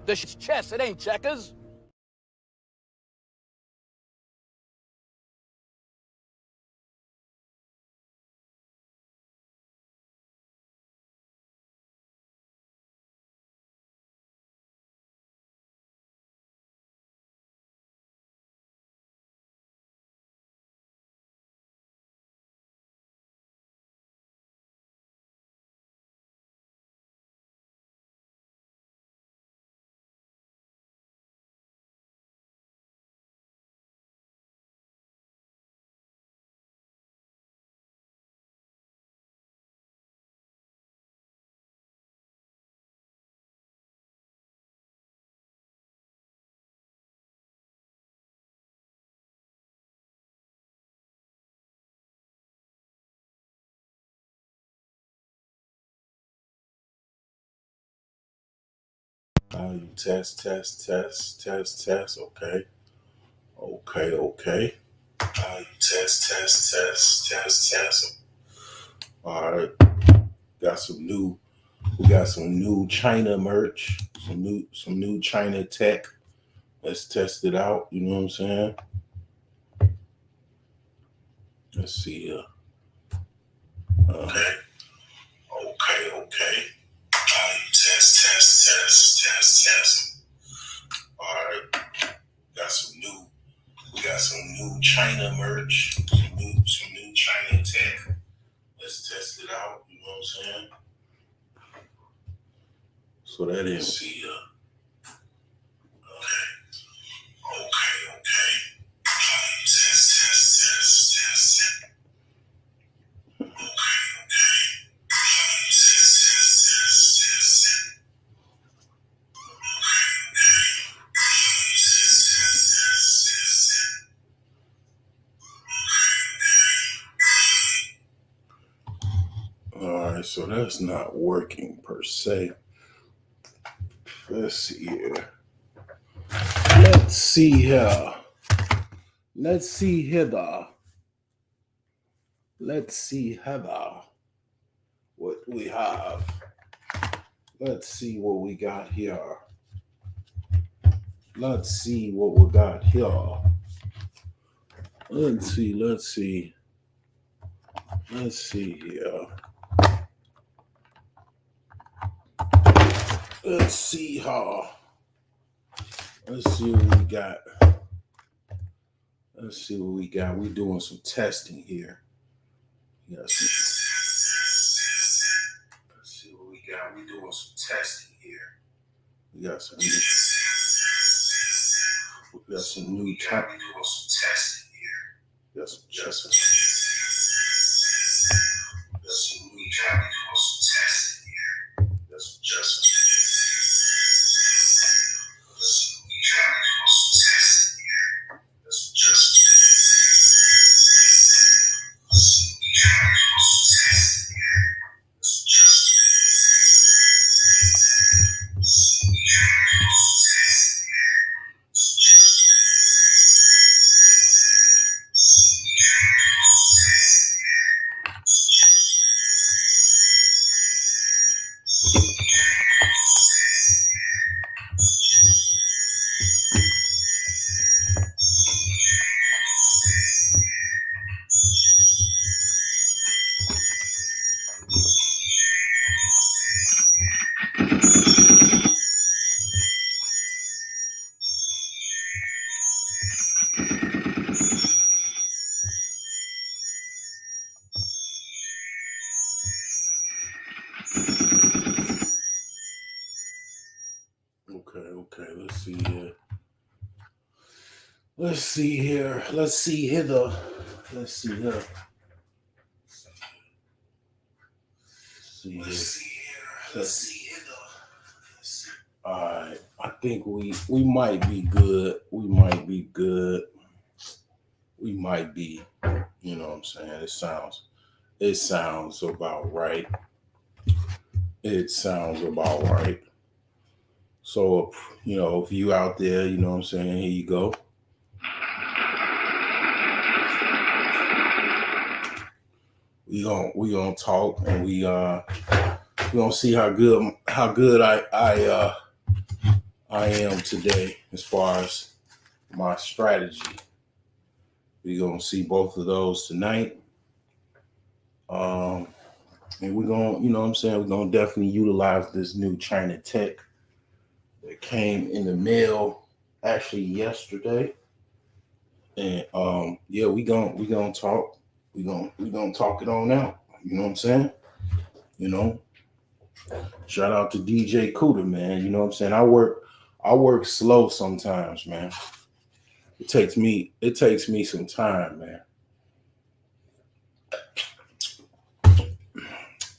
This chess, it ain't checkers. You test. Okay. You test. All right. We got some new China merch, some new China tech. Let's test it out. You know what I'm saying? Let's see. Okay. You test. All right. We got some new China merch, some new China tech. Let's test it out. You know what I'm saying? So that is. Let's see. Okay. You test. All right, so that's not working per se. Let's see here. Let's see here. Let's see Heather. Let's see Heather. What we have. Let's see what we got here. Let's see what we got here. Let's see. Let's see here. Let's see how. Let's see what we got. Let's see what we got. We're doing some testing here. Let's see what we got. We're doing some testing here. We got some new time. We're doing some testing here. Got some new time. We're doing some testing here. Got some Okay. Let's see here. Let's see Heather. Let's see her. Let's see Heather. All right. I think we might be good. We might be. You know what I'm saying? It sounds about right. So, if you out there, you know what I'm saying, here you go. We gonna talk, and we gonna see how good I am today as far as my strategy. We're gonna see both of those tonight. Um, and we're gonna, you know what I'm saying, we're gonna definitely utilize this new China tech that came in the mail actually yesterday. And yeah, we gonna talk. We gonna talk it on out. You know what I'm saying? You know, shout out to DJ Cooter, man. You know what I'm saying? I work slow sometimes, man. It takes me some time, man.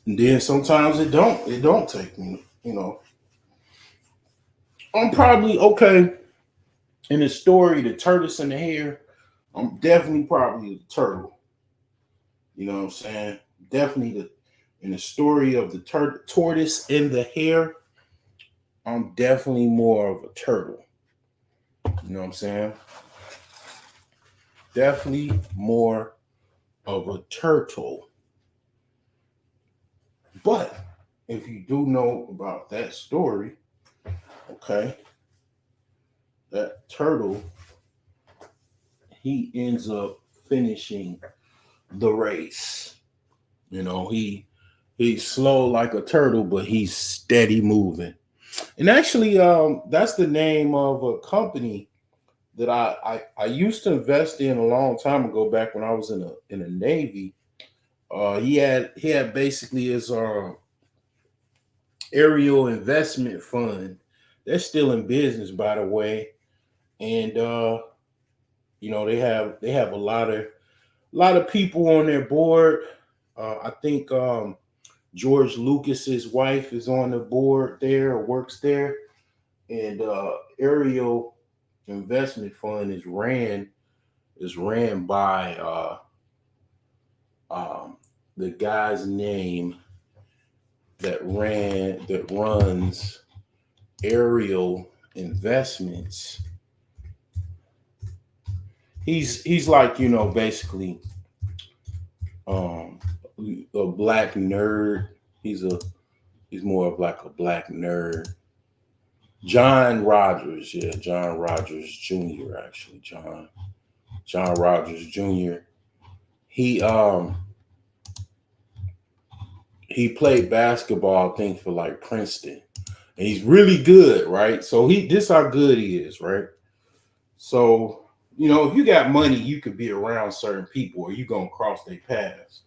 And then sometimes it don't take me, you know. I'm probably okay in the story, the tortoise and the hare. I'm definitely probably the turtle. You know what I'm saying? Definitely the in the story of the tortoise and the hare, I'm definitely more of a turtle. You know what I'm saying? Definitely more of a turtle. But if you do know about that story, okay, that turtle, he ends up finishing the race. You know, he's slow like a turtle, but he's steady moving. And actually, that's the name of a company that I used to invest in a long time ago, back when I was in the Navy. He had basically his aerial investment fund. They're still in business, by the way, and they have a lot of people on their board. I think George Lucas's wife is on the board there or works there, and aerial investment fund is ran by um, the guy's name that runs aerial investments. He's like, basically um a black nerd. He's more of like a black nerd. John Rogers, yeah, John Rogers Jr. Actually, John Rogers Jr. He he played basketball, I think, for like Princeton, and he's really good, right? So this how good he is, right? So if you got money, you could be around certain people, or you gonna cross their paths.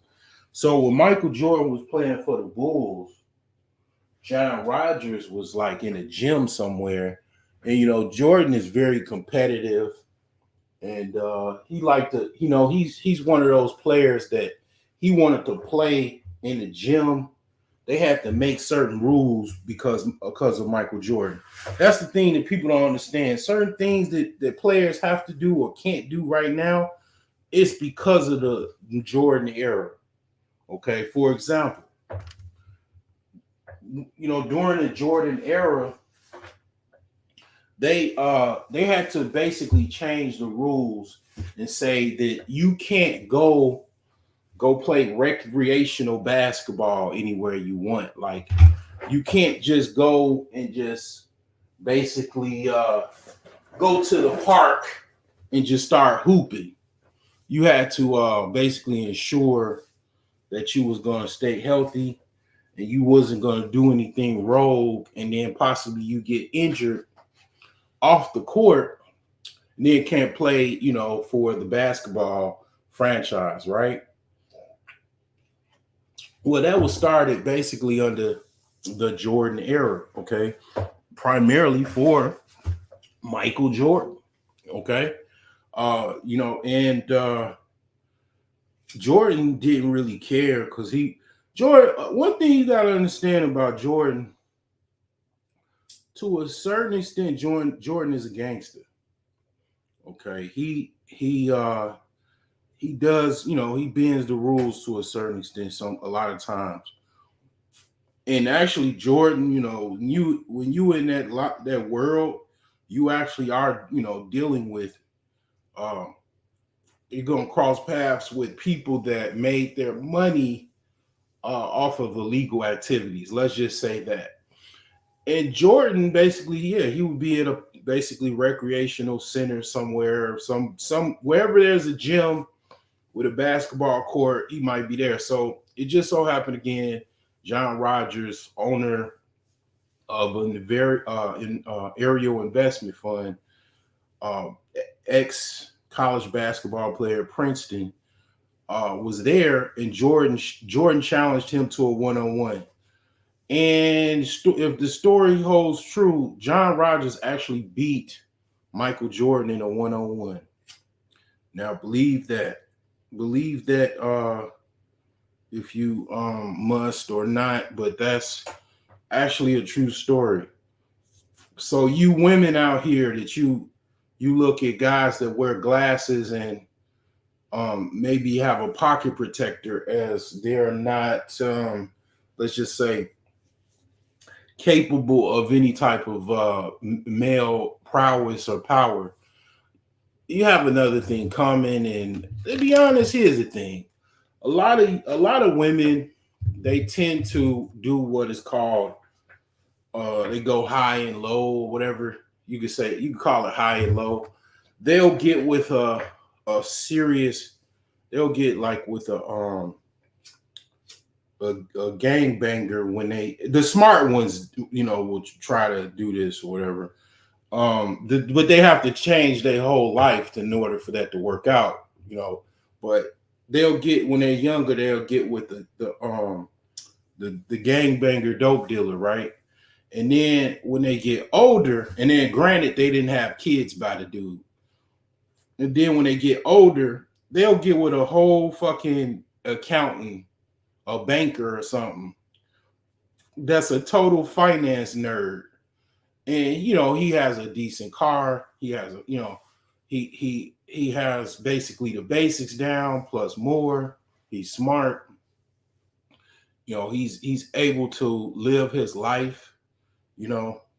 So when Michael Jordan was playing for the Bulls, John Rogers was like in a gym somewhere, and Jordan is very competitive, and he liked to, he's one of those players that he wanted to play in the gym. They had to make certain rules because of Michael Jordan. That's the thing that people don't understand. Certain things that players have to do or can't do right now, it's because of the Jordan era. Okay, for example, during the Jordan era, they had to basically change the rules and say that you can't go play recreational basketball anywhere you want. Like, you can't just go and just basically go to the park and just start hooping. You had to basically ensure that you was going to stay healthy and you wasn't going to do anything rogue, and then possibly you get injured off the court and then can't play, for the basketball franchise, right? Well, that was started basically under the Jordan era, okay? Primarily for Michael Jordan, okay? And Jordan didn't really care because one thing you got to understand about Jordan, to a certain extent, Jordan is a gangster. Okay, he does, he bends the rules to a certain extent, a lot of times. And actually, Jordan, when you in that world, you actually are, dealing with, um, you're gonna cross paths with people that made their money off of illegal activities. Let's just say that. And Jordan basically, yeah, he would be at a basically recreational center somewhere, some wherever there's a gym with a basketball court, he might be there. So it just so happened again, John Rogers, owner of a very aerial investment fund, um, ex college basketball player at Princeton, was there, and Jordan challenged him to a 1-on-1. And if the story holds true, John Rogers actually beat Michael Jordan in a 1-on-1. Now believe that if you must or not, but that's actually a true story. So you women out here that you look at guys that wear glasses and maybe have a pocket protector as they're not let's just say capable of any type of male prowess or power. You have another thing coming, and to be honest, here's the thing: a lot of women, they tend to do what is called they go high and low, whatever you could say. You could call it high and low. They'll get with a serious. They'll get like with a gang banger when the smart ones, will try to do this or whatever. But they have to change their whole life in order for that to work out, But they'll get when they're younger, they'll get with the gang banger dope dealer, right? And then when they get older, and then granted they didn't have kids by the dude, and then when they get older, they'll get with a whole fucking accountant, a banker or something. That's a total finance nerd, and he has a decent car. He has he has basically the basics down plus more. He's smart. He's able to live his life,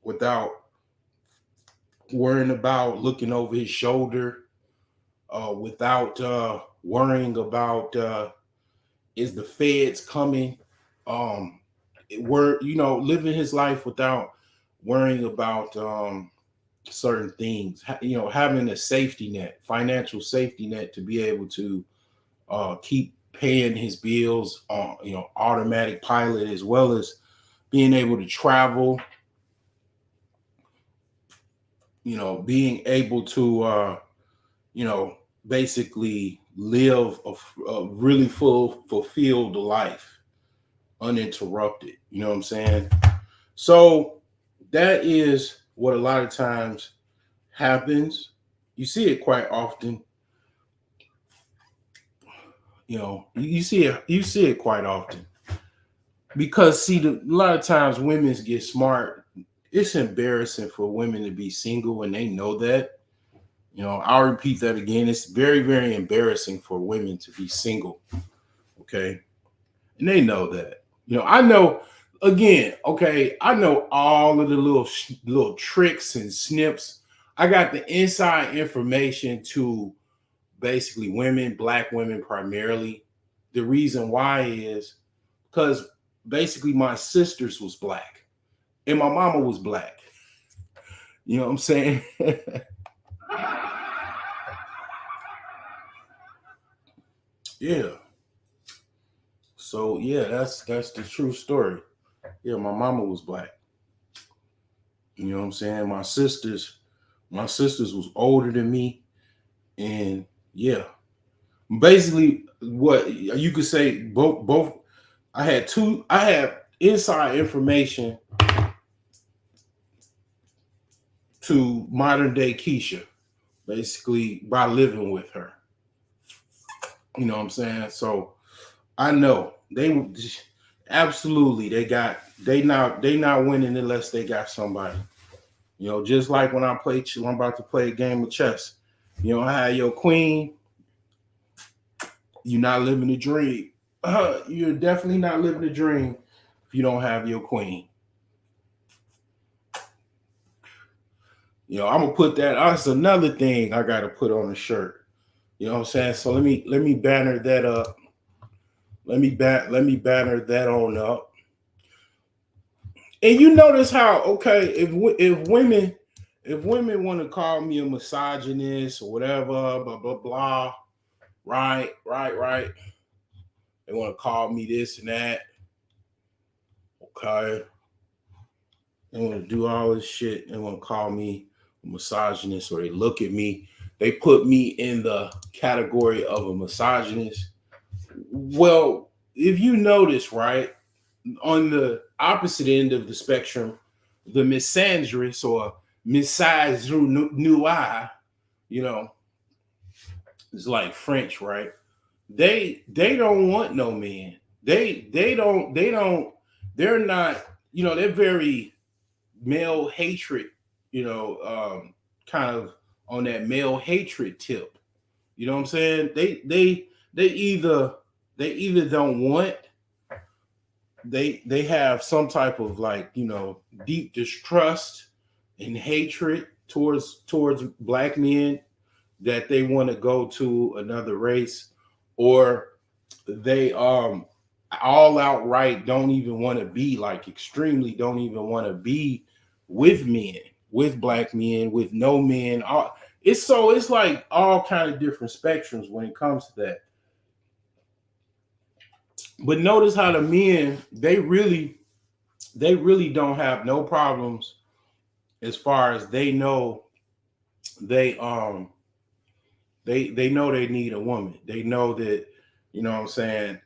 without worrying about looking over his shoulder, without worrying about is the feds coming. Living his life without worrying about certain things. Having a safety net, financial safety net, to be able to keep paying his bills on automatic pilot, as well as being able to travel. Being able to basically live a really fulfilled life uninterrupted. You know what I'm saying? So that is what a lot of times happens. You see it quite often. You see it quite often, because see, a lot of times women get smart. It's embarrassing for women to be single, and they know that. I'll repeat that again. It's very, very embarrassing for women to be single. Okay. And they know that. I know, again, okay, I know all of the little tricks and snips. I got the inside information to basically women, black women primarily. The reason why is because basically my sisters was black and my mama was black. You know what I'm saying? Yeah. So yeah, that's the true story. Yeah, my mama was black. You know what I'm saying? My sisters was older than me, and yeah, basically what you could say, both. I have inside information to modern day Keisha, basically by living with her. You know what I'm saying? So I know absolutely they not winning unless they got somebody. Just like when I'm about to play a game of chess. I had your queen. You're not living the dream. You're definitely not living the dream if you don't have your queen. I'm gonna put that. That's another thing I gotta put on a shirt. You know what I'm saying? So let me banner that up. Let me banner that on up. And you notice how, okay, if women want to call me a misogynist or whatever, blah blah blah, right, they want to call me this and that, okay, they want to do all this shit, they want to call me a misogynist, or they look at me, they put me in the category of a misogynist. Well, if you notice, right, on the opposite end of the spectrum, the misandrist or misogynist, you know, it's like French, right? They don't want no man. They're not, they're very male hatred, kind of on that male hatred tip. You know what I'm saying? They either don't want, they have some type of, like, deep distrust and hatred towards black men, that they want to go to another race, or they all outright don't even want to be, like, extremely don't even want to be with men, with black men, with no men. It's like all kind of different spectrums when it comes to that. But notice how the men, they really don't have no problems, as far as they know. They know they need a woman. They know that, what I'm saying,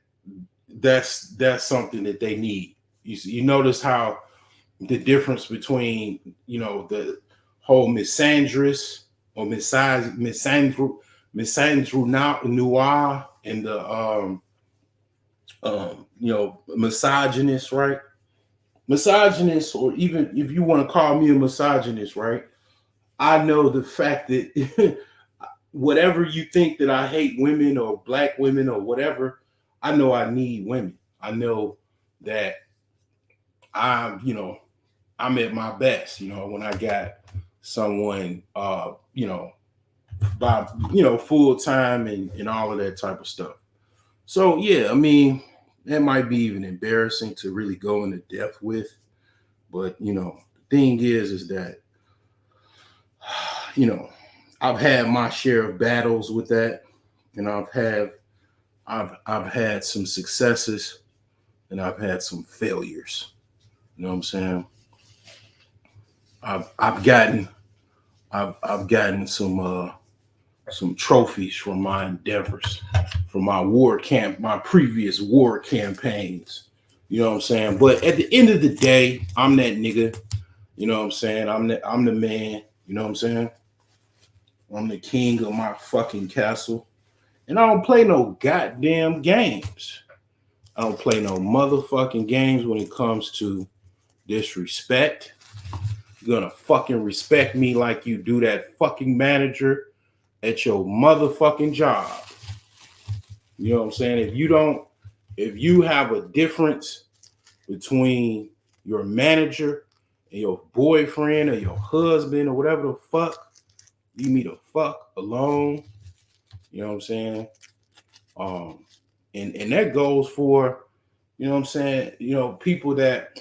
that's something that they need. You notice how the difference between, the whole misandrist or misandru noir, and the misogynist, right? Misogynist, or even if you want to call me a misogynist, right? I know the fact that whatever you think that I hate women or black women or whatever, I know I need women. I know that I'm at my best, when I got someone, by, full time, and all of that type of stuff. So yeah, I mean, that might be even embarrassing to really go into depth with, but the thing is that, I've had my share of battles with that, and I've had some successes, and I've had some failures. You know what I'm saying? I've gotten I've gotten some trophies from my endeavors, from my previous war campaigns. You know what I'm saying? But at the end of the day, I'm that nigga. You know what I'm saying? I'm the man. You know what I'm saying? I'm the king of my fucking castle. And I don't play no goddamn games. I don't play no motherfucking games when it comes to disrespect. You're gonna fucking respect me like you do that fucking manager at your motherfucking job. You know what I'm saying? If you have a difference between your manager and your boyfriend or your husband or whatever the fuck, leave me the fuck alone. You know what I'm saying? Um, and that goes for, you know what I'm saying, people that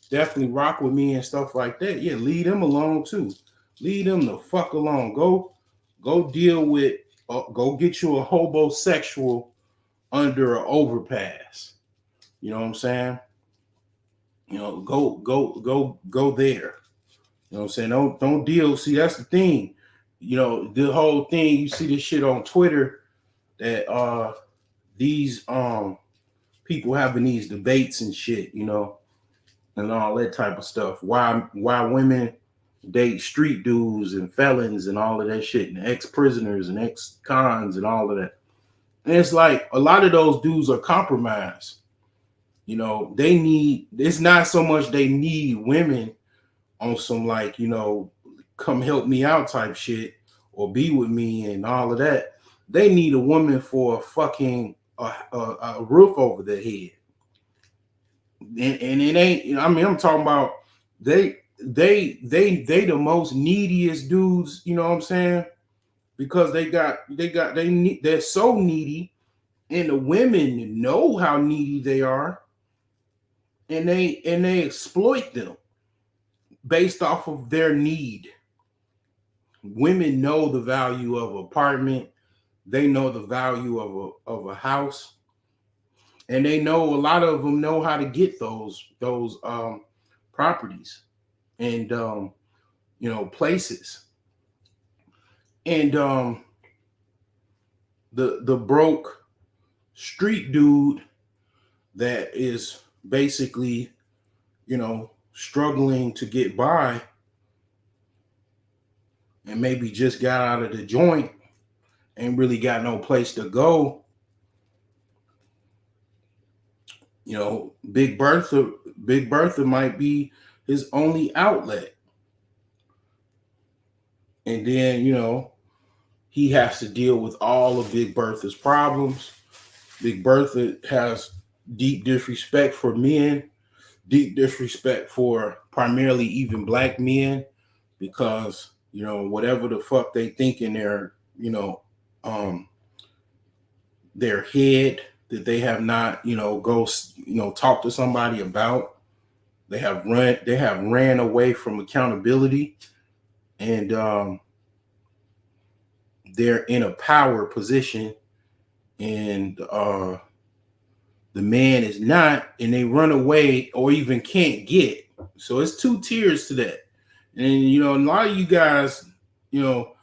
definitely rock with me and stuff like that. Yeah, leave them alone too. Leave them the fuck alone. Go deal with, go get you a homosexual under an overpass. You know what I'm saying? Go there. You know what I'm saying? Don't deal. See, that's the thing. The whole thing, you see this shit on Twitter, that these people having these debates and shit, and all that type of stuff. Why women date street dudes and felons and all of that shit, and ex-prisoners and ex-cons and all of that. And it's like a lot of those dudes are compromised. It's not so much they need women on some, like, come help me out type shit, or be with me and all of that. They need a woman for a fucking a roof over their head. And it ain't, I mean, I'm talking about they the most neediest dudes, you know what I'm saying? Because they're so needy, and the women know how needy they are. and they exploit them based off of their need. Women know the value of an apartment. They know the value of a house, and they know a lot of them know how to get those properties and places. And the broke street dude that is basically struggling to get by and maybe just got out of the joint, ain't really got no place to go. Big Bertha might be his only outlet. And then, he has to deal with all of Big Bertha's problems. Big Bertha has deep disrespect for men, deep disrespect for primarily even black men, because, whatever the fuck they think in their head that they have not, go, talk to somebody about. They have ran away from accountability, and they're in a power position, and the man is not, and they run away or even can't get. So it's two tiers to that. And a lot of you guys, you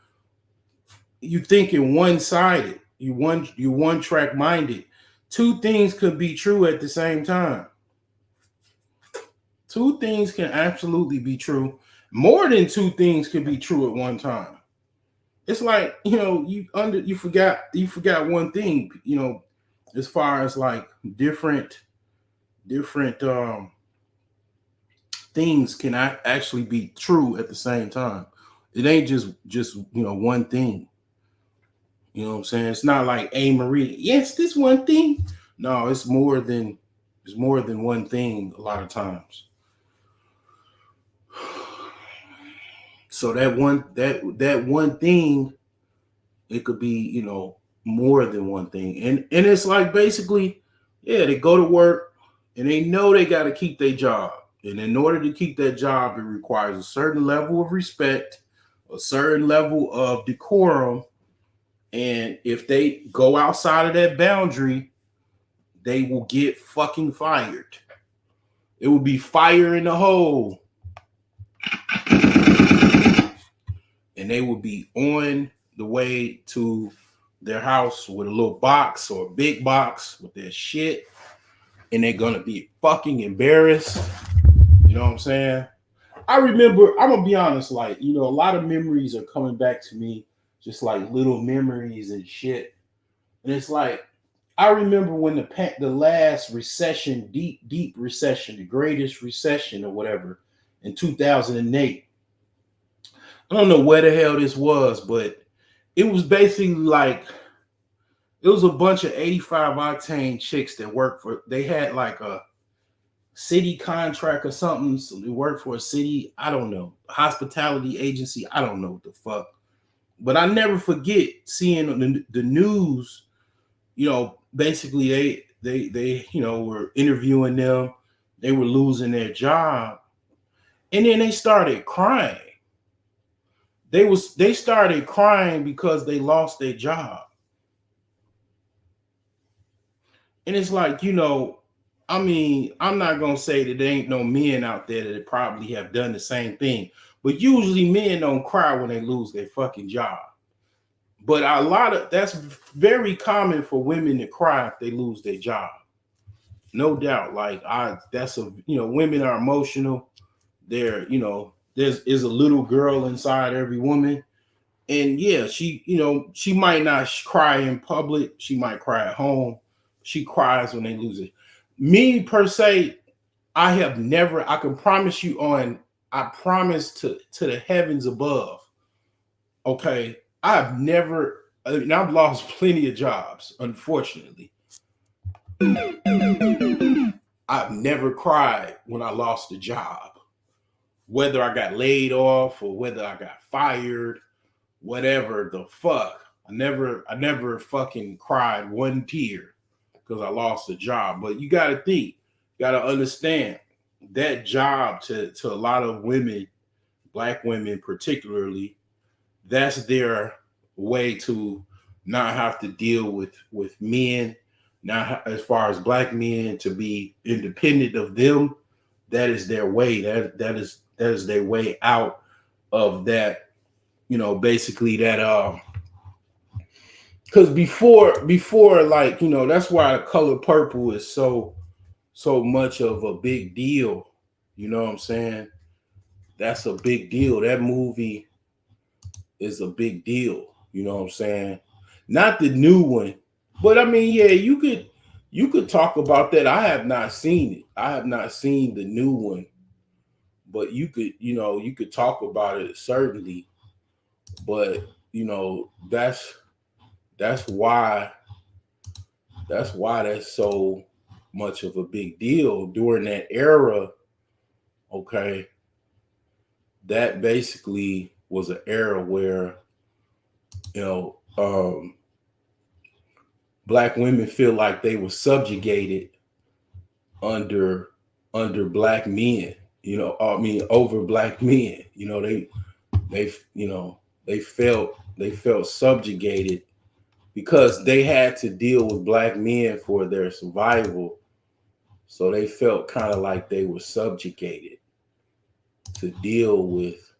thinking one-sided, you one track minded. Two things could be true at the same time. Two things can absolutely be true. More than two things can be true at one time. It's like, you forgot one thing, as far as like different things can actually be true at the same time. It ain't just one thing. You know what I'm saying? It's not like A. Marie. Yes, this one thing. No, it's more than one thing a lot of times. So that one thing, it could be, more than one thing. And it's like basically, yeah, they go to work and they know they got to keep their job. And in order to keep that job, it requires a certain level of respect, a certain level of decorum. And if they go outside of that boundary, they will get fucking fired. It will be fire in the hole. And they will be on the way to their house with a little box or a big box with their shit. And they're going to be fucking embarrassed. You know what I'm saying? I remember, I'm going to be honest, like, a lot of memories are coming back to me, just like little memories and shit. And it's like, I remember when the last recession, deep recession, the greatest recession or whatever, in 2008. I don't know where the hell this was, but it was basically like, it was a bunch of 85 octane chicks that worked for, they had like a city contract or something. So they worked for a city, I don't know, hospitality agency. I don't know what the fuck. But I never forget seeing the news, basically they were interviewing them. They were losing their job. And then they started crying. They started crying because they lost their job. And it's like, I mean, I'm not going to say that there ain't no men out there that probably have done the same thing. But usually men don't cry when they lose their fucking job. But that's very common for women to cry if they lose their job. No doubt. Like women are emotional. There is a little girl inside every woman. And yeah, she might not cry in public. She might cry at home. She cries when they lose it. Me per se, I can promise you I promise to the heavens above. Okay. I've lost plenty of jobs, unfortunately. I've never cried when I lost a job. Whether I got laid off or whether I got fired, whatever the fuck. I never fucking cried one tear because I lost a job. But you got to think, got to understand that job to a lot of women, black women particularly, that's their way to not have to deal with men, not as far as black men to be independent of them. That is their way. That is their way out of that. Basically that because before like that's why the color purple is so much of a big deal. You know what I'm saying? That's a big deal. That movie is a big deal. You know what I'm saying? Not the new one, but I mean, yeah, you could talk about that. I have not seen it. I have not seen the new one, but you could talk about it certainly. But that's why that's so much of a big deal during that era. Okay, that basically was an era where you know black women feel like they were subjugated under black men. I mean over black men. They they felt subjugated because they had to deal with black men for their survival. So they felt kind of like they were subjugated to deal with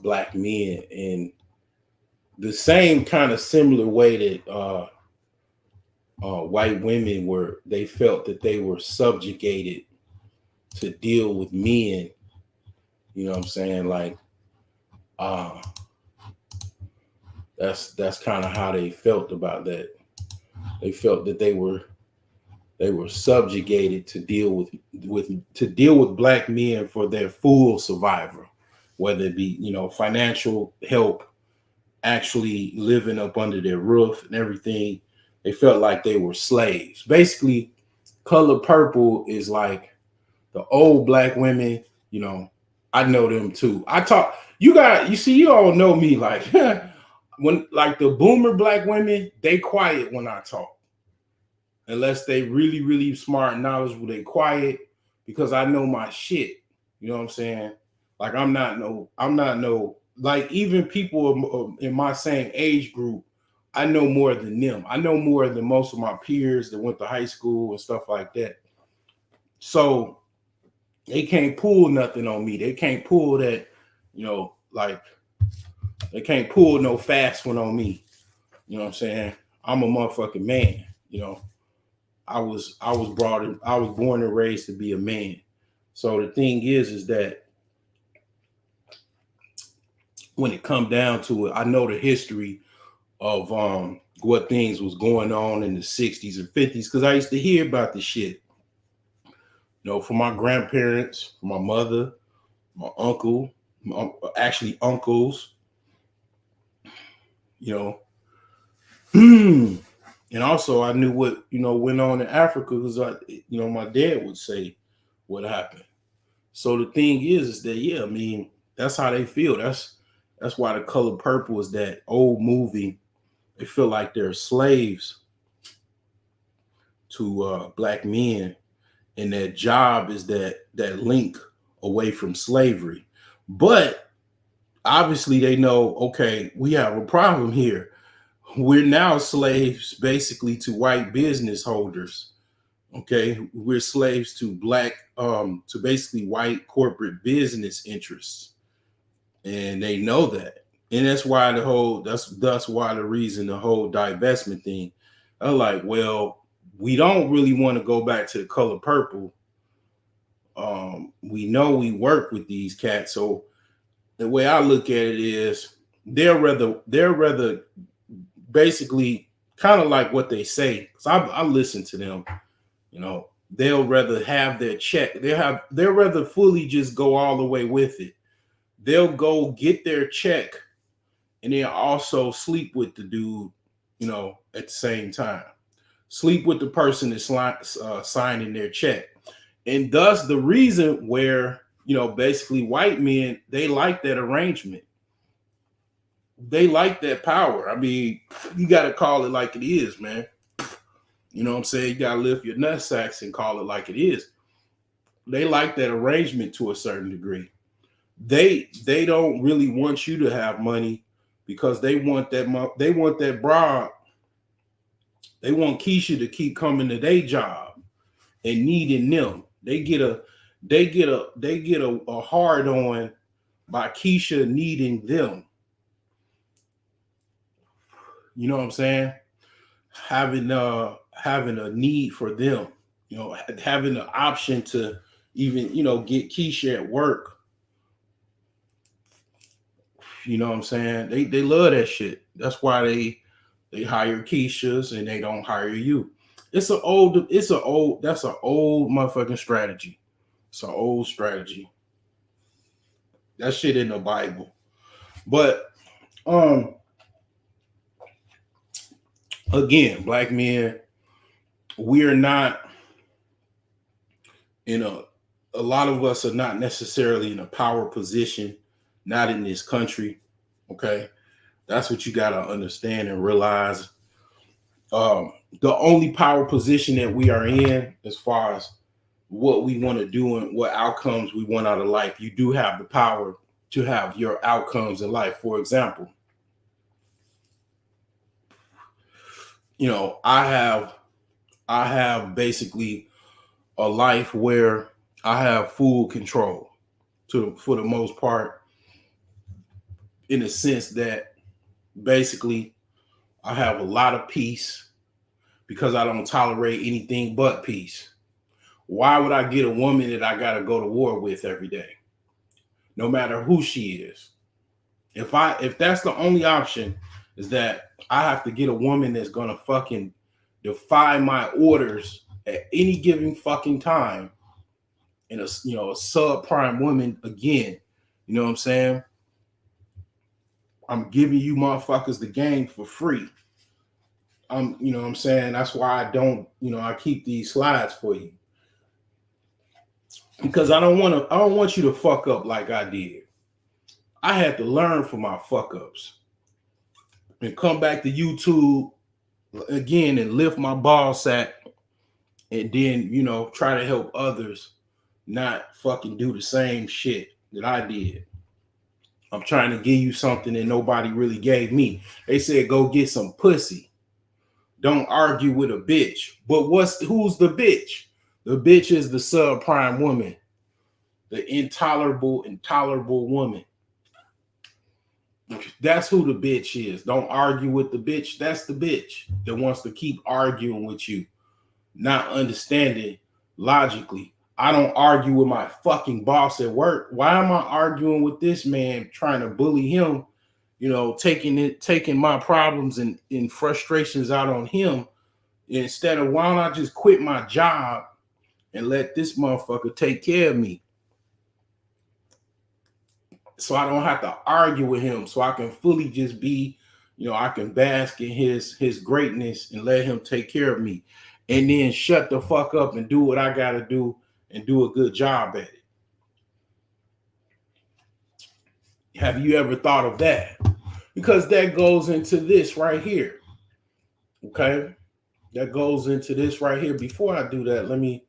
black men in the same kind of similar way that white women were. They felt that they were subjugated to deal with men. You know what I'm saying? Like uh, that's kind of how they felt about that. They felt that they were subjugated to deal with black men for their full survival, whether it be financial help, actually living up under their roof and everything. They felt like they were slaves. Basically, color purple is like the old black women. I know them too. I talk. You see, you all know me. Like when like the boomer black women, they quiet when I talk unless they really, really smart and knowledgeable. They quiet because I know my shit. You know what I'm saying? Like I'm not no like even people in my same age group. I know more than them. I know more than most of my peers that went to high school and stuff like that. So they can't pull nothing on me. They can't pull that, like they can't pull no fast one on me. You know what I'm saying? I'm a motherfucking man. I was born and raised to be a man. So the thing is that when it come down to it, I know the history of what things was going on in the 60s and 50s because I used to hear about the shit. From my grandparents, from my mother, my uncle, actually uncles, you know. And also I knew what, went on in Africa because my dad would say what happened. So the thing is that yeah, I mean, that's how they feel. That's why the color purple is that old movie. They feel like they're slaves to black men, and their job is that link away from slavery. But obviously they know, okay, we have a problem here. We're now slaves basically to white business holders. Okay, we're slaves to to basically white corporate business interests, and they know that, and that's why the reason the whole divestment thing. I'm like, well, we don't really want to go back to the color purple. We know we work with these cats, so the way I look at it is they're rather basically kind of like what they say. Because I listen to them. They'll rather have their check. They'll rather fully just go all the way with it. They'll go get their check and then also sleep with the dude, at the same time. Sleep with the person that's signing their check. And thus the reason where, basically white men, they like that arrangement. They like that power. I mean, you got to call it like it is, man. You know what I'm saying? You gotta lift your nut sacks and call it like it is. They like that arrangement to a certain degree. They don't really want you to have money because they want that broad. They want Keisha to keep coming to their job and needing them. They get a hard on by Keisha needing them. You know what I'm saying? Having a need for them. You know, having the option to even, get Keisha at work. You know what I'm saying? They love that shit. That's why they hire Keishas and they don't hire you. That's an old motherfucking strategy. It's an old strategy. That shit in the Bible. But again, black men, we're not in a lot of us are not necessarily in a power position, not in this country. Okay. That's what you got to understand and realize. The only power position that we are in, as far as what we want to do and what outcomes we want out of life, you do have the power to have your outcomes in life. For example, I have basically a life where I have full control for the most part, in the sense that basically I have a lot of peace because I don't tolerate anything but peace. Why would I get a woman that I got to go to war with every day? No matter who she is. If that's the only option, is that I have to get a woman that's going to fucking defy my orders at any given fucking time, and a subprime woman again. You know what I'm saying? I'm giving you motherfuckers the game for free. You know what I'm saying? That's why I keep these slides for you. Because I don't want you to fuck up like I did. I had to learn from my fuck ups and come back to YouTube again and lift my ball sack, and then, try to help others not fucking do the same shit that I did. I'm trying to give you something that nobody really gave me. They said, go get some pussy. Don't argue with a bitch. But who's the bitch? The bitch is the subprime woman, the intolerable woman. That's who the bitch is. Don't argue with the bitch. That's the bitch that wants to keep arguing with you, not understanding logically. I don't argue with my fucking boss at work. Why am I arguing with this man, trying to bully him, taking my problems and frustrations out on him, instead of, why don't I just quit my job and let this motherfucker take care of me, so I don't have to argue with him, so I can fully just be, I can bask in his greatness and let him take care of me, and then shut the fuck up and do what I got to do and do a good job at it. Have you ever thought of that? Because that goes into this right here. Okay? That goes into this right here. Before I do that, let me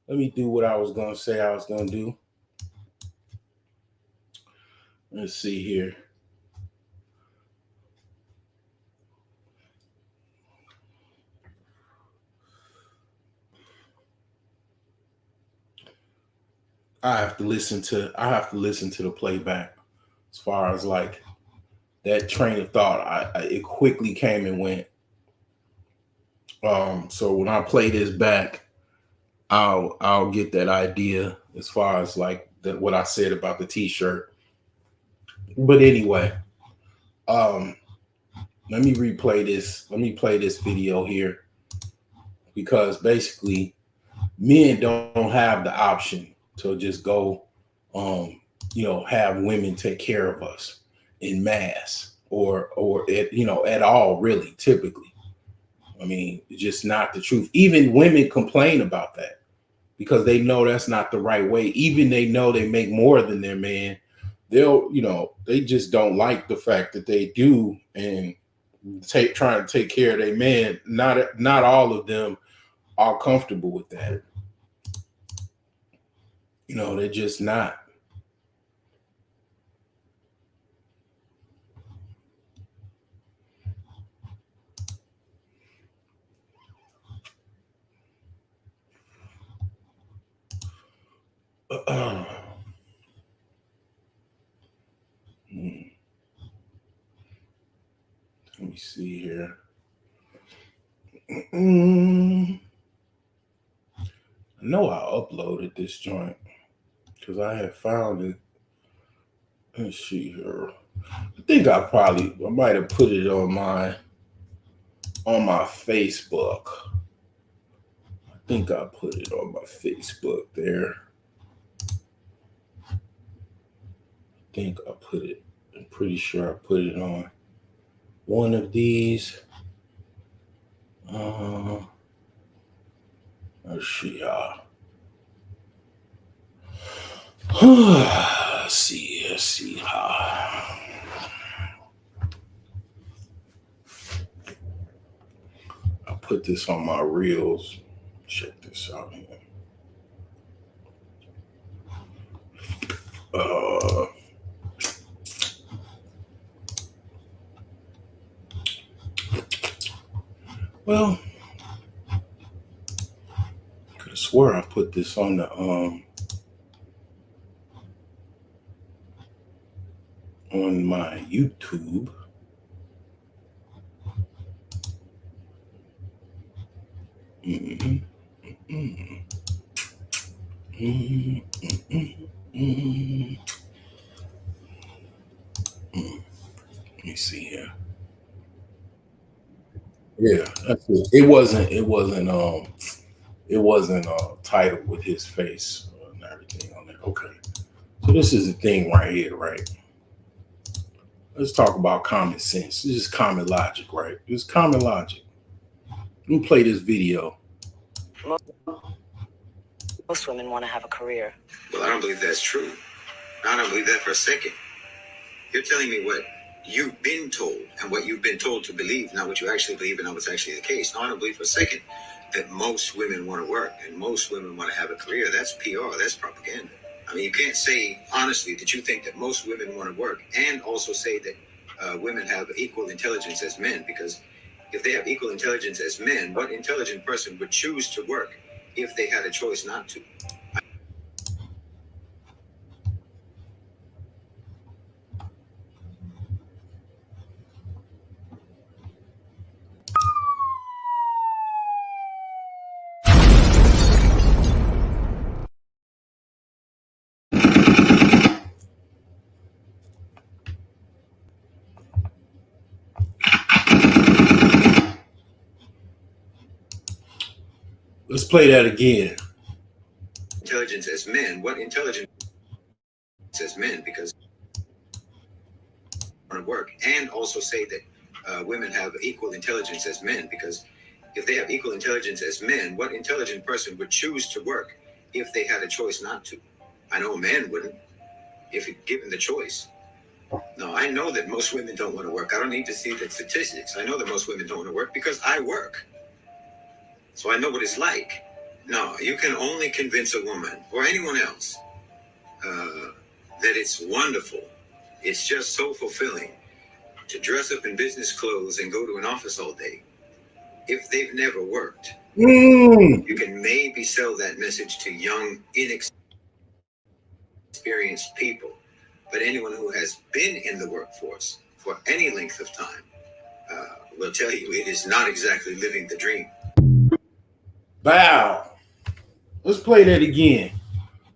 do what I was going to say I was going to do. Let's see here. I have to listen to the playback, as far as like that train of thought. It quickly came and went. So when I play this back, I'll get that idea, as far as like what I said about the t-shirt. But anyway, let me replay this. Let me play this video here, because basically men don't have the option to just go, have women take care of us in mass or at all, really, typically. I mean, it's just not the truth. Even women complain about that because they know that's not the right way. Even they know they make more than their man. They just don't like the fact that they do and trying to take care of their man. Not all of them are comfortable with that. You know, they're just not. Let me see here. I know I uploaded this joint because I had found it. Let's see here. I think I might have put it on my Facebook. I think I put it on my Facebook there. I'm pretty sure I put it on one of these. Let's see. Let's see. I put this on my reels. Check this out here. Well, I could have swore I put this on the on my YouTube. Let me see here. Yeah, that's it. It wasn't titled with his face and everything on it. Okay. So this is the thing right here, right? Let's talk about common sense. This is common logic, right? This is common logic. Let me play this video. Most women want to have a career. Well, I don't believe that's true. I don't believe that for a second. You're telling me what you've been told and what you've been told to believe, not what you actually believe and not what's actually the case. No, I don't believe for a second that most women want to work and most women want to have a career. That's PR. That's propaganda. I mean, you can't say honestly that you think that most women want to work and also say that women have equal intelligence as men, because if they have equal intelligence as men, what intelligent person would choose to work if they had a choice not to? Let's play that again. Intelligence as men. What intelligence as men? Because want to work and also say that women have equal intelligence as men, because if they have equal intelligence as men, what intelligent person would choose to work if they had a choice not to? I know a man wouldn't if given the choice. No, I know that most women don't want to work. I don't need to see the statistics. I know that most women don't want to work because I work. So I know what it's like. No, you can only convince a woman or anyone else that it's wonderful. It's just so fulfilling to dress up in business clothes and go to an office all day if they've never worked. You can maybe sell that message to young, inexperienced people, but anyone who has been in the workforce for any length of time will tell you it is not exactly living the dream. Wow. Let's play that again.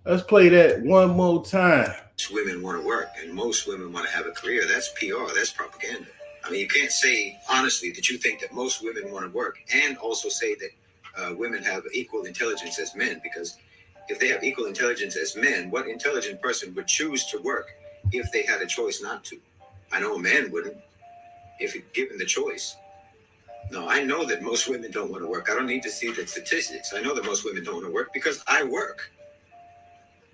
Let's play that one more time. Women want to work and most women want to have a career. That's PR. That's propaganda. I mean, you can't say honestly that you think that most women want to work and also say that women have equal intelligence as men, because if they have equal intelligence as men, what intelligent person would choose to work if they had a choice not to? I know a man wouldn't if given the choice. No, I know that most women don't want to work. I don't need to see the statistics. I know that most women don't want to work because I work.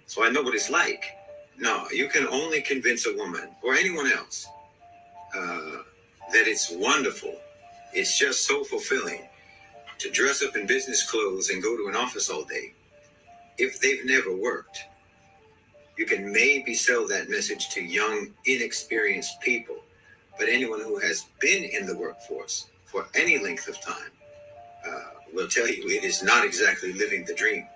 So I know what it's like. No, you can only convince a woman or anyone else that it's wonderful. It's just so fulfilling to dress up in business clothes and go to an office all day, if they've never worked, you can maybe sell that message to young, inexperienced people. But anyone who has been in the workforce for any length of time will tell you it is not exactly living the dream.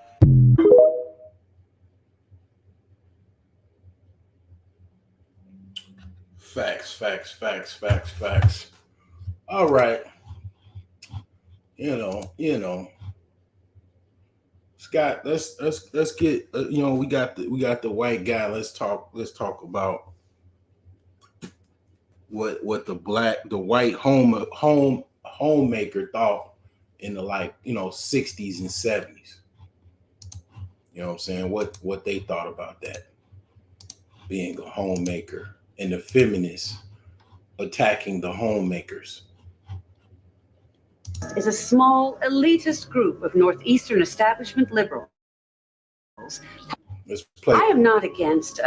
Facts. All right. Scott, let's get we got the white guy. Let's talk about what the white homemaker thought in the 60s and 70s. You know what I'm saying? What they thought about that, being a homemaker, and the feminists attacking the homemakers. Is a small elitist group of Northeastern establishment liberals. I am not against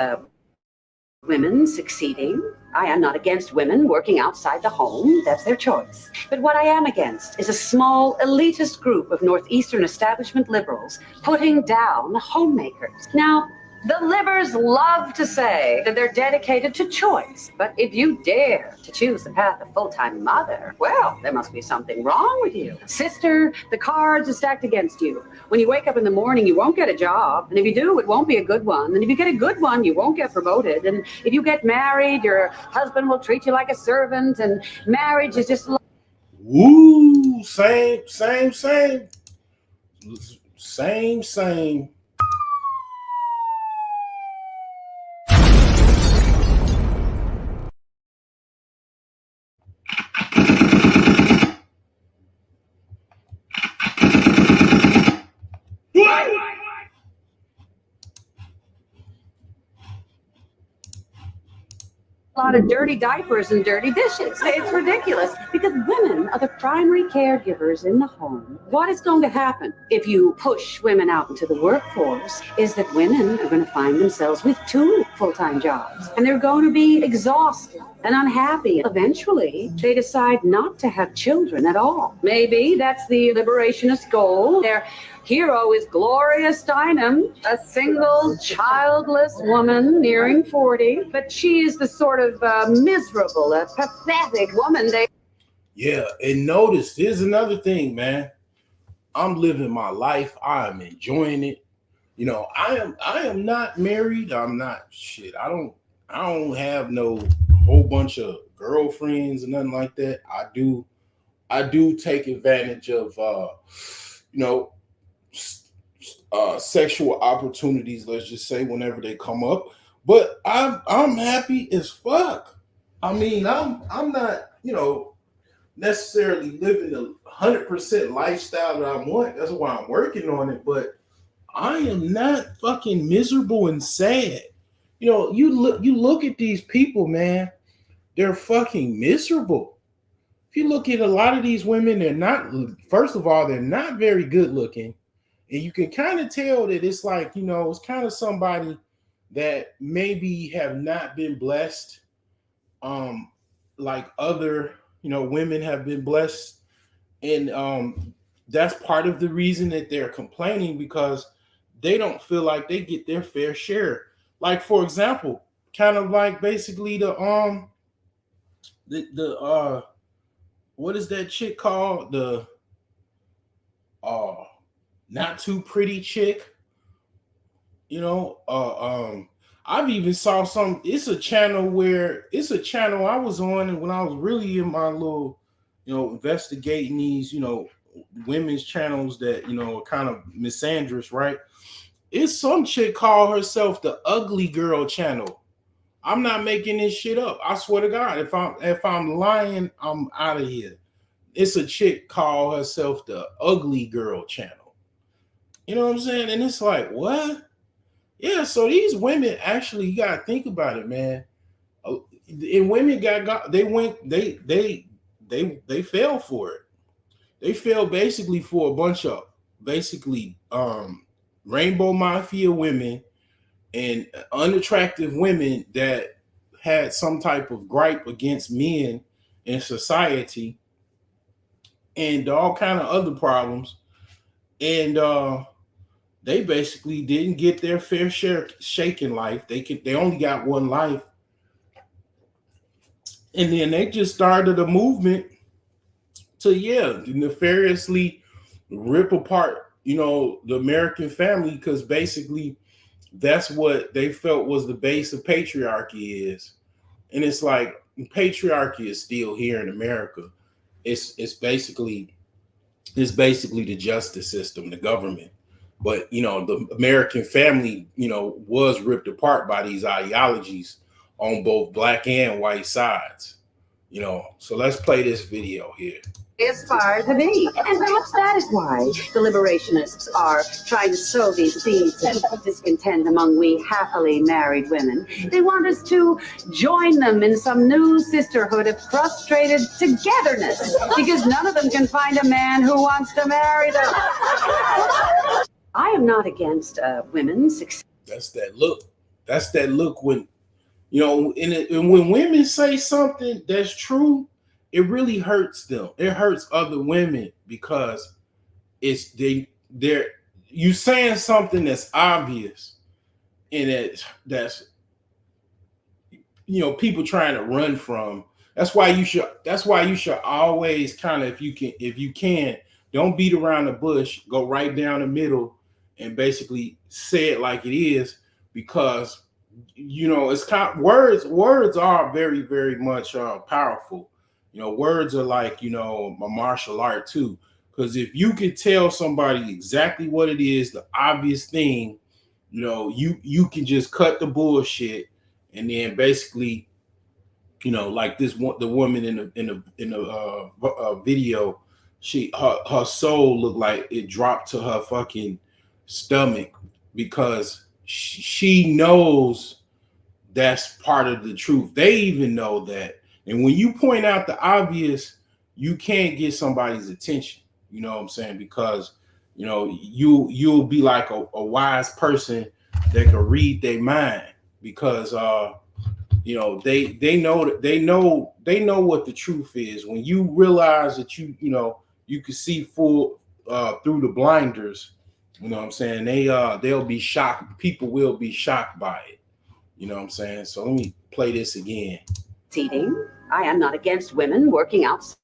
women succeeding. I am not against women working outside the home. That's their choice. But what I am against is a small elitist group of Northeastern establishment liberals putting down homemakers. Now, the livers love to say that they're dedicated to choice. But if you dare to choose the path of full-time mother, well, there must be something wrong with you. Sister, the cards are stacked against you. When you wake up in the morning, you won't get a job. And if you do, it won't be a good one. And if you get a good one, you won't get promoted. And if you get married, your husband will treat you like a servant. And marriage is just... Woo! Same. A lot of dirty diapers and dirty dishes. It's ridiculous because women are the primary caregivers in the home. What is going to happen if you push women out into the workforce is that women are going to find themselves with 2 full-time jobs, and they're going to be exhausted and unhappy. Eventually, they decide not to have children at all. Maybe that's the liberationist goal. Their hero is Gloria Steinem, a single, childless woman nearing 40, but she is the sort of miserable, pathetic woman Yeah, and notice, here's another thing, man. I'm living my life. I am enjoying it. I am not married. I'm not shit. I don't have no whole bunch of girlfriends or nothing like that. I do take advantage of sexual opportunities, let's just say, whenever they come up. But I'm happy as fuck. I mean, I'm not, necessarily living the 100% lifestyle that I want. That's why I'm working on it. But I am not fucking miserable and sad. You look at these people, man. They're fucking miserable. If you look at a lot of these women, first of all, they're not very good looking. And you can kind of tell that it's like, it's kind of somebody that maybe have not been blessed like other, women have been blessed. And that's part of the reason that they're complaining, because they don't feel like they get their fair share. Like, for example, kind of like basically the what is that chick called? The not too pretty chick. I've even saw it's a channel I was on, and when I was really in my little, investigating these, women's channels that, are kind of misandrous, right? It's some chick called herself the Ugly Girl channel. I'm not making this shit up. I swear to God, if I'm lying, I'm out of here. It's a chick called herself the Ugly Girl channel. You know what I'm saying? And it's like, what? Yeah, so these women, actually, you gotta think about it, man. And women they fell for it. They fell basically for a bunch of rainbow mafia women and unattractive women that had some type of gripe against men in society. and all kind of other problems. And they basically didn't get their fair shake in life. They only got one life. And then they just started a movement to nefariously rip apart, the American family, because basically that's what they felt was the base of patriarchy is. And it's like patriarchy is still here in America. It's basically the justice system, the government. But the American family, was ripped apart by these ideologies on both black and white sides. So let's play this video here. Aspire to be. And perhaps that is why the liberationists are trying to sow these seeds of discontent among we happily married women. They want us to join them in some new sisterhood of frustrated togetherness because none of them can find a man who wants to marry them. I am not against women succeeding. That's that look. That's that look when, and when women say something that's true, it really hurts them. It hurts other women because they're you saying something that's obvious, and that's people trying to run from. That's why you should always kind of, if you can, don't beat around the bush, go right down the middle and basically say it like it is, because it's kind of, words are very, very much powerful. Words are like, a martial art too. Because if you could tell somebody exactly what it is, the obvious thing, you can just cut the bullshit, and then basically, like the woman in the video, her soul looked like it dropped to her fucking stomach, because she knows that's part of the truth. They even know that. And when you point out the obvious, you can't get somebody's attention. You know what I'm saying? Because you'll be like a wise person that can read their mind, because they know what the truth is. When you realize that you can see full through the blinders, you know what I'm saying? They'll be shocked. People will be shocked by it. You know what I'm saying? So let me play this again. I am not against women working outside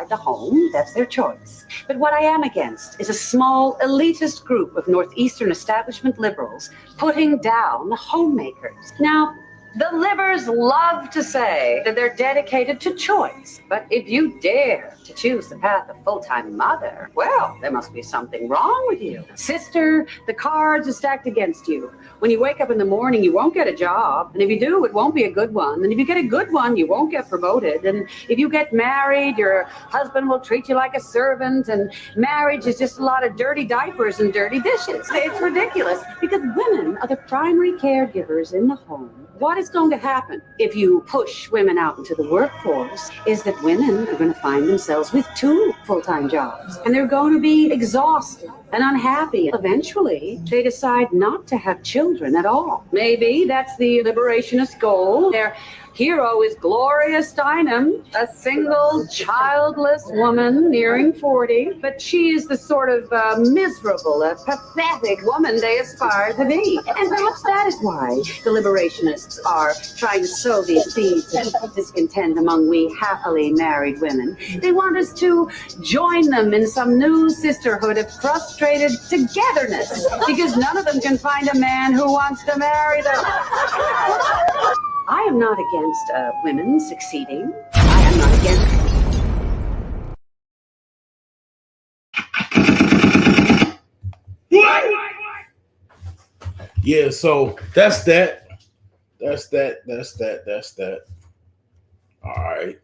the home. That's their choice. But what I am against is a small elitist group of Northeastern establishment liberals putting down homemakers. Now, the livers love to say that they're dedicated to choice. But if you dare to choose the path of full-time mother, well, there must be something wrong with you. Sister, the cards are stacked against you. When you wake up in the morning, you won't get a job. And if you do, it won't be a good one. And if you get a good one, you won't get promoted. And if you get married, your husband will treat you like a servant. And marriage is just a lot of dirty diapers and dirty dishes. It's ridiculous, because women are the primary caregivers in the home. What is going to happen if you push women out into the workforce is that women are going to find themselves with 2 full-time jobs, and they're going to be exhausted and unhappy. Eventually, they decide not to have children at all. Maybe that's the liberationist goal. Their hero is Gloria Steinem, a single, childless woman nearing 40, but she is the sort of miserable, pathetic woman they aspire to be. And perhaps that is why the liberationists are trying to sow these seeds of discontent among we happily married women. They want us to join them in some new sisterhood of frustrated togetherness, because none of them can find a man who wants to marry them. I am not against women succeeding. I am not against. Yeah, so that's that. All right.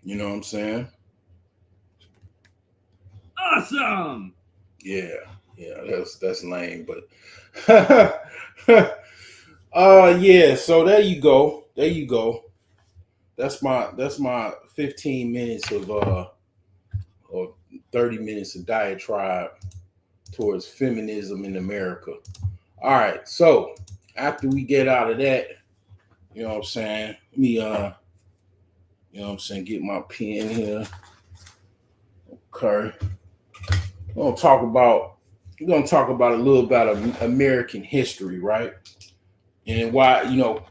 You know what I'm saying? Awesome. Yeah, that's lame, but yeah, so there you go. That's my 15 minutes of or 30 minutes of diatribe towards feminism in America. All right, so after we get out of that, you know what I'm saying, let You know what I'm saying? Get my pen here. Okay. We're gonna talk about a little about American history, right? And why,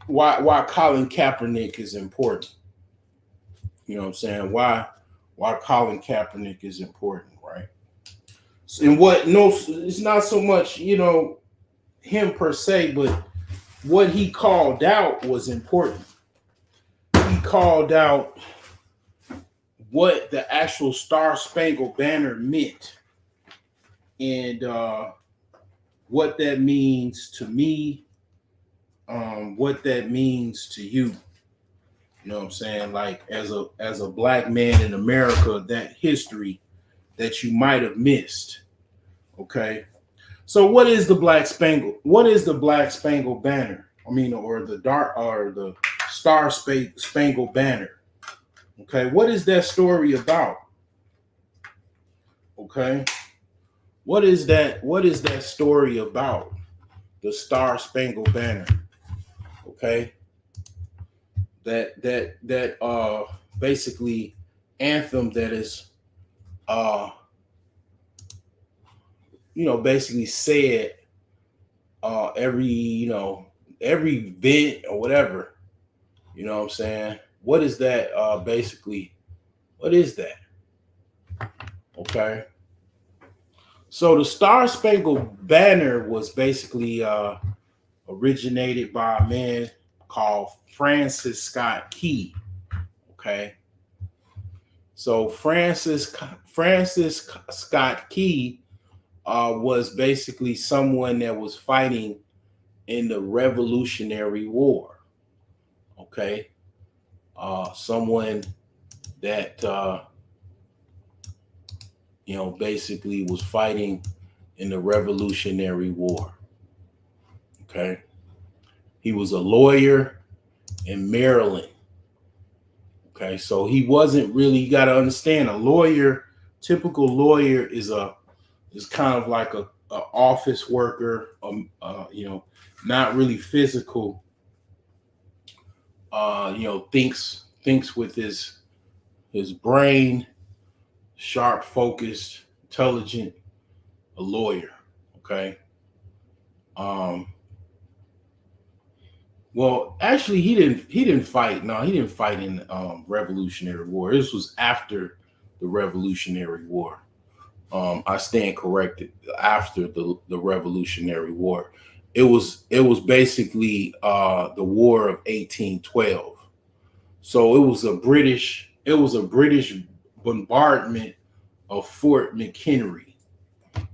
why Colin Kaepernick is important. You know what I'm saying? Why Colin Kaepernick is important, right? And what no, it's not so much, him per se, but what he called out was important. He called out what the actual Star Spangled Banner meant, and what that means to me, what that means to you. You know what I'm saying? Like as a black man in America, that history that you might have missed. Okay. So what is the Black Spangled Banner? I mean, or the Star Spangled Banner. Okay, what is that story about? Okay. What is that story about? The Star Spangled Banner. Okay. That basically anthem that is basically said every event or whatever. You know what I'm saying? What is that basically? What is that? Okay. So the Star Spangled Banner was basically originated by a man called Francis Scott Key. Okay. So Francis Scott Key was basically someone that was fighting in the Revolutionary War. Okay. Someone that basically was fighting in the Revolutionary War. Okay. He was a lawyer in Maryland. Okay. So he wasn't really, you got to understand, typical lawyer is kind of like a office worker, not really physical, thinks with his brain, sharp, focused, intelligent, a lawyer. Okay. Well, actually, he didn't fight. No, he didn't fight in the Revolutionary War. This was after the Revolutionary War. I stand corrected. After the Revolutionary War, it was basically the War of 1812. So it was a British bombardment of Fort McHenry,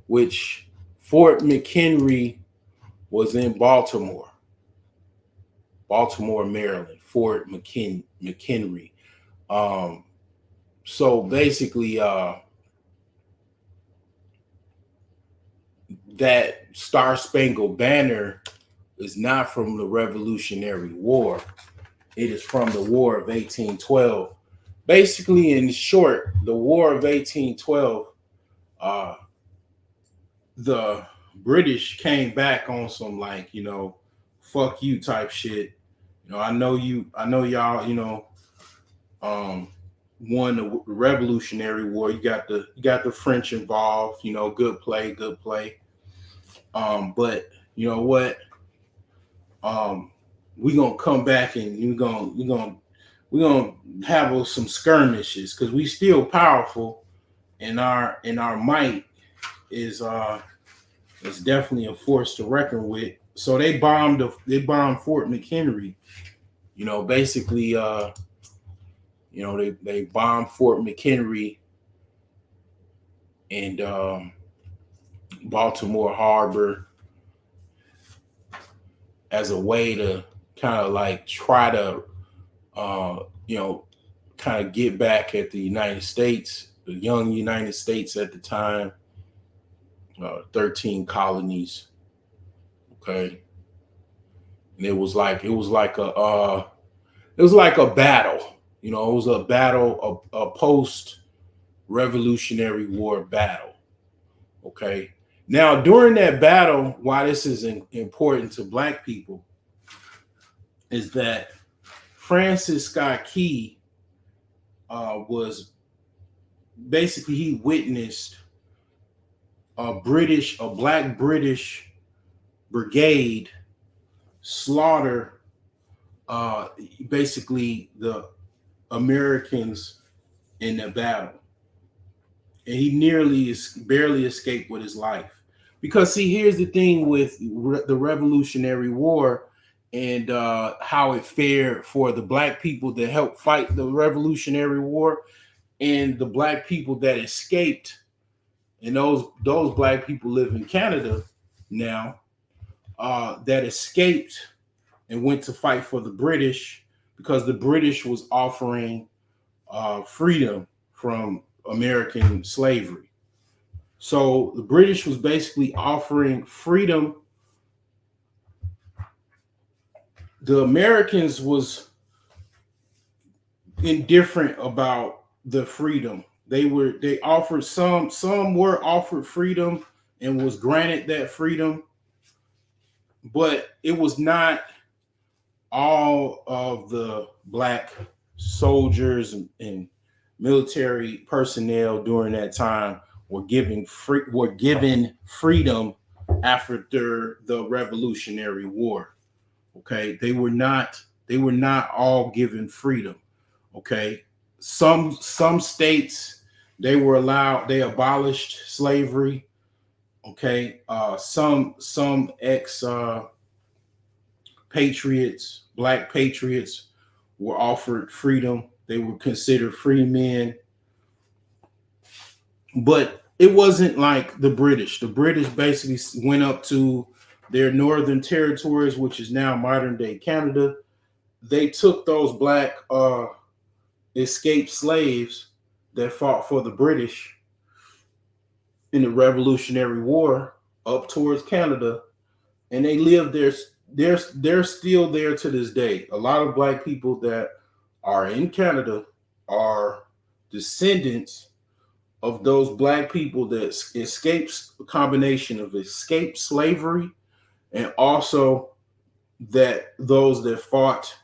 which Fort McHenry was in Baltimore, Maryland. Fort McHenry. So basically, that Star Spangled Banner is not from the Revolutionary War. It is from the War of 1812. Basically, in short, the War of 1812, the British came back on some fuck you type shit. I know y'all, won the Revolutionary War. You got the French involved, good play. But you know what? We're gonna come back and we're gonna have some skirmishes because we still powerful, and our might is definitely a force to reckon with. So they bombed Fort McHenry. Basically, they bombed Fort McHenry and Baltimore Harbor as a way to kind of try to kind of get back at the United States, the young United States at the time, 13 colonies. Okay. And it was like a battle, it was a battle, a post Revolutionary War battle. Okay. Now, during that battle, why this is important to Black people is that Francis Scott Key was basically he witnessed a black British brigade slaughter basically the Americans in the battle. And he barely escaped with his life. Because see, here's the thing with the Revolutionary War and how it fared for the black people that helped fight the Revolutionary War and the black people that escaped. And those black people live in Canada now that escaped and went to fight for the British because the British was offering freedom from American slavery. So the British was basically offering freedom. The Americans was indifferent about the freedom. They offered some were offered freedom and was granted that freedom, but it was not all of the black soldiers and military personnel during that time were given freedom after the Revolutionary War. Okay, they were not all given freedom. Okay, some states they abolished slavery. Okay, some ex patriots, black patriots, were offered freedom. They were considered free men. But it wasn't like the British. The British basically went up to their northern territories, which is now modern day Canada. They took those black escaped slaves that fought for the British in the Revolutionary War up towards Canada, and they lived there. They're still there to this day. A lot of black people that are in Canada are descendants of those black people that escaped a combination of escaped slavery and also that those that fought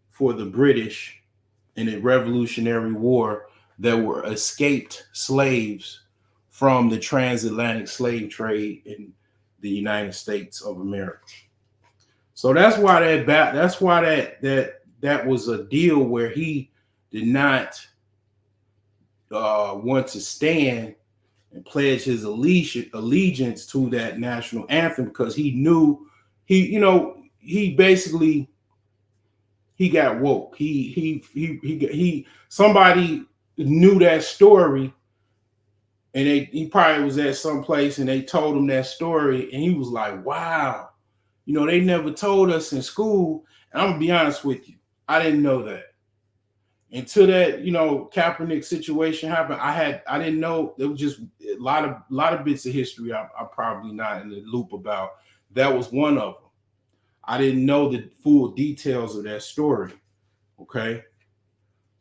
for the British in the Revolutionary War that were escaped slaves from the transatlantic slave trade in the United States of America. So that's why that was a deal where he did not want to stand and pledge his allegiance to that national anthem because he knew he got woke. He somebody knew that story, and he probably was at some place and they told him that story, and he was like, "Wow, they never told us in school." And I'm gonna be honest with you, I didn't know that until that Kaepernick situation happened. I didn't know. There was just a lot of bits of history I'm probably not in the loop about. That was one of them. I didn't know the full details of that story. Okay,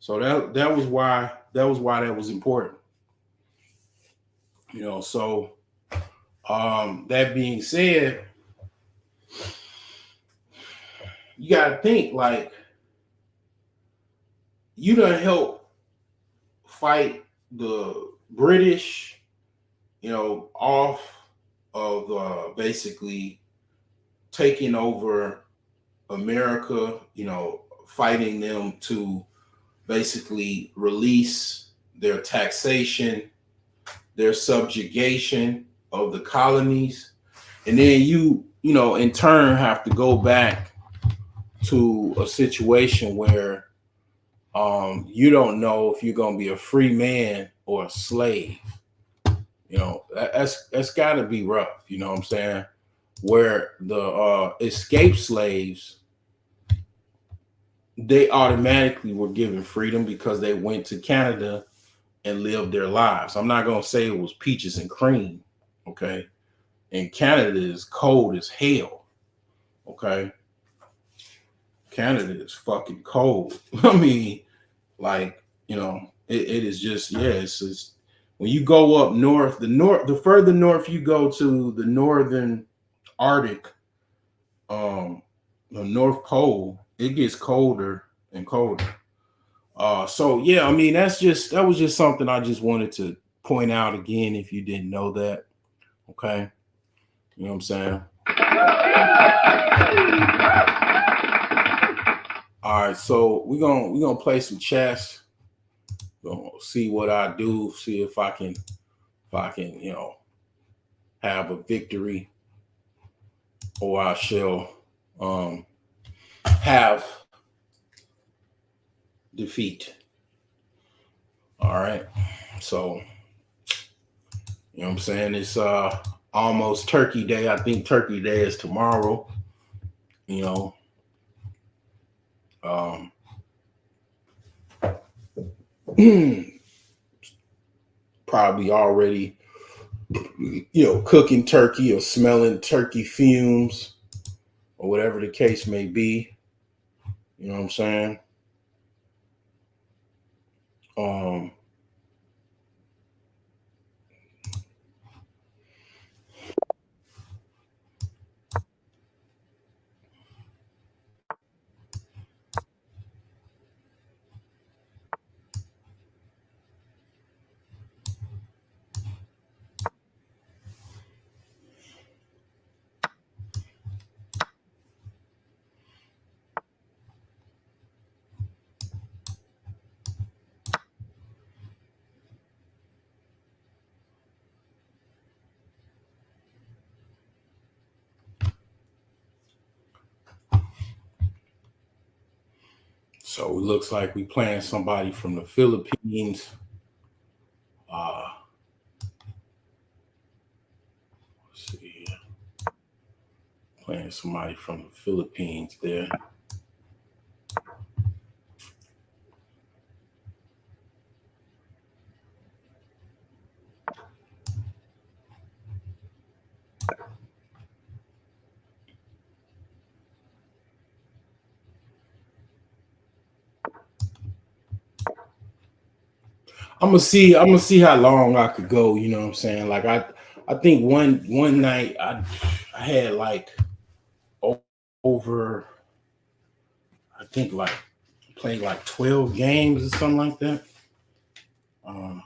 so that was why that was important. So that being said, you got to think like you done help fight the British, off of basically taking over America, fighting them to basically release their taxation, their subjugation of the colonies. And then you in turn have to go back to a situation where you don't know if you're going to be a free man or a slave. That's got to be rough. You know what I'm saying? Where the escaped slaves, they automatically were given freedom because they went to Canada and lived their lives. I'm not going to say it was peaches and cream. Okay. And Canada is cold as hell. Okay. Canada is fucking cold. I mean, like, it is just, it's just, when you go up north, the further north you go to the northern Arctic, the North Pole, it gets colder and colder. So yeah, I mean that was just something I just wanted to point out again if you didn't know that. Okay. You know what I'm saying? All right, so we're gonna play some chess. We're gonna see what I do, see if I can, have a victory, or I shall have defeat. All right. So, you know what I'm saying? It's almost Turkey Day. I think Turkey Day is tomorrow. You know, um, probably already, cooking turkey or smelling turkey fumes or whatever the case may be. You know what I'm saying? Um, so it looks like we playing somebody from the Philippines. Uh, let's see here. Playing somebody from the Philippines there. I'm gonna see how long I could go, you know what I'm saying? Like I think one night I had like over, I think, like played like 12 games or something like that. Uh,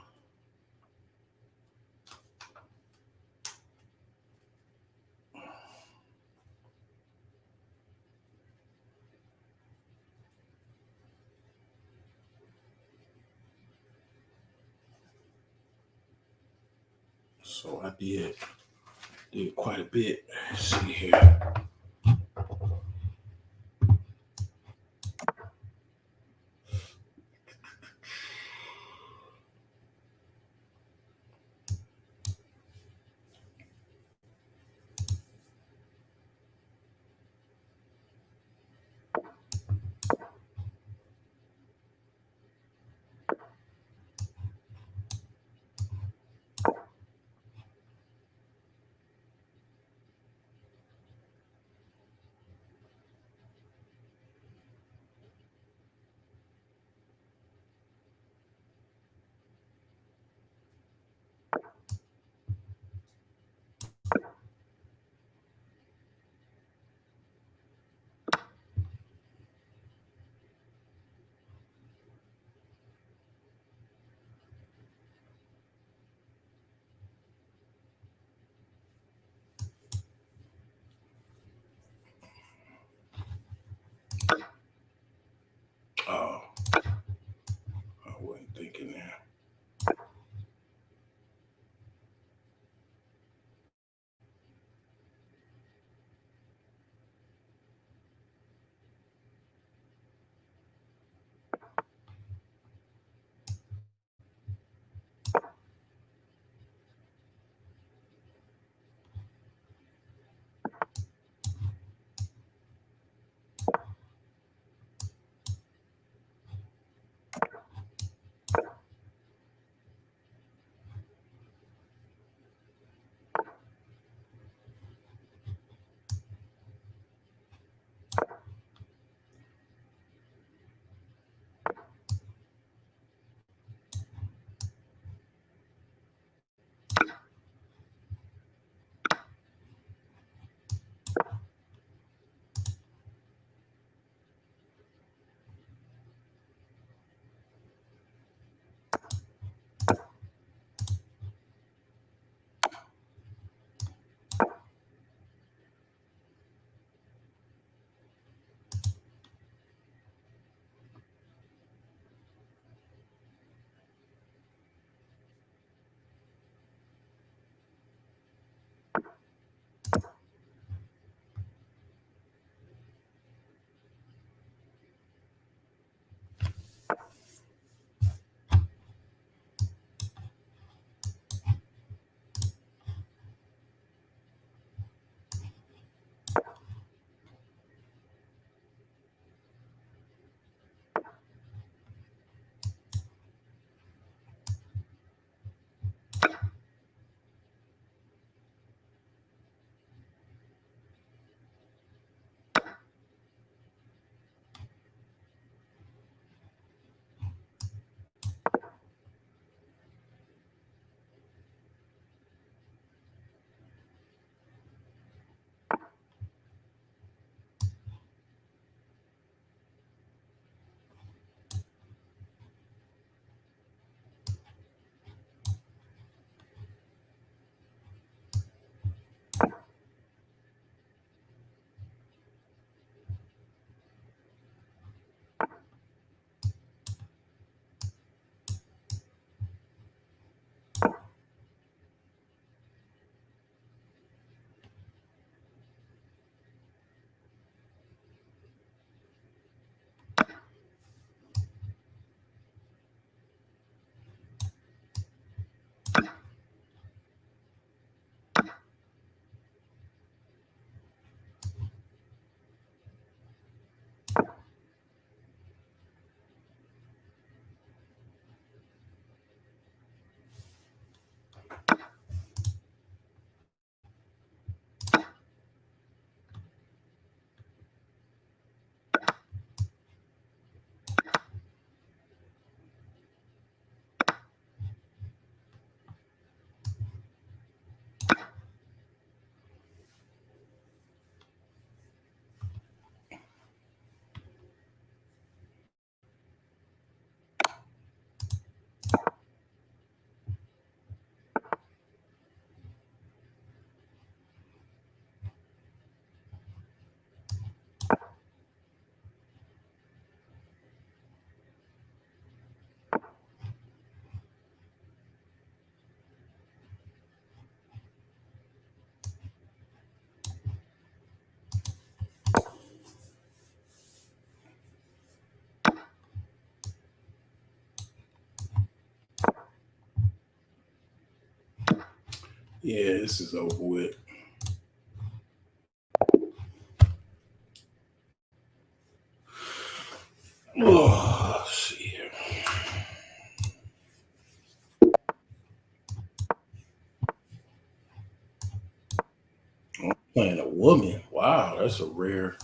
so I did quite a bit. Let's see here. Yeah, this is over with. Oh, let's see here. I'm playing a woman. Wow, that's a rare.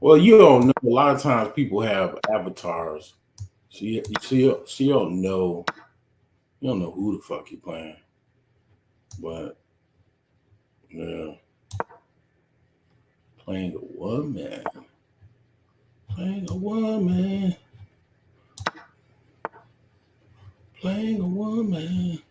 Well, you don't know. A lot of times people have avatars. So you don't know. You don't know who the fuck you playing. But yeah, playing a woman. Playing a woman. Playing a woman.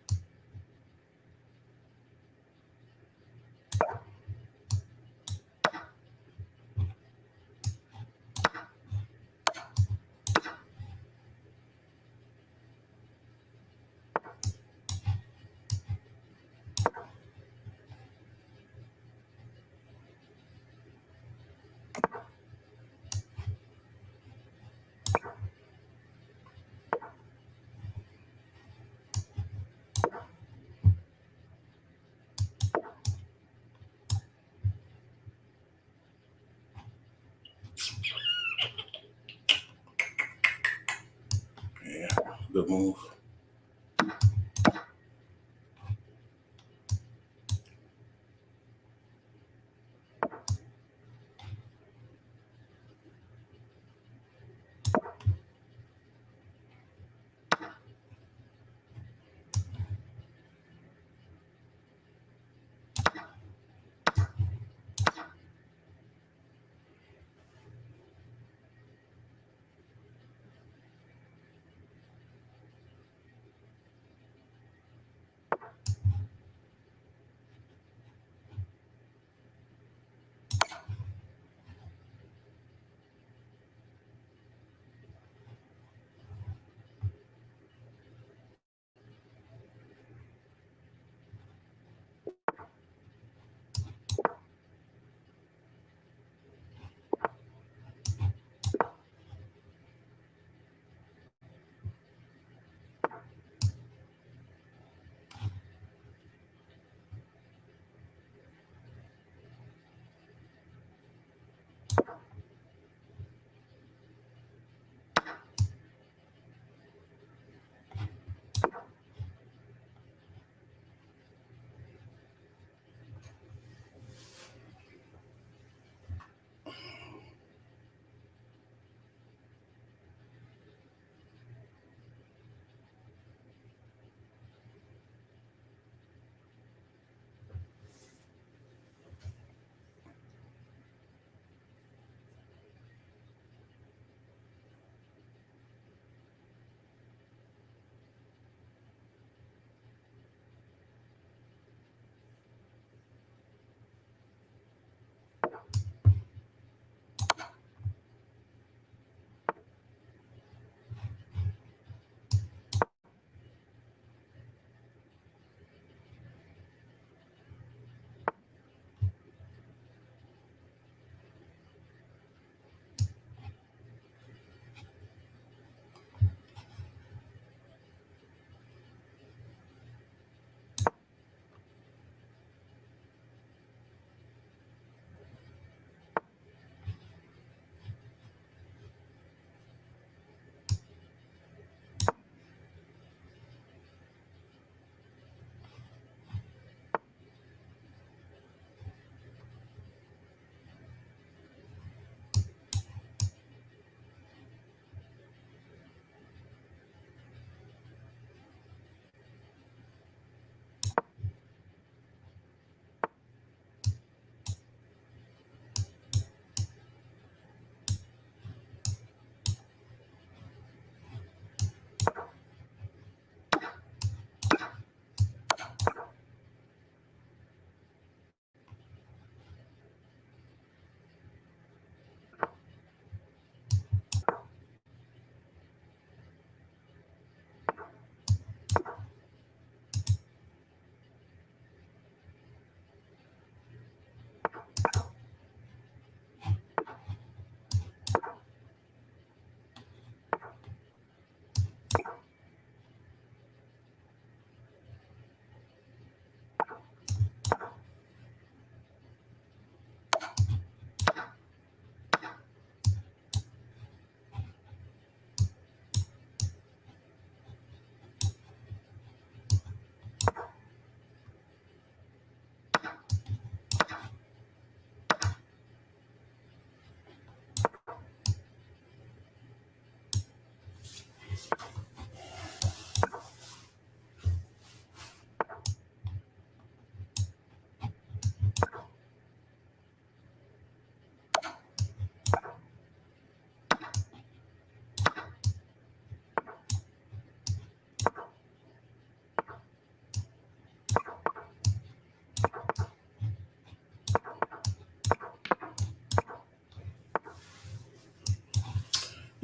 Yeah, good move.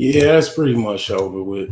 Yeah, that's pretty much over with.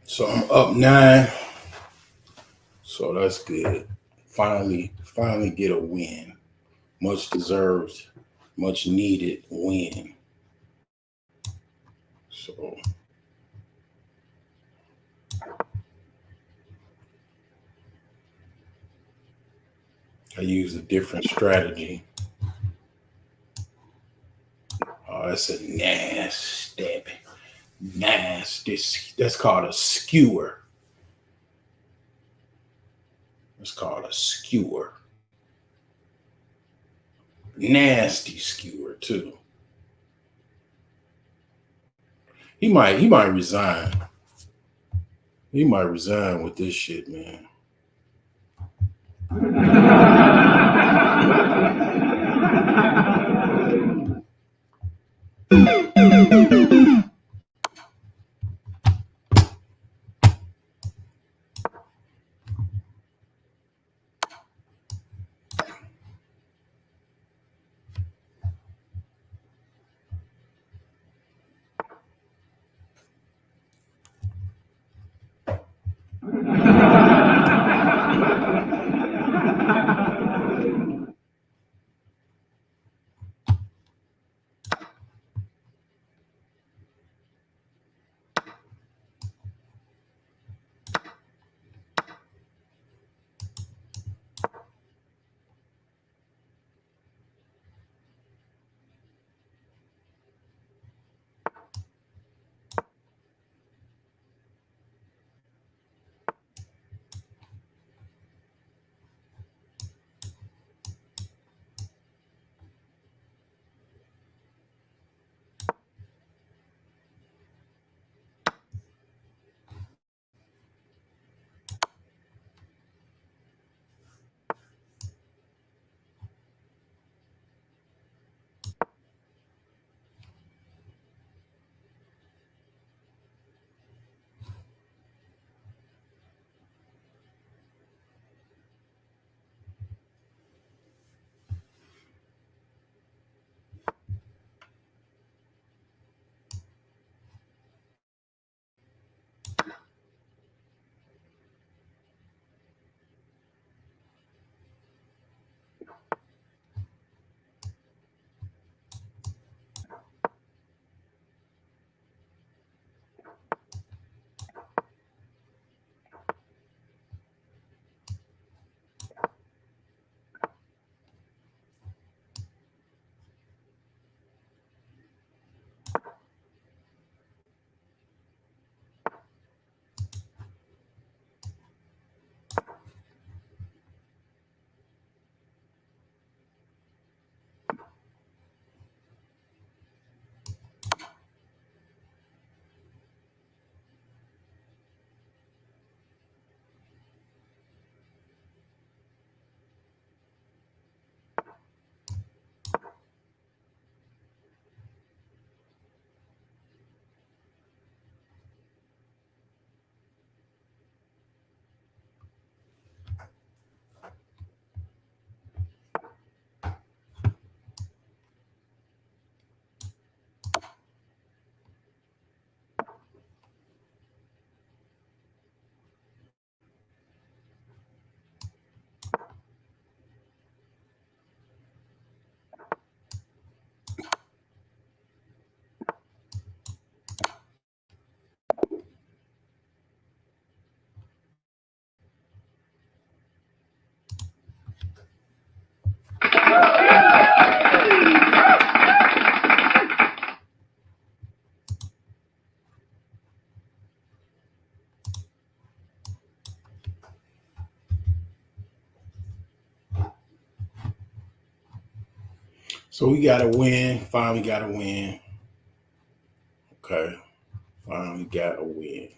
So I'm up 9. So that's good. Finally get a win. Much deserved, much needed win. So I use a different strategy. Oh, that's a nasty. That's called a skewer. It's called a skewer. Nasty skewer too. He might resign. He might resign with this shit, man. So we got to win. Finally got to win. Okay. Finally got to win.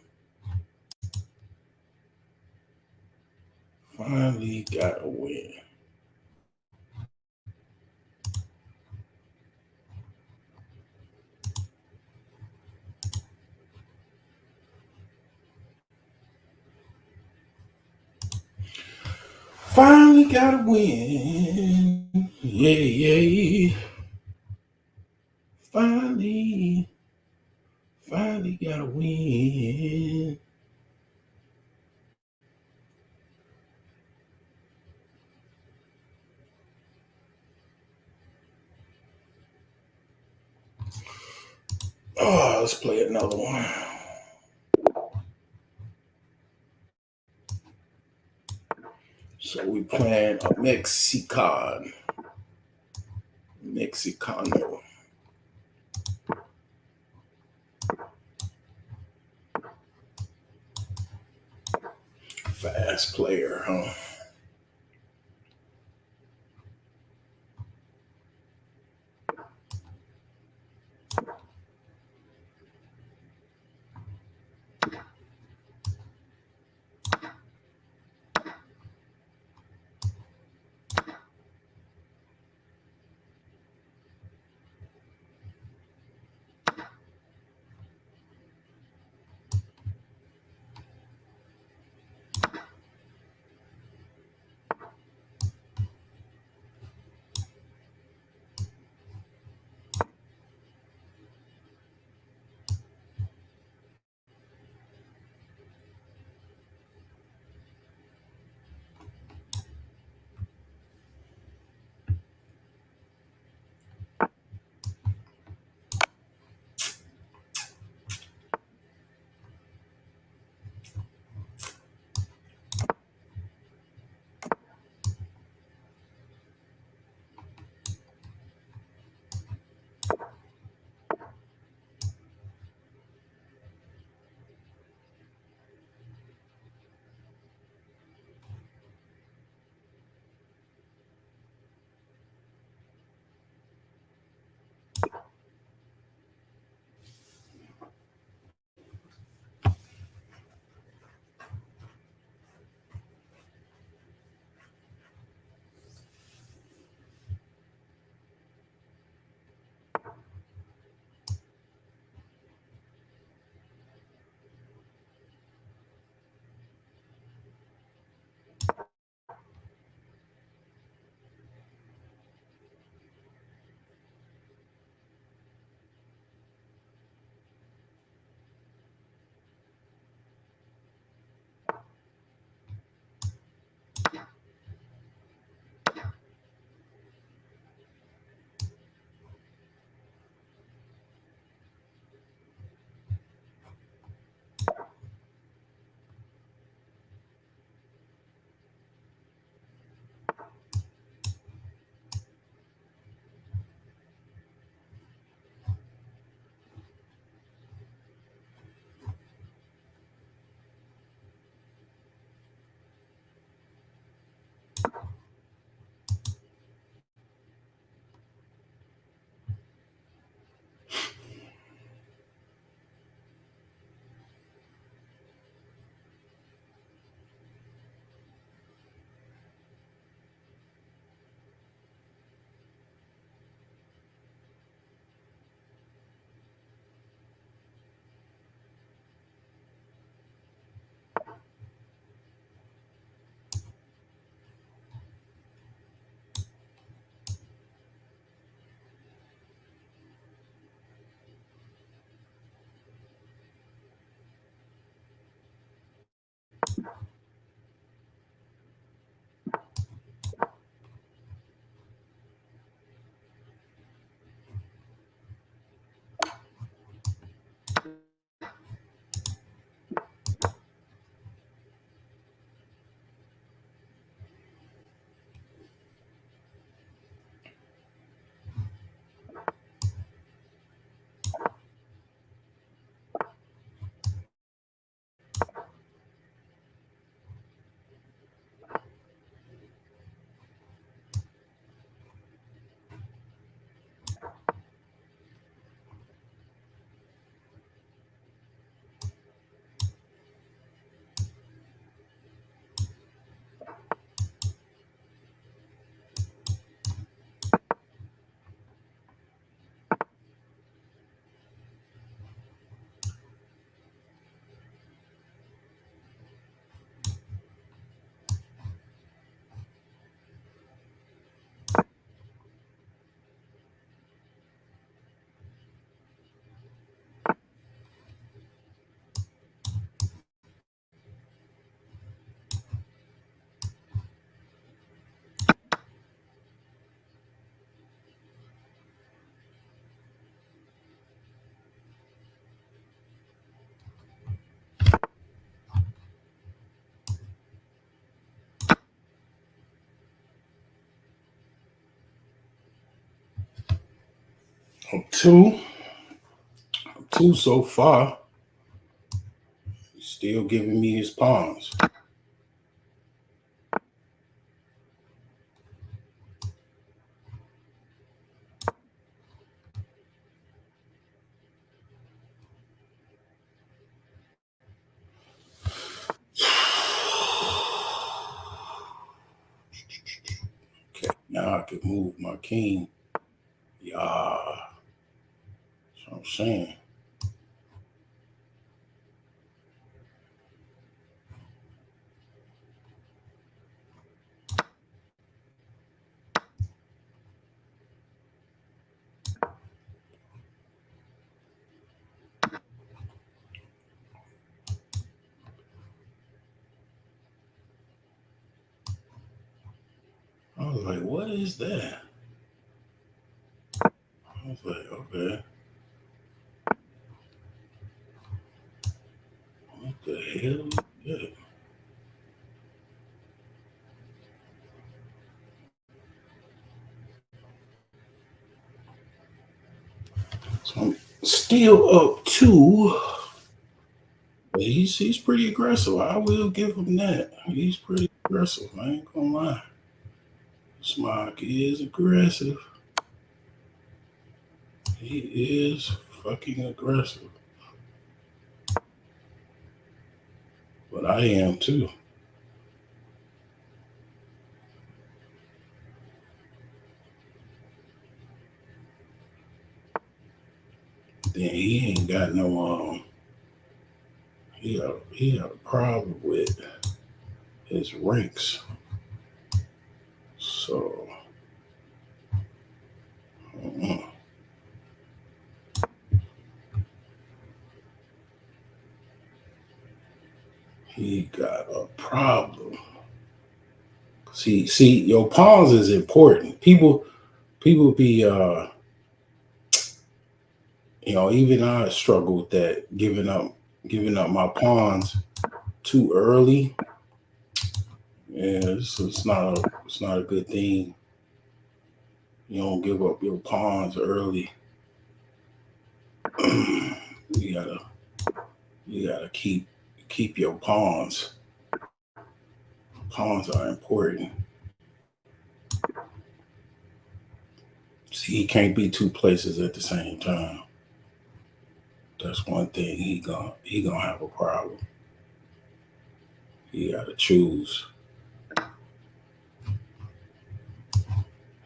Finally got to win. Finally got to win. Yeah. Finally got to win. Oh, let's play another one. So we playing a Mexicano. Fast player, huh? Two so far. He's still giving me his pawns. Okay, now I can move my king. Yeah, that's what I'm saying. I was like, what is that? I was like, okay. What the hell is that? So I'm still up two. But he's pretty aggressive. I will give him that. He's pretty aggressive. I ain't gonna lie. Smog is aggressive. He is fucking aggressive. But I am too. Then he ain't got no he had a problem with his ranks. So he got a problem. See, your pawns is important. People be even I struggle with that, giving up my pawns too early. Yeah, it's not a good thing. You don't give up your pawns early. you gotta keep your pawns. Pawns are important. See, he can't be two places at the same time. That's one thing he gonna have a problem. He gotta choose.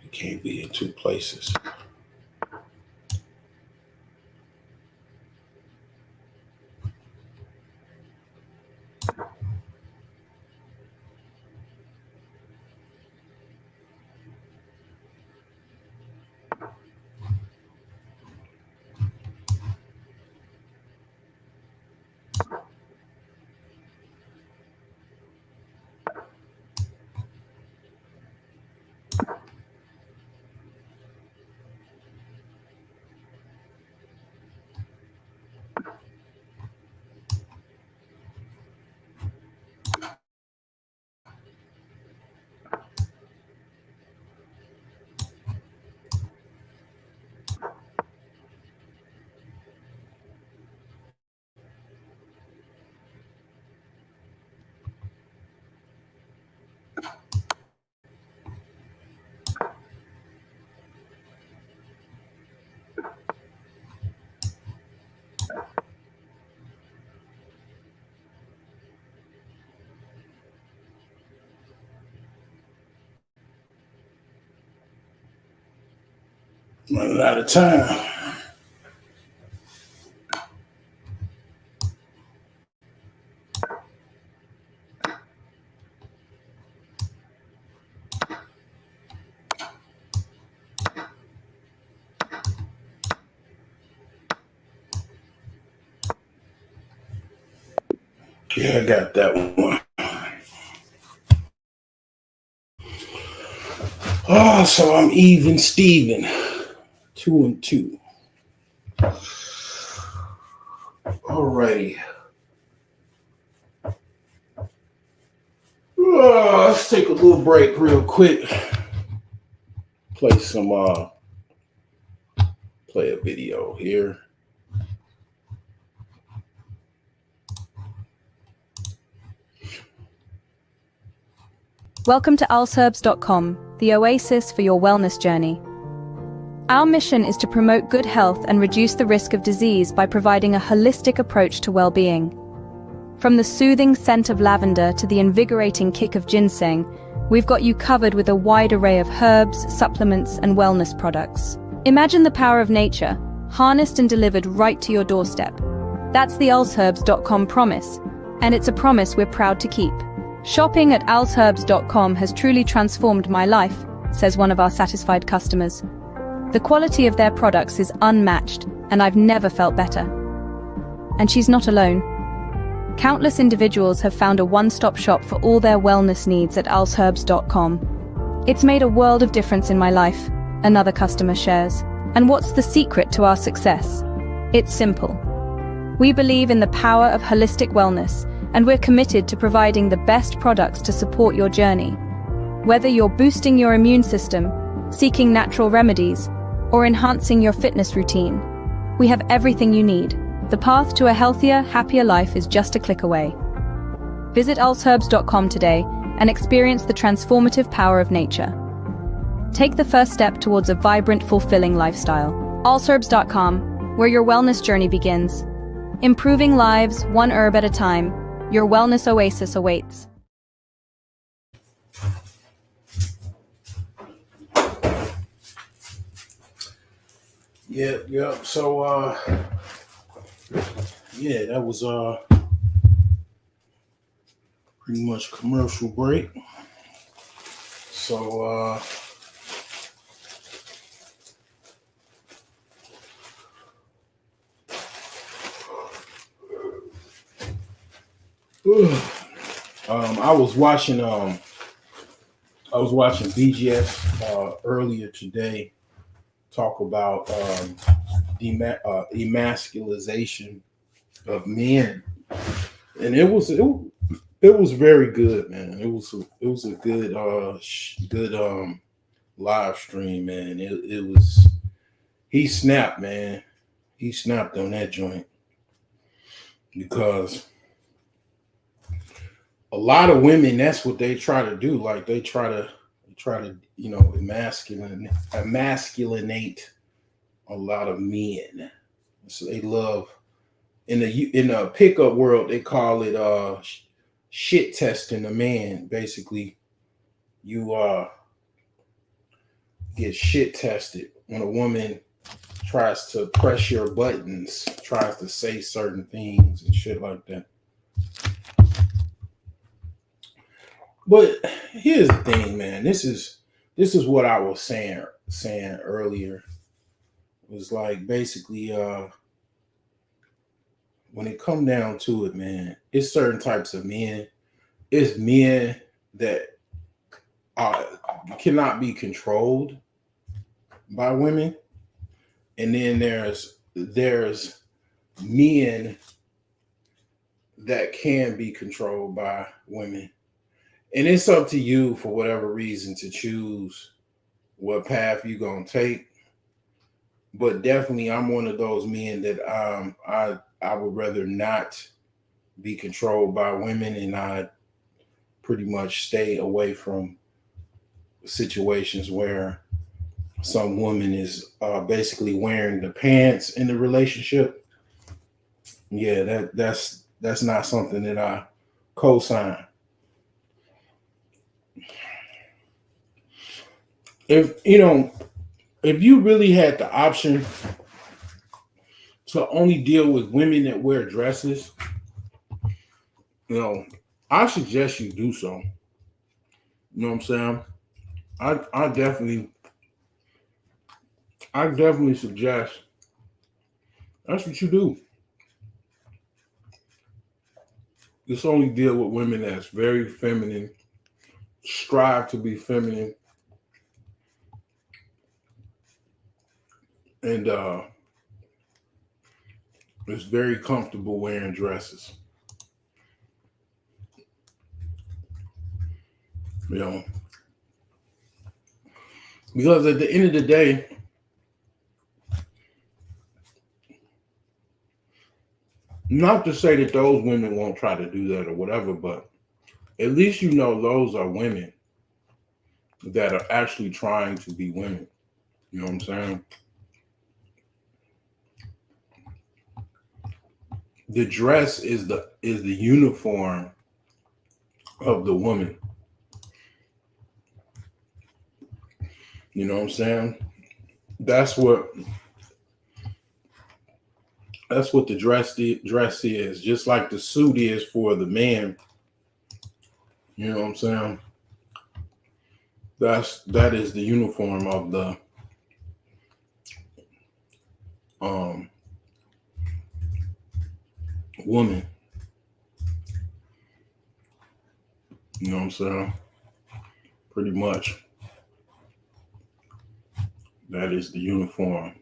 He can't be in two places. Running out of time. Yeah, I got that one. Oh, so I'm even Steven. 2-2. Alrighty. Let's take a little break real quick. Play some play a video here. Welcome to alsherbs.com, the oasis for your wellness journey. Our mission is to promote good health and reduce the risk of disease by providing a holistic approach to well-being. From the soothing scent of lavender to the invigorating kick of ginseng, we've got you covered with a wide array of herbs, supplements, and wellness products. Imagine the power of nature, harnessed and delivered right to your doorstep. That's the alsherbs.com promise, and it's a promise we're proud to keep. Shopping at alsherbs.com has truly transformed my life, says one of our satisfied customers. The quality of their products is unmatched, and I've never felt better. And she's not alone. Countless individuals have found a one-stop shop for all their wellness needs at alsherbs.com. It's made a world of difference in my life, another customer shares. And what's the secret to our success? It's simple. We believe in the power of holistic wellness, and we're committed to providing the best products to support your journey. Whether you're boosting your immune system, seeking natural remedies, or enhancing your fitness routine, we have everything you need. The path to a healthier, happier life is just a click away. Visit alsherbs.com today and experience the transformative power of nature. Take the first step towards a vibrant, fulfilling lifestyle. alsherbs.com, where your wellness journey begins. Improving lives, one herb at a time. Your wellness oasis awaits. Yeah. So yeah, that was pretty much commercial break. So I was watching BGS earlier today talk about emasculization of men, and it was very good, man. It was a good live stream, man. It was, he snapped, man. He snapped on that joint, because a lot of women, that's what they try to do. Like they try to emasculinate a lot of men. So they love, in the pickup world, they call it shit testing a man. Basically, you get shit tested when a woman tries to press your buttons, tries to say certain things and shit like that. But here's the thing, man. This is what I was saying earlier. It was like, basically, when it come down to it, man, it's certain types of men. It's men that cannot be controlled by women, and then there's men that can be controlled by women. And it's up to you, for whatever reason, to choose what path you're gonna take. But definitely, I'm one of those men that I would rather not be controlled by women, and I pretty much stay away from situations where some woman is basically wearing the pants in the relationship. Yeah, that's not something that I co-sign. If you really had the option to only deal with women that wear dresses, I suggest you do so. You know what I'm saying? I definitely suggest that's what you do. Just only deal with women that's very feminine, strive to be feminine, and is very comfortable wearing dresses. Because at the end of the day, Not to say that those women won't try to do that or whatever, but at least you know those are women that are actually trying to be women. You know what I'm saying? The dress is the uniform of the woman. You know what I'm saying? That's what the dress is, just like the suit is for the man. You know what I'm saying? That is the uniform of the woman. You know what I'm saying? Pretty much. That is the uniform.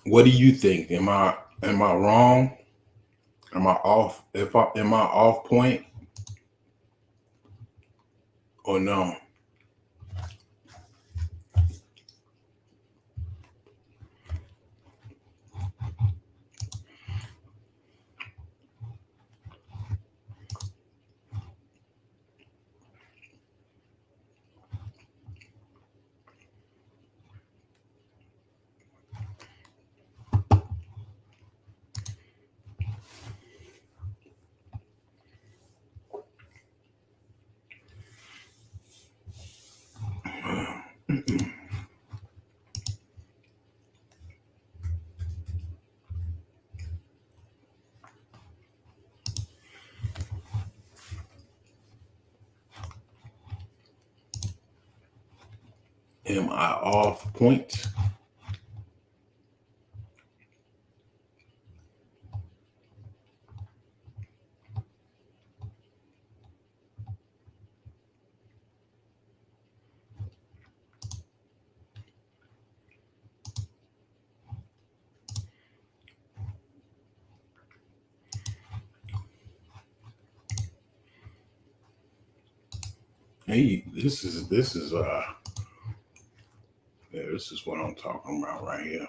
What do you think? Am I wrong? Am I off? Am I off point or no? Am I off point? Hey, this is this is what I'm talking about right here.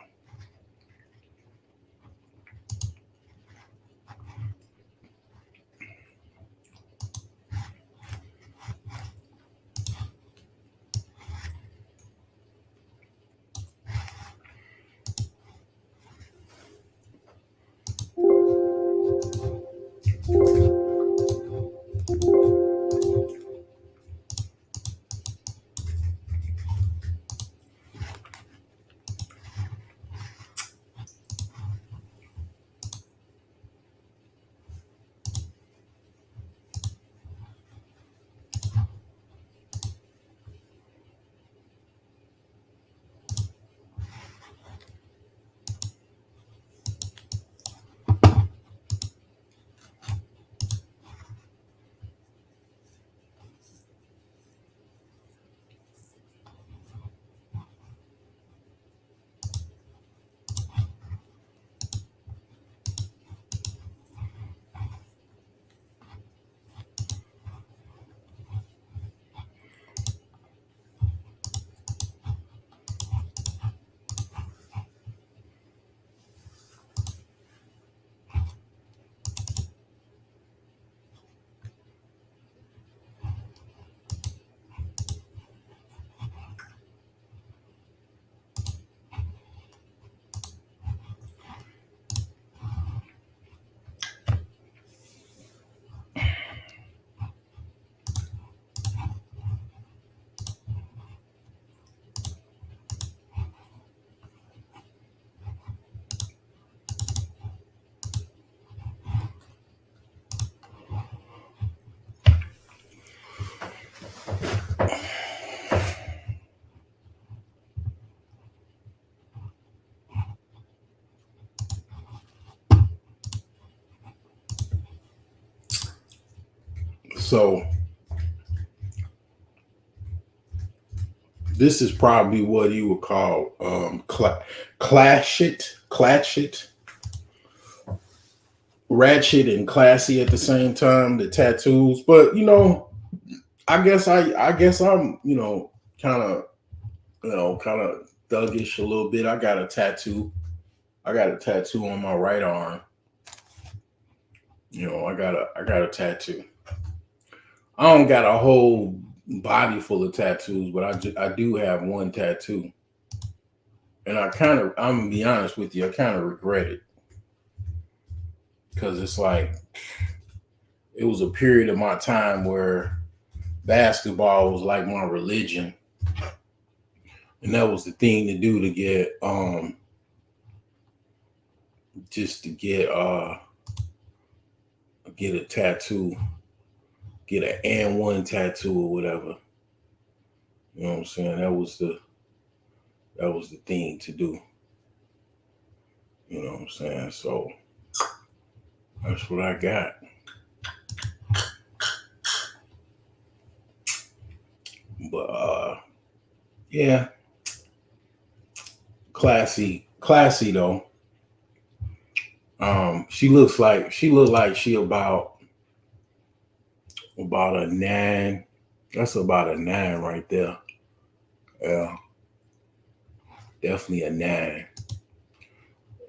So this is probably what you would call clatchet, ratchet and classy at the same time, the tattoos. But I guess I'm, kind of thuggish a little bit. I got a tattoo. I got a tattoo on my right arm. I got a tattoo. I don't got a whole body full of tattoos, but I do have one tattoo. And I'm gonna be honest with you, I kind of regret it. Because it's like, it was a period of my time where basketball was like my religion. And that was the thing to do to get, just to get a tattoo, get an and one tattoo or whatever. You know what I'm saying? That was the thing to do. You know what I'm saying? So that's what I got. But yeah. Classy though. She looked like she about a 9. That's about a 9 right there. Yeah. Definitely a 9.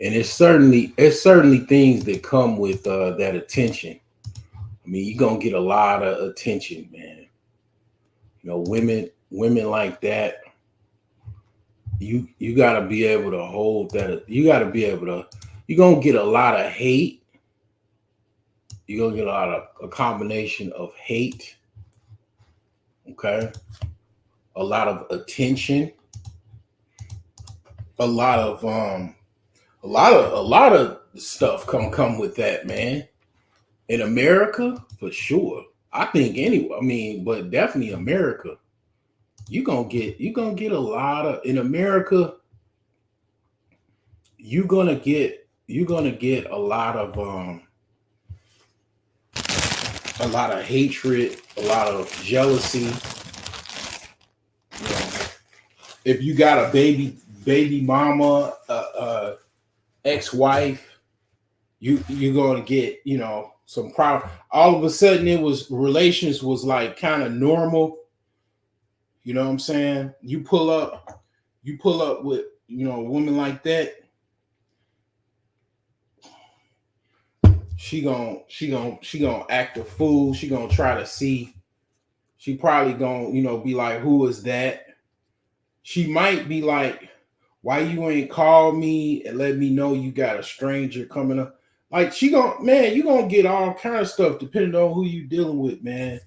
And it's certainly things that come with that attention. I mean, you're gonna get a lot of attention, man. Women like that, you gotta be able to hold that. You're gonna get a lot of hate. You're gonna get a combination of hate, okay? A lot of attention, a lot of stuff come with that, man. In America, for sure. I think anyway. I mean, but definitely America. You're gonna get a lot of, in America. You're gonna get a lot of hatred, a lot of jealousy. If you got a baby mama, ex-wife, you're gonna get some problem. All of a sudden, relations was like kind of normal. You know what I'm saying? You pull up with a woman like that. She gonna act a fool. She gonna try to see. She probably gonna be like, who is that? She might be like, why you ain't call me and let me know you got a stranger coming up? Like you gonna get all kind of stuff depending on who you dealing with, man.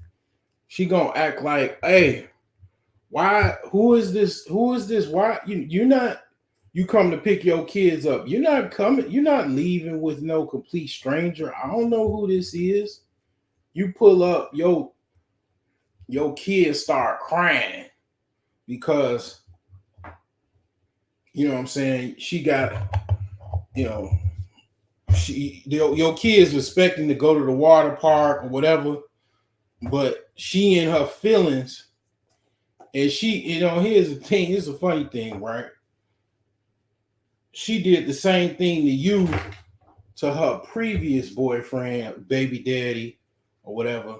She gonna act like, hey, why? Who is this? Why you come to pick your kids up? You're not leaving with no complete stranger. I don't know who this is. You pull up, your kids start crying because you know what I'm saying. She got your kids expecting to go to the water park or whatever, but she in her feelings, and she, here's the thing. Here's a funny thing, right? She did the same thing to her previous boyfriend, baby daddy, or whatever,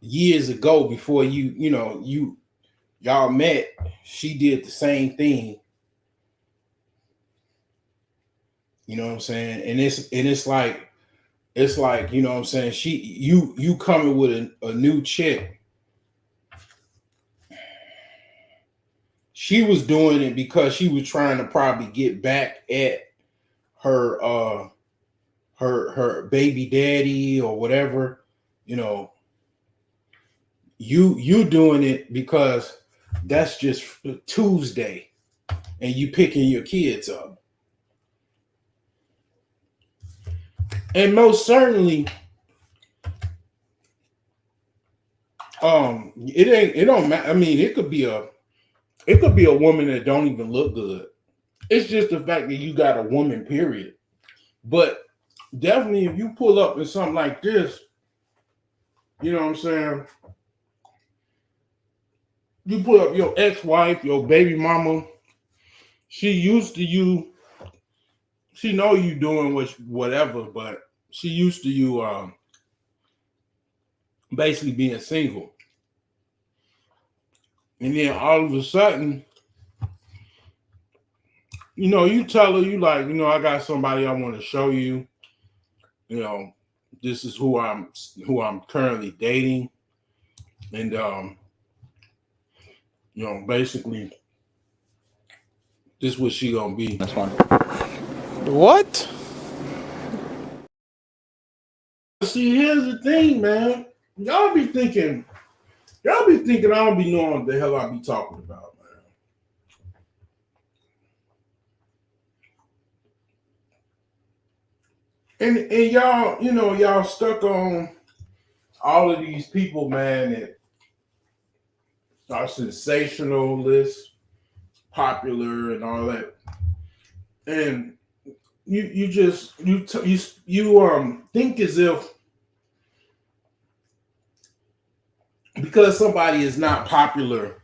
years ago before y'all met. She did the same thing. You know what I'm saying? And it's like, you know what I'm saying? You coming with a new chick. She was doing it because she was trying to probably get back at her her baby daddy or whatever. You doing it because that's just Tuesday and you picking your kids up. And most certainly, it don't matter. I mean, it could be a woman that don't even look good. It's just the fact that you got a woman, period. But definitely, if you pull up in something like this, You know what I'm saying? You put up your ex-wife, your baby mama. She used to you. She know you doing whatever, but she used to you basically being single. And then all of a sudden, you tell her, you like, I got somebody I want to show you. This is who I'm currently dating. And basically this is what she gonna be. That's one. What? See, here's the thing, man. Y'all be thinking I don't be knowing what the hell I be talking about, man. And y'all, y'all stuck on all of these people, man, that are sensationalists, popular, and all that. And you think as if because somebody is not popular,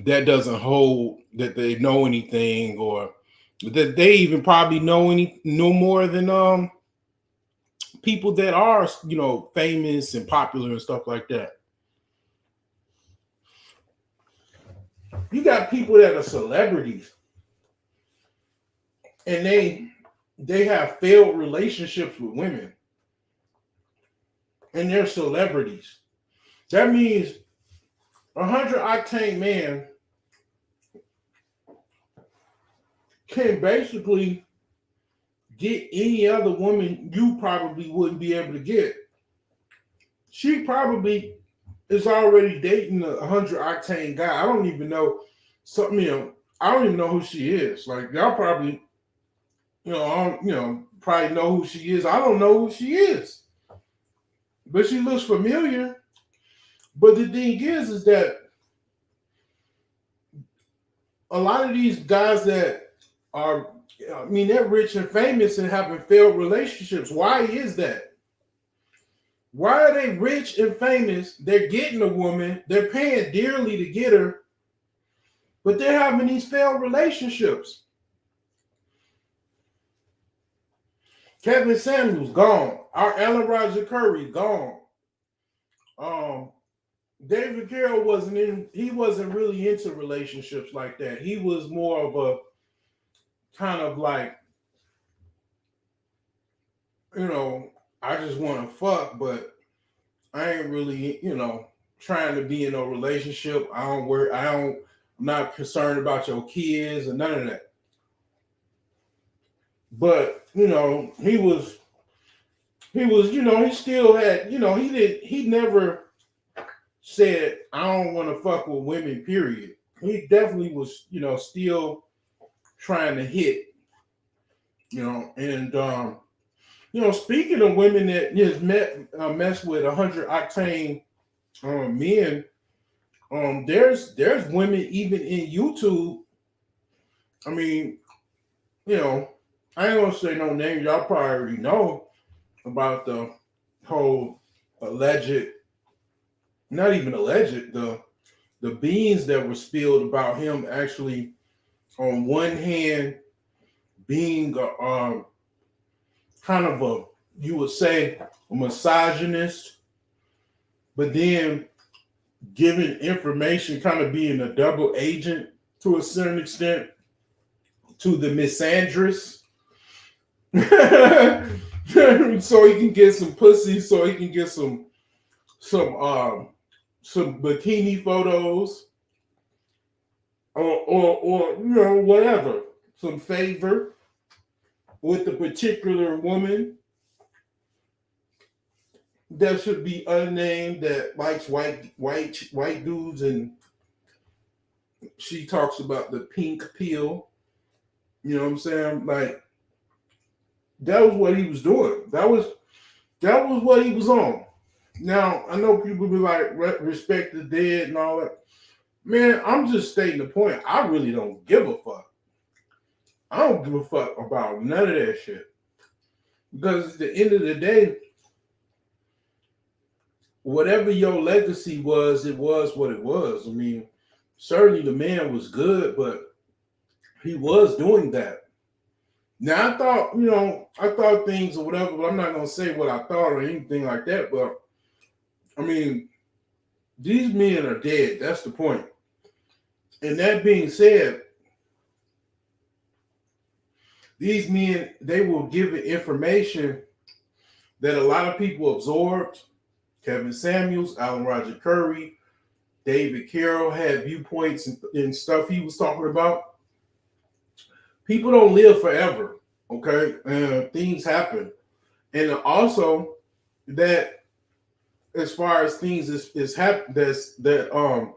that doesn't hold that they know anything, or that they even probably know more than people that are famous and popular and stuff like that. You got people that are celebrities and they have failed relationships with women, and they're celebrities. That means 100-octane man can basically get any other woman you probably wouldn't be able to get. She probably is already dating a 100-octane guy. I don't even know I don't even know who she is. Like, y'all probably, probably know who she is. I don't know who she is, but she looks familiar. But the thing is that a lot of these guys that are, they're rich and famous and having failed relationships. Why is that? Why are they rich and famous? They're getting a woman. They're paying dearly to get her, but they're having these failed relationships. Kevin Samuels gone. Our Ellen Roger Curry gone. David Carroll wasn't really into relationships like that. He was more of a kind of like, I just want to fuck, but I ain't really, trying to be in a relationship. I'm not concerned about your kids and none of that. But, he still had, he never said, I don't want to fuck with women, period. He definitely was, still trying to hit, and, speaking of women that just mess with 100-octane men, there's women even in YouTube. I mean, I ain't gonna say no names. Y'all probably already know about the whole alleged, not even alleged, the beans that were spilled about him actually, on one hand, being kind of you would say, a misogynist, but then giving information, kind of being a double agent to a certain extent to the misandrist. So he can get some pussy, so he can get some bikini photos, or whatever, some favor with the particular woman that should be unnamed, that likes white dudes, and she talks about the pink pill. You know what I'm saying? Like, that was what he was doing. That was what he was on. Now, I know people be like, respect the dead and all that. Man, I'm just stating the point. I really don't give a fuck. I don't give a fuck about none of that shit. Because at the end of the day, whatever your legacy was, it was what it was. I mean, certainly the man was good, but he was doing that. Now I thought, I thought things or whatever, but I'm not gonna say what I thought or anything like that. But I mean, these men are dead. That's the point. And that being said, these men, they were given information that a lot of people absorbed. Kevin Samuels, Alan Roger Curry, David Carroll had viewpoints and stuff he was talking about. People don't live forever, okay? Things happen. And also that as far as things is happening, that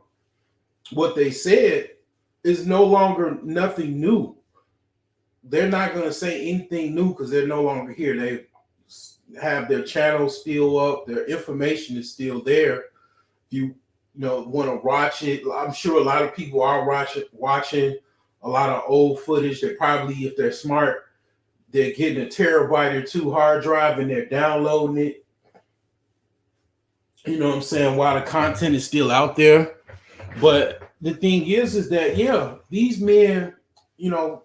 what they said is no longer nothing new. They're not going to say anything new because they're no longer here. They have their channels still up. Their information is still there. You want to watch it. I'm sure a lot of people are watching a lot of old footage. That probably, if they're smart, they're getting a terabyte or two hard drive and they're downloading it. You know what I'm saying? While the content is still out there. But the thing is that, yeah, these men,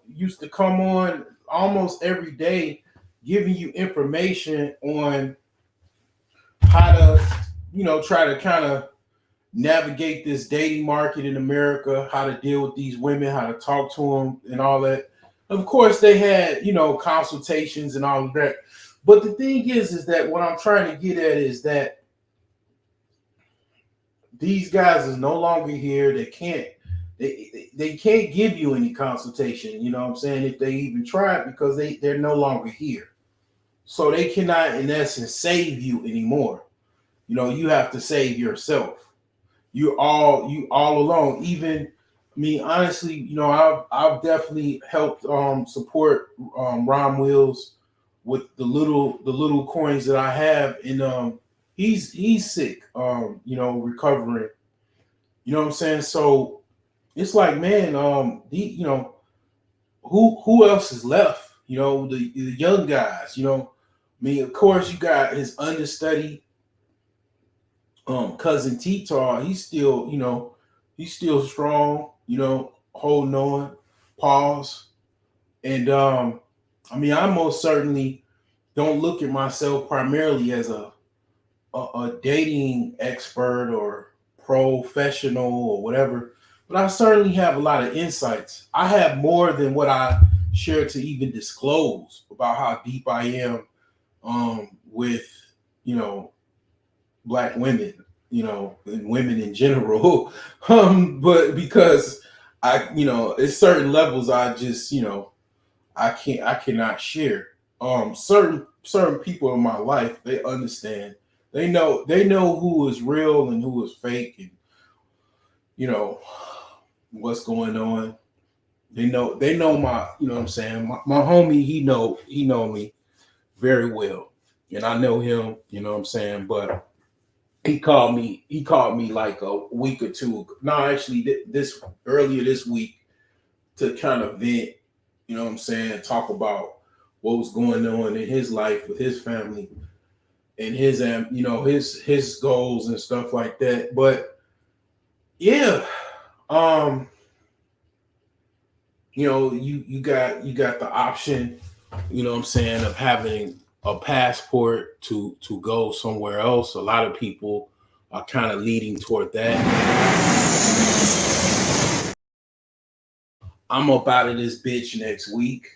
used to come on almost every day giving you information on how to, try to kind of navigate this dating market in America, how to deal with these women, how to talk to them and all that. Of course, they had, consultations and all of that. But the thing is that what I'm trying to get at is that these guys is no longer here. They can't give you any consultation, you know what I'm saying, if they even try it, because they're no longer here. So they cannot, in essence, save you anymore. You have to save yourself. You all alone. Even me, honestly, I've definitely helped support Ron Wills with the little coins that I have, and he's sick, recovering. You know what I'm saying? So it's like, man, who else is left? The young guys. I mean, of course, you got his understudy, cousin T-Tar. He's still strong. Holding on, pause, and I mean, I most certainly don't look at myself primarily as a dating expert or professional or whatever, but I certainly have a lot of insights. I have more than what I share to even disclose about how deep I am with Black women, and women in general. But because at certain levels I just I cannot share. Certain people in my life, they understand. They know who is real and who is fake, and what's going on. They know my, what I'm saying, my homie, he know me very well. And I know him, what I'm saying, but he called me like a week or two. No, actually this earlier this week to kind of vent, what I'm saying, talk about what was going on in his life with his family and his his goals and stuff like that. But yeah, you got the option, what I'm saying, of having a passport to go somewhere else. A lot of people are kind of leading toward that. I'm up out of this bitch next week.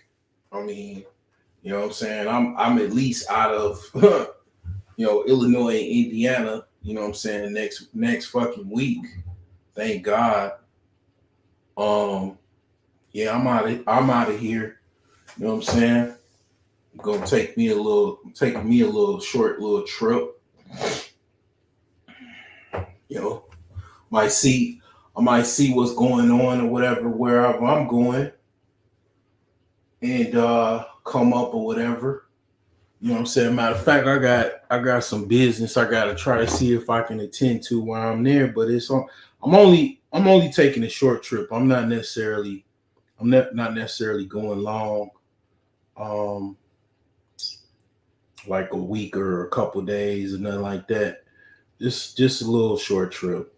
I mean, what I'm saying, I'm at least out of Illinois and Indiana, what I'm saying, next fucking week. Thank God. Yeah, I'm out of here. You know what I'm saying? Gonna take me a little short little trip. I might see what's going on or whatever, wherever I'm going, and come up or whatever. You know what I'm saying? Matter of fact, I got some business I gotta try to see if I can attend to while I'm there. But I'm only taking a short trip. I'm not necessarily going long. Like a week or a couple days or nothing like that. just a little short trip.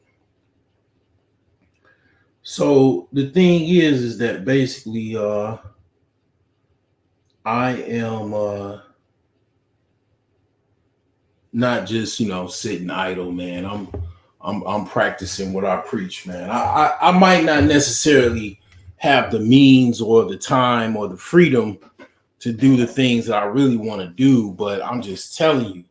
So the thing is that basically I am not just, sitting idle, man. I'm practicing what I preach, man. I might not necessarily have the means or the time or the freedom to do the things that I really want to do, but I'm just telling you,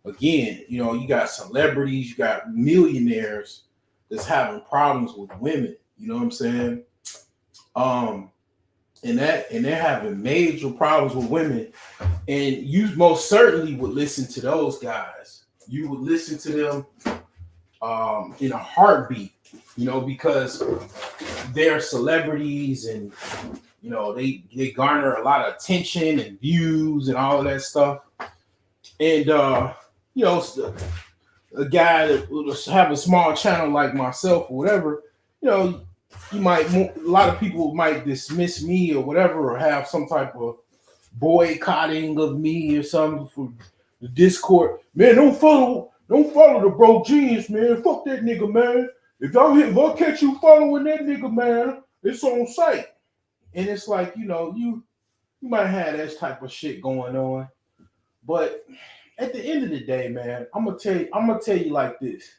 again, you got celebrities, you got millionaires that's having problems with women. You know what I'm saying? And they're having major problems with women, and you most certainly would listen to those guys. You would listen to them in a heartbeat, because they're celebrities, and they garner a lot of attention and views and all of that stuff. And a guy that would have a small channel like myself or whatever, a lot of people might dismiss me or whatever, or have some type of boycotting of me or something for the Discord. Man, don't follow the broke jeans, man. Fuck that nigga, man. If I catch you following that nigga, man, it's on site. And it's like, you might have that type of shit going on. But at the end of the day, man, I'm gonna tell you like this.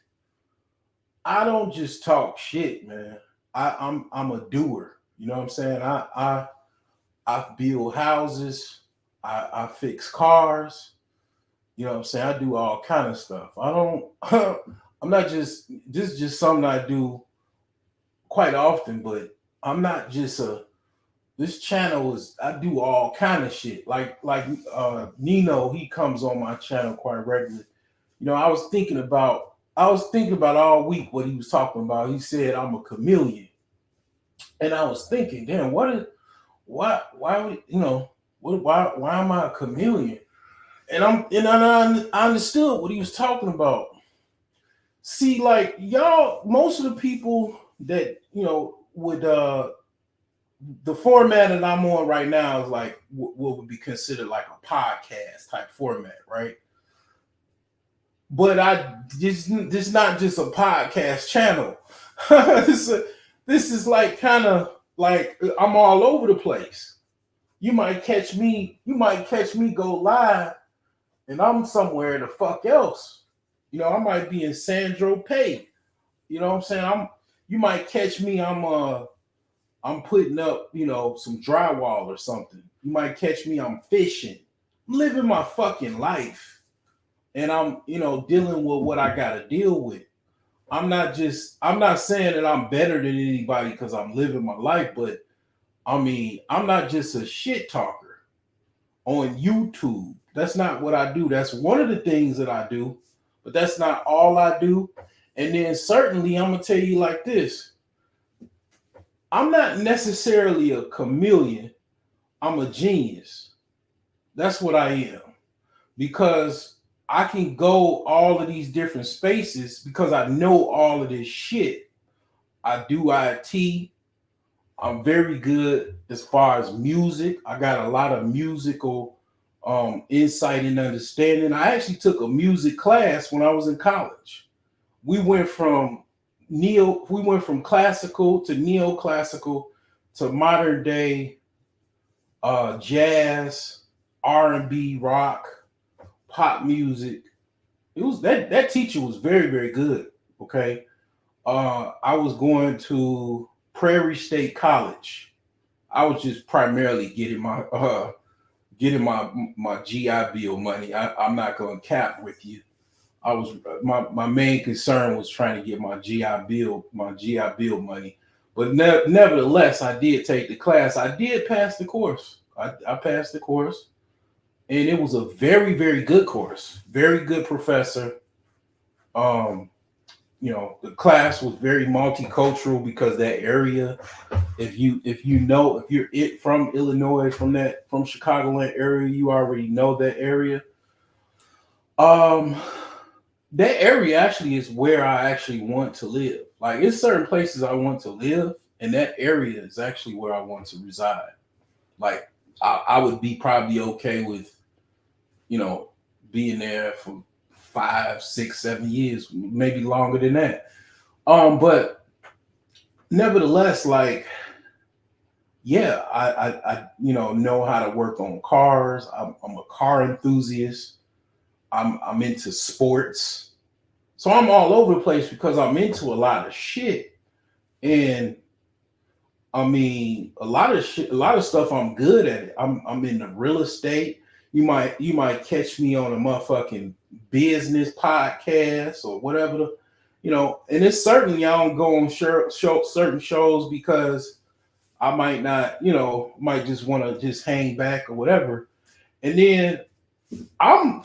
I don't just talk shit, man. I'm a doer. You know what I'm saying? I build houses. I fix cars. You know what I'm saying? I do all kind of stuff. I'm not just, this is just something I do quite often, but I'm not just this channel is, I do all kind of shit. Like Nino, he comes on my channel quite regularly. I was thinking about all week what he was talking about. He said I'm a chameleon. And I was thinking, damn, why am I a chameleon? And I understood what he was talking about. See, like y'all, most of the people that would the format that I'm on right now is like what would be considered like a podcast type format, right? But this is not just a podcast channel. This is like kind of like I'm all over the place. You might catch me go live, and I'm somewhere the fuck else. I might be in Sandro Pay. You know what I'm saying? You might catch me, I'm putting up, some drywall or something. You might catch me, I'm fishing. I'm living my fucking life. And I'm, dealing with what I gotta deal with. I'm not saying that I'm better than anybody because I'm living my life, but I mean, I'm not just a shit talker on YouTube. That's not what I do. That's one of the things that I do, but that's not all I do. And then certainly I'm gonna tell you like this. I'm not necessarily a chameleon. I'm a genius. That's what I am. Because I can go all of these different spaces because I know all of this shit. I do IT. I'm very good as far as music. I got a lot of musical insight and understanding. I actually took a music class when I was in college. We went from classical to neoclassical to modern day jazz, R&B, rock, pop music. It was that teacher was very, very good. Okay. I was going to Prairie State College. I was just primarily getting my GI Bill money. I'm not gonna cap with you. I was my main concern was trying to get my GI Bill money. But nevertheless, I did take the class. I did pass the course. I passed the course, and it was a very, very good course. Very good professor. The class was very multicultural because that area, if you're from Illinois, from Chicagoland area, you already know that area. That area actually is where I actually want to live. Like, it's certain places I want to live, and that area is actually where I want to reside. Like, I would be probably okay with, being there for 5, 6, 7 years, maybe longer than that. But nevertheless, like, yeah, I know how to work on cars. I'm a car enthusiast. I'm into sports. So I'm all over the place because I'm into a lot of shit. And I mean, a lot of shit, a lot of stuff I'm good at it. I'm in the real estate. You might catch me on a motherfucking business podcast or whatever and it's certainly I don't go on certain shows because I might not, might just want to just hang back or whatever. And then I'm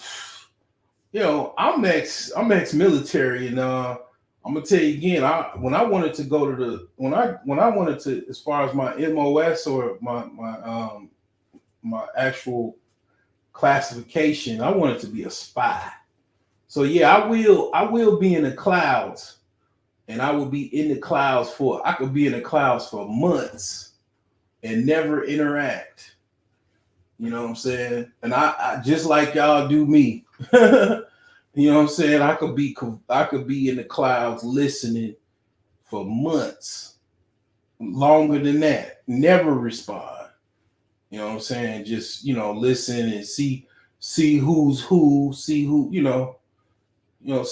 I'm ex-military, and I'm gonna tell you again. When I wanted to go to when I wanted to, as far as my MOS or my actual classification, I wanted to be a spy. So yeah, I will be in the clouds, and I will be in the clouds I could be in the clouds for months and never interact. You know what I'm saying? And I just like y'all do me. You know what I'm saying? I could be in the clouds listening for months, longer than that, never respond. You know what I'm saying? Just, listen and see who's who, see who,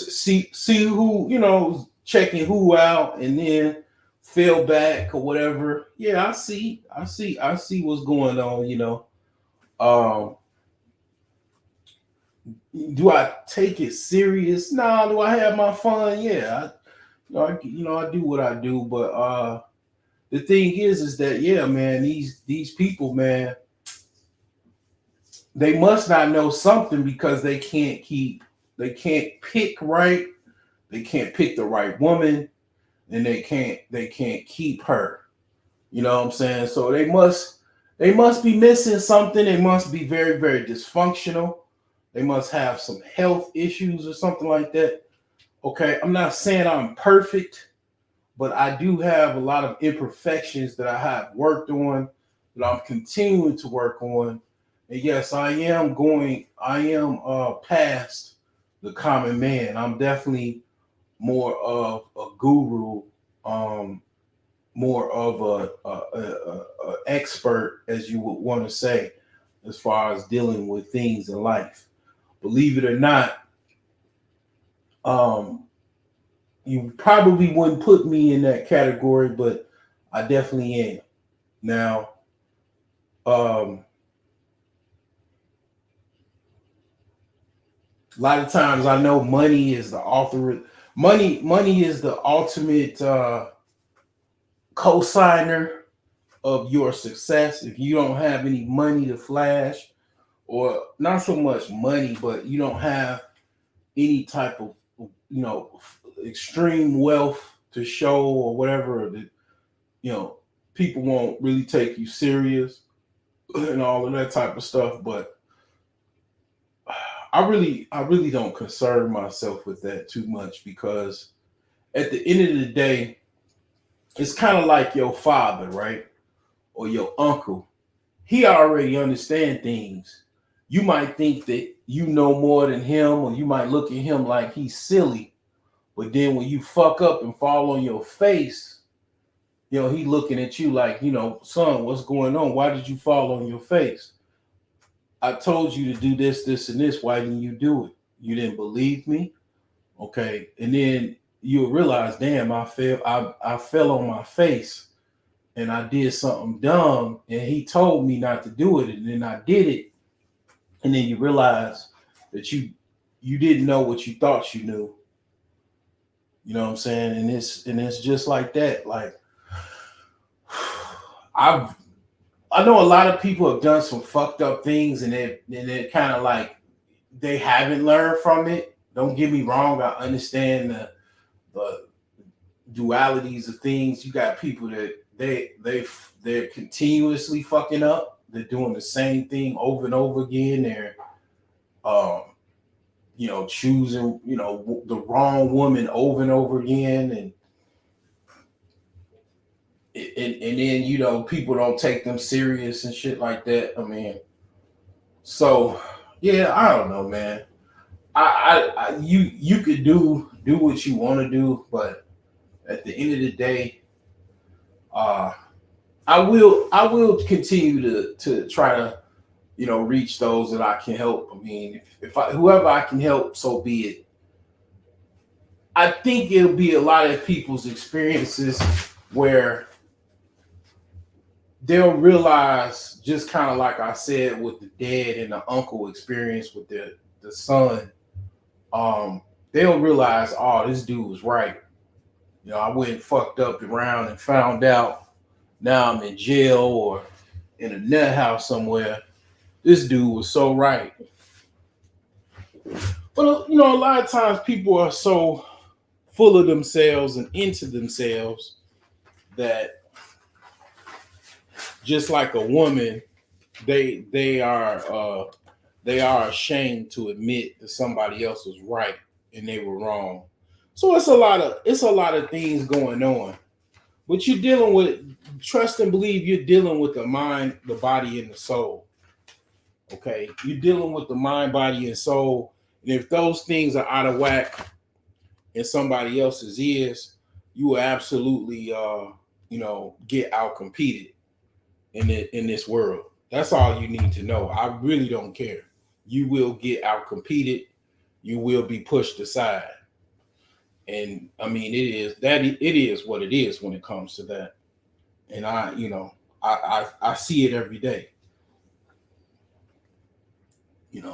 see who, checking who out, and then fell back or whatever. Yeah, I see what's going on. Um, do I take it serious? Nah. Do I have my fun? Yeah. I do what I do, but the thing is that, yeah, man, these people, man, they must not know something because they can't pick right, they can't pick the right woman, and they can't keep her. You know what I'm saying? So they must be missing something. They must be very, very dysfunctional. They must have some health issues or something like that. Okay, I'm not saying I'm perfect, but I do have a lot of imperfections that I have worked on, that I'm continuing to work on. And yes, I am past the common man. I'm definitely more of a guru, more of a expert, as you would want to say, as far as dealing with things in life. Believe it or not, you probably wouldn't put me in that category, but I definitely am. Now, a lot of times I know money is the author. Money is the ultimate co-signer of your success. If you don't have any money to flash, or not so much money, but you don't have any type of extreme wealth to show or whatever, that people won't really take you serious and all of that type of stuff. But I really don't concern myself with that too much, because at the end of the day, it's kind of like your father, right? Or your uncle. He already understands things. You might think that you know more than him, or you might look at him like he's silly. But then when you fuck up and fall on your face, he looking at you like, son, what's going on? Why did you fall on your face? I told you to do this, this, and this. Why didn't you do it? You didn't believe me? Okay. And then you'll realize, damn, I fell on my face and I did something dumb, and he told me not to do it, and then I did it. And then you realize that you didn't know what you thought you knew. You know what I'm saying? And it's just like that. Like, I know a lot of people have done some fucked up things, and they're kind of like, they haven't learned from it. Don't get me wrong. I understand the dualities of things. You got people that they're continuously fucking up. They're doing the same thing over and over again. They're choosing, the wrong woman over and over again. And then, people don't take them serious and shit like that. I mean, so, yeah, I don't know, man. you could do what you want to do, but at the end of the day, uh, I will continue to try to reach those that I can help. I mean, if whoever I can help, so be it. I think it'll be a lot of people's experiences where they'll realize, just kind of like I said with the dad and the uncle experience with the son, they'll realize, oh, this dude was right. I went and fucked up around and found out. Now I'm in jail or in a nut house somewhere. This dude was so right. But a lot of times people are so full of themselves and into themselves that, just like a woman, they are ashamed to admit that somebody else was right and they were wrong. So it's a lot of things going on. But you're dealing with, trust and believe, you're dealing with the mind, the body, and the soul. Okay, you're dealing with the mind, body, and soul. And if those things are out of whack in somebody else's ears, you will absolutely get out competed in this world. That's all you need to know. I really don't care. You will get out competed. You will be pushed aside. And I mean, it is what it is when it comes to that. And I see it every day.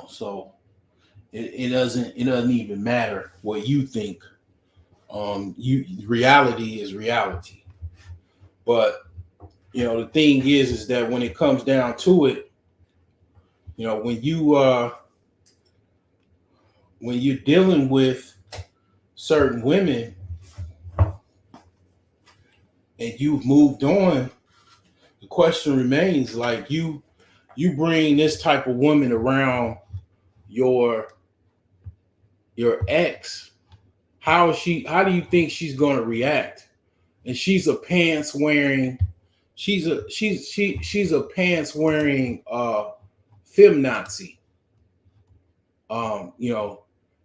So it doesn't even matter what you think. Reality is reality. But the thing is that when it comes down to it, when you're dealing with certain women and you've moved on, the question remains, like, you bring this type of woman around your ex. How do you think she's going to react? And she's a pants wearing feminazi.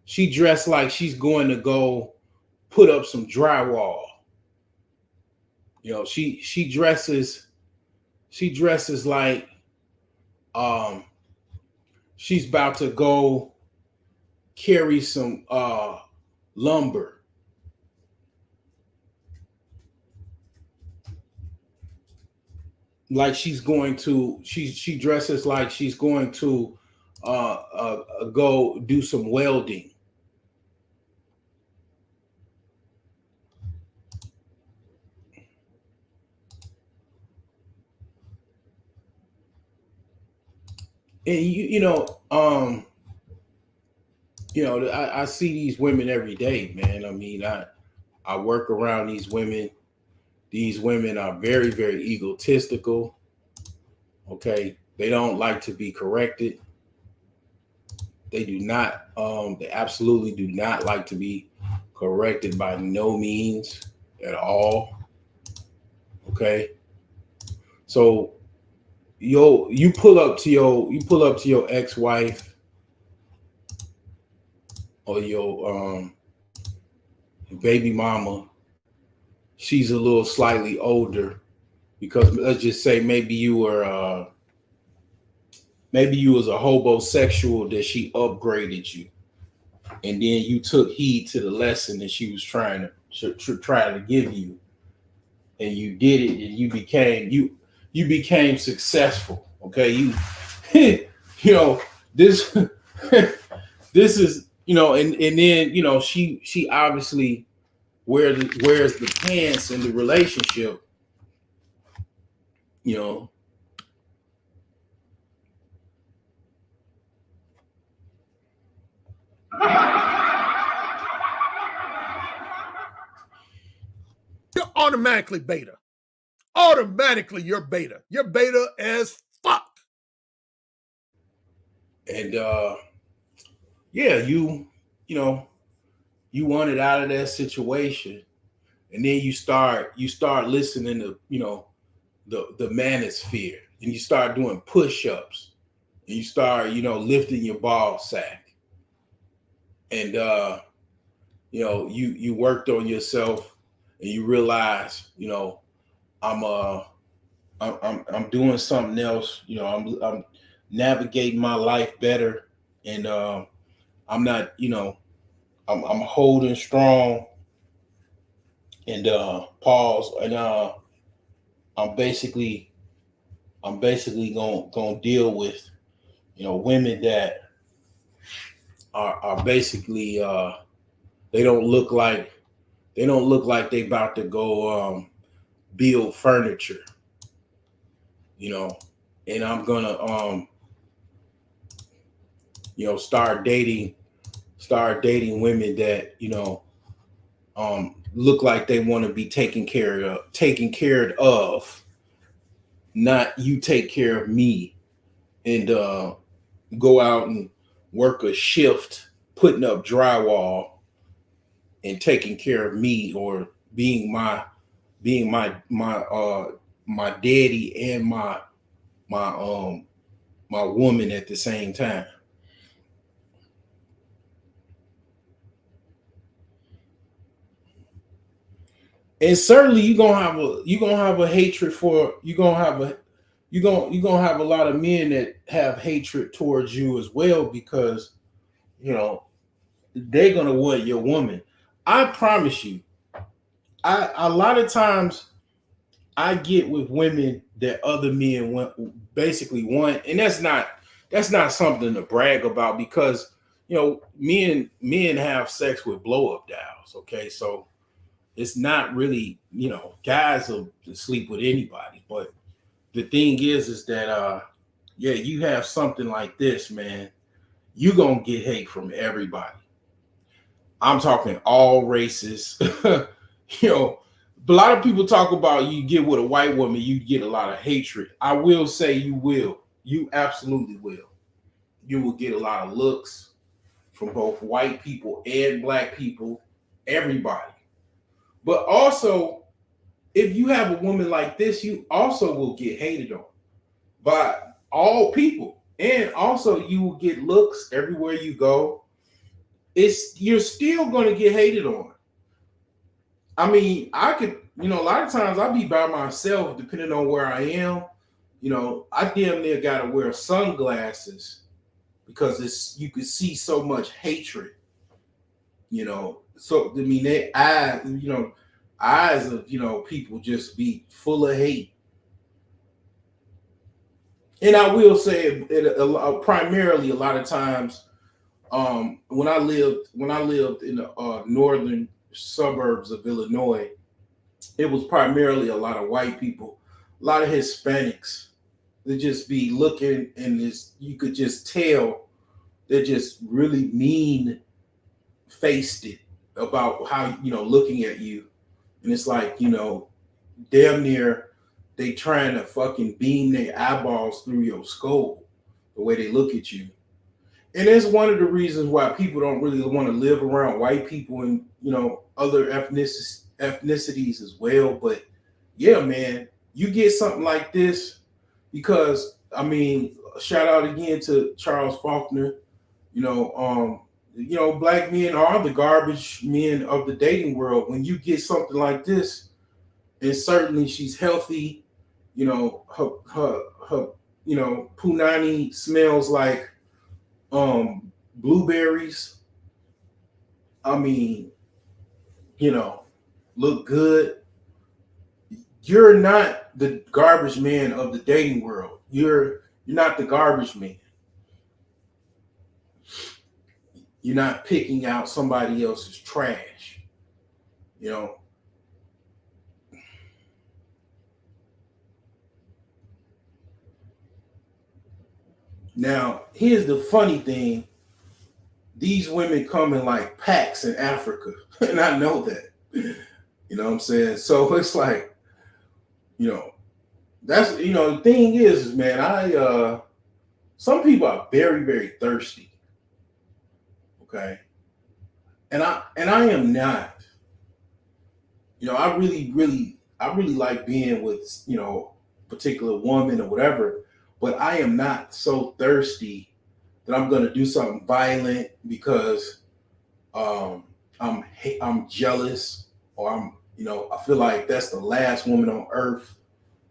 She dressed like she's going to go put up some drywall. She dresses like she's about to go carry some lumber. Like she dresses like she's going to go do some welding. And I see these women every day, man. I mean, I work around these women. These women are very, very egotistical. Okay. They don't like to be corrected. They do not, they absolutely do not like to be corrected by no means at all. Okay. So you pull up to your ex-wife or your baby mama. She's a little slightly older, because let's just say maybe you was a homosexual that she upgraded you, and then you took heed to the lesson that she was trying to give you, and you did it, and you became successful. Okay, this this is and then she obviously wears the pants in the relationship. You're automatically beta. Automatically you're beta. You're beta as fuck. And you wanted out of that situation, and then you start listening to the manosphere, and you start doing push-ups, and you start lifting your ball sack. and you worked on yourself, and you realize, I'm doing something else. I'm navigating my life better, and I'm not, I'm holding strong, and pause, and I'm basically gonna deal with women that are basically they don't look like they about to go build furniture, and I'm gonna start dating women that look like they want to be taken care of, not you take care of me, and go out and work a shift putting up drywall and taking care of me, or being my daddy and my woman at the same time. And certainly you're gonna have a hatred for you're gonna have a lot of men that have hatred towards you as well, because you know they're gonna want your woman. I promise you, I a lot of times I get with women that other men basically want, and that's not something to brag about, because men have sex with blow up dolls. Okay, so it's not really, guys will sleep with anybody, but the thing is that yeah, you have something like this, man, you gonna get hate from everybody. I'm talking all races. you know a lot of people talk about, you get with a white woman, you get a lot of hatred. I will say you absolutely will. You will get a lot of looks from both white people and black people, everybody. But also, if you have a woman like this, you also will get hated on by all people. And also you will get looks everywhere you go. You're still going to get hated on. I mean, I could, a lot of times I'll be by myself, depending on where I am. I damn near got to wear sunglasses because you can see so much hatred. So I mean, they eyes of people just be full of hate. And I will say primarily a lot of times, when I lived in the northern suburbs of Illinois, it was primarily a lot of white people, a lot of Hispanics. They just be looking, and you could just tell they're just really mean faced it about how looking at you, and it's like damn near they trying to fucking beam their eyeballs through your skull the way they look at you. And it's one of the reasons why people don't really want to live around white people and other ethnicities as well. But yeah, man, you get something like this because, I mean, shout out again to Charles Faulkner. Black men are the garbage men of the dating world. When you get something like this, and certainly she's healthy, her punani smells like blueberries. I mean, look good. You're not the garbage man of the dating world. You're not the garbage man. You're not picking out somebody else's trash. Now, here's the funny thing. These women come in like packs in Africa, and I know that. You know what I'm saying? So it's like, that's the thing is, man, some people are very, very thirsty. Okay. And I am not. I really like being with, particular woman or whatever, but I am not so thirsty that I'm gonna do something violent because I'm jealous, or I feel like that's the last woman on earth.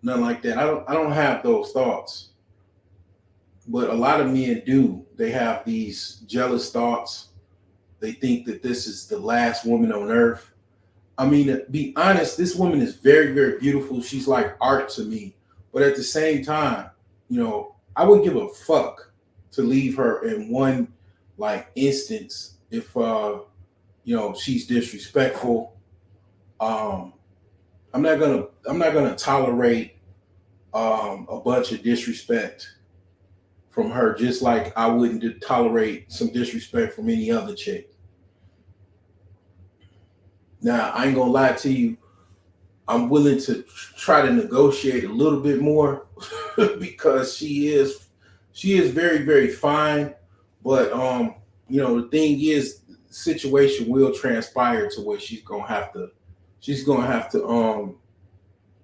Nothing like that. I don't have those thoughts, but a lot of men do. They have these jealous thoughts. They think that this is the last woman on earth. I mean, to be honest, this woman is very, very beautiful. She's like art to me. But at the same time, I wouldn't give a fuck to leave her in one like instance if she's disrespectful. I'm not gonna tolerate a bunch of disrespect from her, just like I wouldn't tolerate some disrespect from any other chick. Now, I ain't gonna lie to you. I'm willing to try to negotiate a little bit more because she is very, very fine. But the thing is, the situation will transpire to where she's gonna have to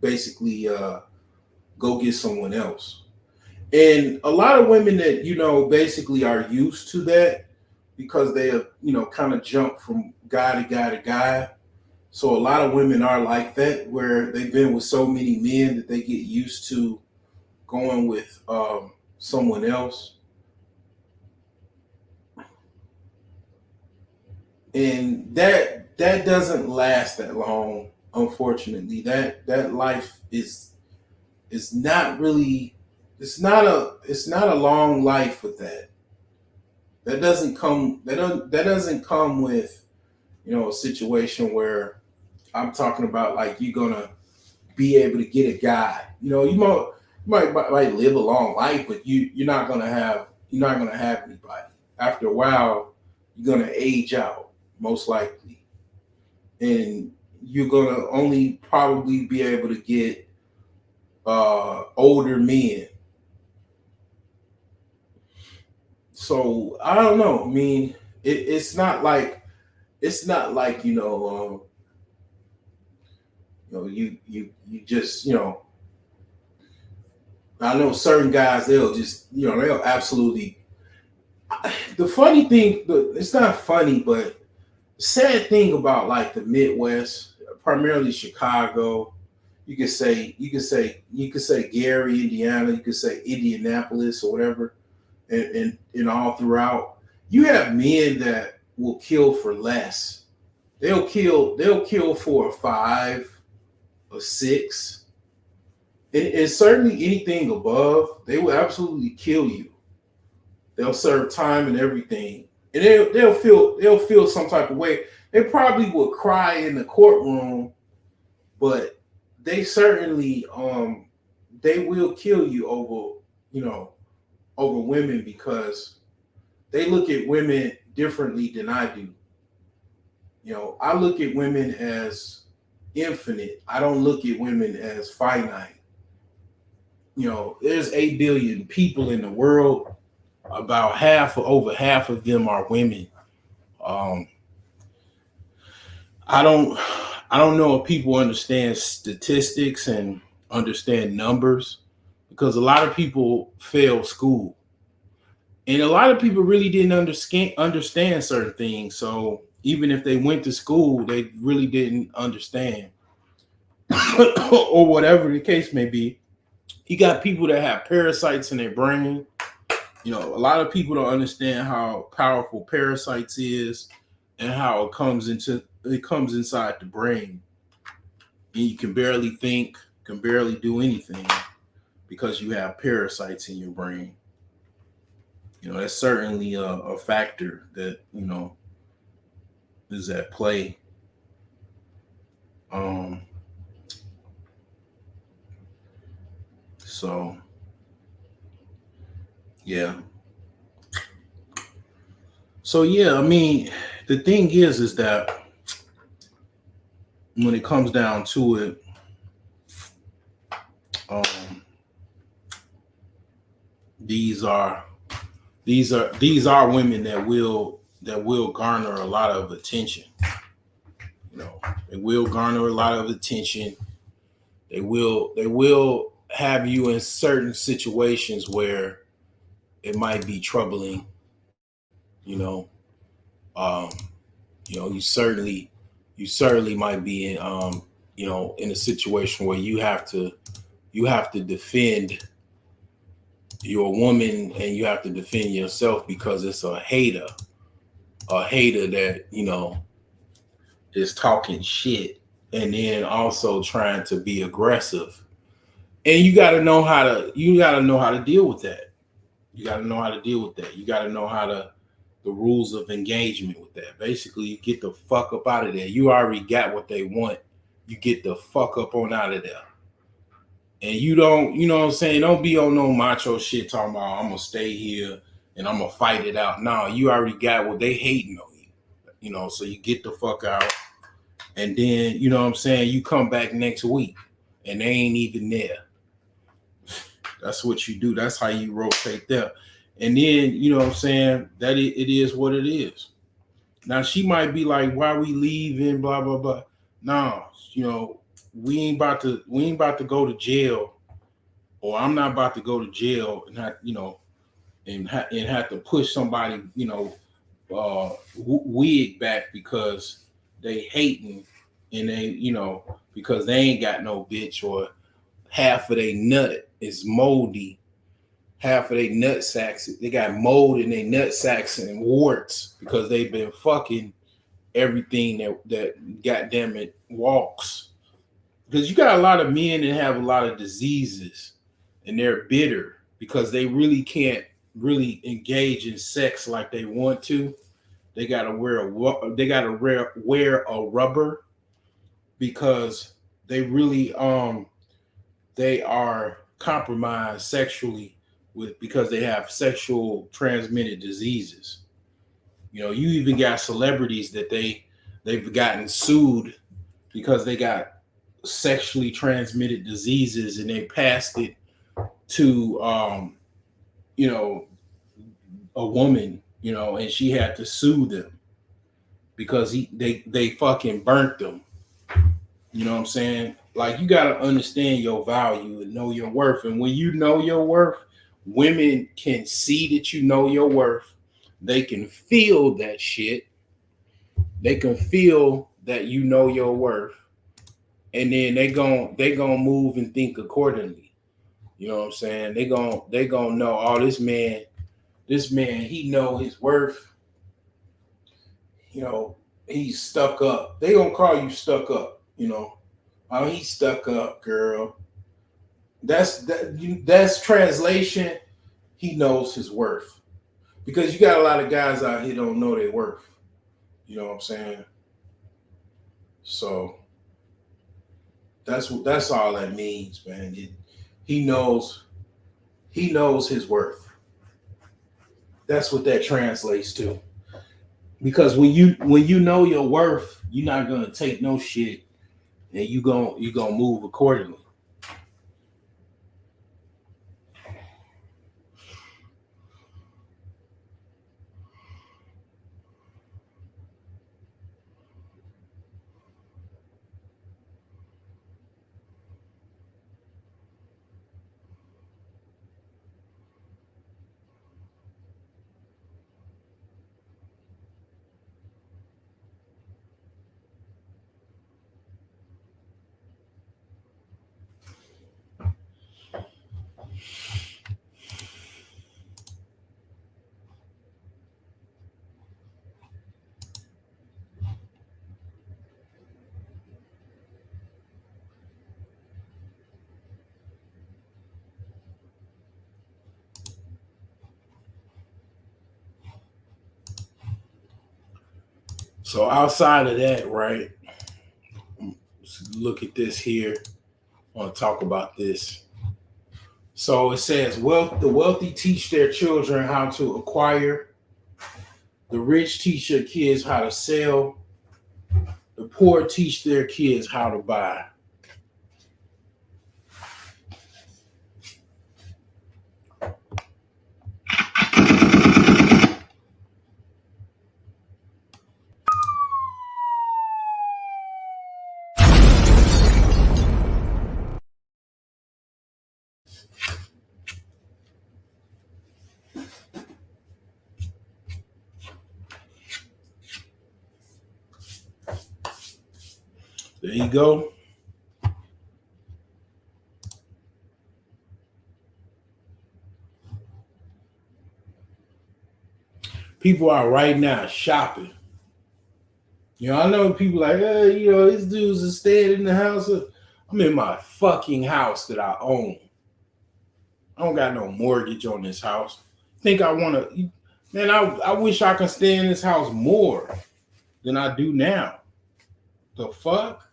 basically go get someone else. And a lot of women that basically are used to that because they have kind of jump from guy to guy to guy. So a lot of women are like that, where they've been with so many men that they get used to going with someone else, and that doesn't last that long. Unfortunately, that life is not really. It's not a long life with that. That doesn't come with a situation where I'm talking about like you're gonna be able to get a guy. You might live a long life, but you're not gonna have anybody. After a while, you're gonna age out, most likely. And you're gonna only probably be able to get older men. So I don't know. I mean, it's not like you just I know certain guys, they'll absolutely. The funny thing, it's not funny, but the sad thing about like the Midwest, primarily Chicago, you could say Gary, Indiana, you could say Indianapolis or whatever, and all throughout, you have men that will kill for less. They'll kill for a 5, a 6, and certainly anything above, they will absolutely kill you. They'll serve time and everything, and they'll feel some type of way. They probably will cry in the courtroom, but they certainly they will kill you over women because they look at women differently than I do. I look at women as infinite. I don't look at women as finite. There's 8 billion people in the world. About over half of them are women. Um, I don't, I don't know if people understand statistics and understand numbers because a lot of people fail school, and a lot of people really didn't understand certain things. So even if they went to school, they really didn't understand, or whatever the case may be. You got people that have parasites in their brain. A lot of people don't understand how powerful parasites is and how it comes inside the brain, and you can barely think, can barely do anything because you have parasites in your brain. That's certainly a factor that is at play. Um, so yeah, I mean, the thing is that when it comes down to it, um, these are these are women that will garner a lot of attention. They will garner a lot of attention. They will have you in certain situations where it might be troubling. You know, um, You know, you certainly might be in you know, in a situation where you have to defend your woman and you have to defend yourself because it's a hater that, you know, is talking shit and then also trying to be aggressive. And you got to know how to deal with that. You got to know how to deal with that. You got to know the rules of engagement with that. Basically, you get the fuck up out of there. You already got what they want. You get the fuck up on out of there. And you don't, you know what I'm saying? Don't be on no macho shit talking about I'm gonna stay here and I'm gonna fight it out. No, you already got what they hating on you. You know, so you get the fuck out. And then, you know what I'm saying, you come back next week and they ain't even there. That's what you do. That's how you rotate there. And then, you know what I'm saying, that it is what it is. Now she might be like, why we leaving, blah, blah, blah. No, you know, we ain't about to go to jail, or I'm not about to go to jail and have, you know, and have to push somebody, you know, wig back because they hating and they, you know, because they ain't got no bitch, or half of they nut is moldy. Half of they nut sacks, they got mold in their nut sacks and warts because they've been fucking everything that goddamn it walks. Because you got a lot of men that have a lot of diseases and they're bitter because they really can't really engage in sex like they want to. They gotta wear a rubber because they really they are compromised sexually because they have sexual transmitted diseases. You know, you even got celebrities that they've gotten sued because they got sexually transmitted diseases and they passed it to you know, a woman, you know, and she had to sue them because they fucking burnt them. You know what I'm saying? Like, you got to understand your value and know your worth. And when you know your worth, women can see that you know your worth. They can feel that shit. They can feel that you know your worth. And then they gon' move and think accordingly. You know what I'm saying? They gon' know, oh, this man, he know his worth. You know, he's stuck up. They gonna call you stuck up, you know. Oh, he's stuck up, girl. That's translation. He knows his worth. Because you got a lot of guys out here don't know their worth. You know what I'm saying? So that's all that means, man. He knows his worth. That's what that translates to. Because when you know your worth, you're not gonna take no shit, and you gonna move accordingly. So outside of that, right? Let's look at this here. I want to talk about this. So it says, the wealthy teach their children how to acquire. The rich teach their kids how to sell. The poor teach their kids how to buy. There you go. People are right now shopping. I know people like, this dude's just staying in the house. I'm in my fucking house that I own. I don't got no mortgage on this house. Think I want to, man, I wish I could stay in this house more than I do now. The fuck?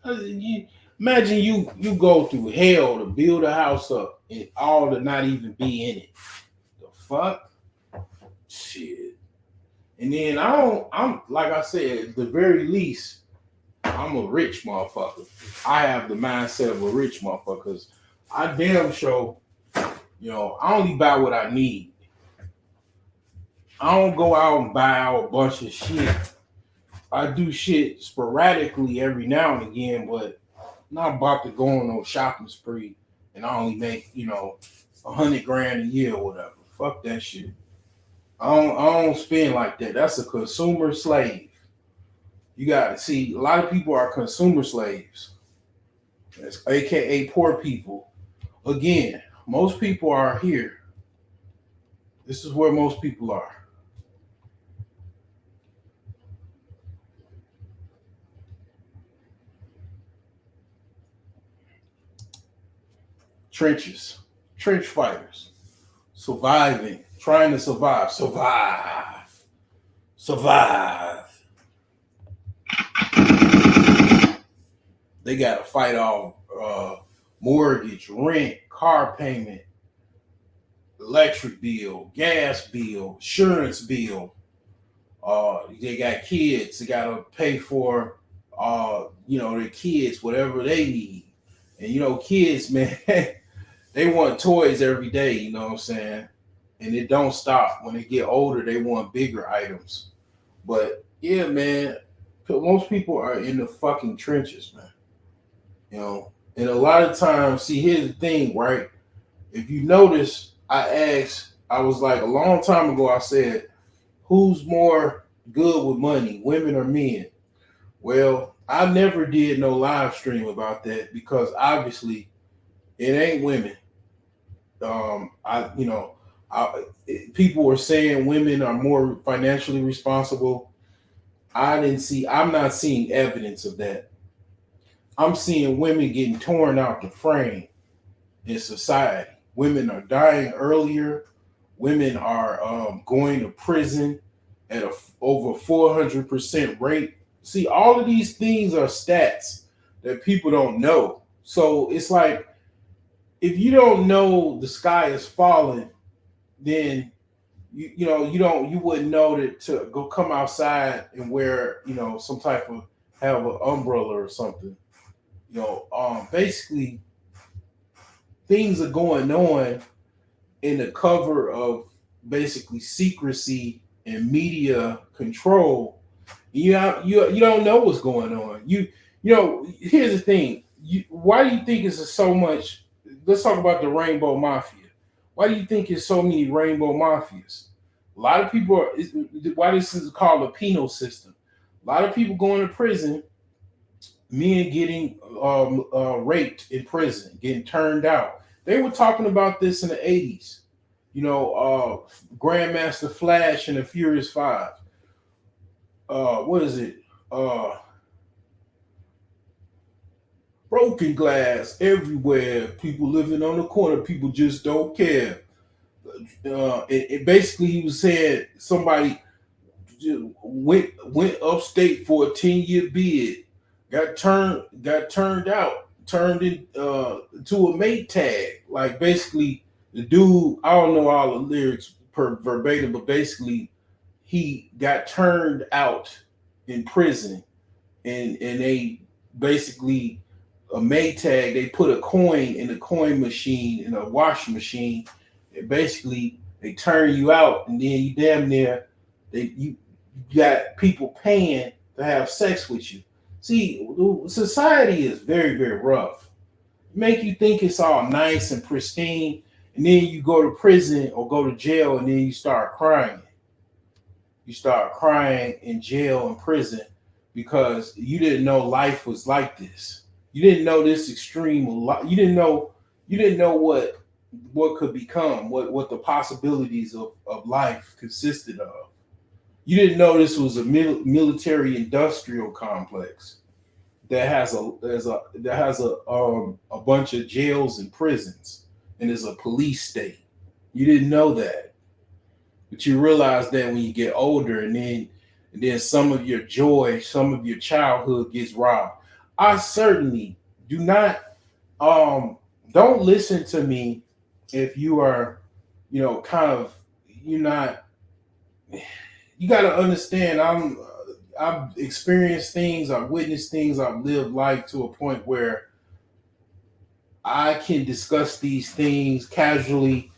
Imagine you go through hell to build a house up and all to not even be in it. The fuck? Shit. And then I'm like I said, at the very least, I'm a rich motherfucker. I have the mindset of a rich motherfucker because I damn sure, I only buy what I need. I don't go out and buy out a bunch of shit. I do shit sporadically every now and again, but I'm not about to go on no shopping spree and I only make, $100,000 a year or whatever. Fuck that shit. I don't spend like that. That's a consumer slave. You got to see, a lot of people are consumer slaves. That's AKA poor people. Again, most people are here. This is where most people are. Trenches, trench fighters, surviving, trying to survive. They got to fight off mortgage, rent, car payment, electric bill, gas bill, insurance bill. They got kids. They got to pay for, their kids, whatever they need. And, kids, man, they want toys every day, you know what I'm saying? And it don't stop. When they get older, they want bigger items. But, yeah, man, most people are in the fucking trenches, man. And a lot of times, see, here's the thing, right? If you notice, I was like, a long time ago, I said, who's more good with money, women or men? Well, I never did no live stream about that because obviously it ain't women. People were saying women are more financially responsible. I'm not seeing evidence of that. I'm seeing women getting torn out the frame in society. Women are dying earlier. Women are going to prison at over 400% rate. See, all of these things are stats that people don't know. So it's like, if you don't know the sky is falling, then you wouldn't know that to go come outside and wear, some type of have an umbrella or something. Basically things are going on in the cover of basically secrecy and media control. You don't know what's going on. Here's the thing. Why do you think it's so much? Let's talk about the rainbow mafia. Why do you think there's so many rainbow mafias? A lot of people why this is called a penal system. A lot of people going to prison, men getting raped in prison, getting turned out. They were talking about this in the 80s. Grandmaster Flash and the Furious Five. What is it? Broken glass everywhere. People living on the corner. People just don't care. It basically, he was saying somebody went upstate for a 10-year bid, got turned out, turned into a Maytag. Like basically, the dude, I don't know all the lyrics verbatim, but basically, he got turned out in prison, and they basically a Maytag. They put a coin in the coin machine in a washing machine. And basically, they turn you out, and then you damn near you got people paying to have sex with you. See, society is very, very rough. Make you think it's all nice and pristine, and then you go to prison or go to jail, and then you start crying. You start crying in jail and prison because you didn't know life was like this. You didn't know this extreme. You didn't know. You didn't know what could become. What the possibilities of life consisted of. You didn't know this was a military industrial complex that has a bunch of jails and prisons and is a police state. You didn't know that, but you realize that when you get older, and then some of your joy, some of your childhood gets robbed. I certainly do not. Don't listen to me if you are, kind of, you're not. You got to understand. I've experienced things. I've witnessed things. I've lived life to a point where I can discuss these things casually.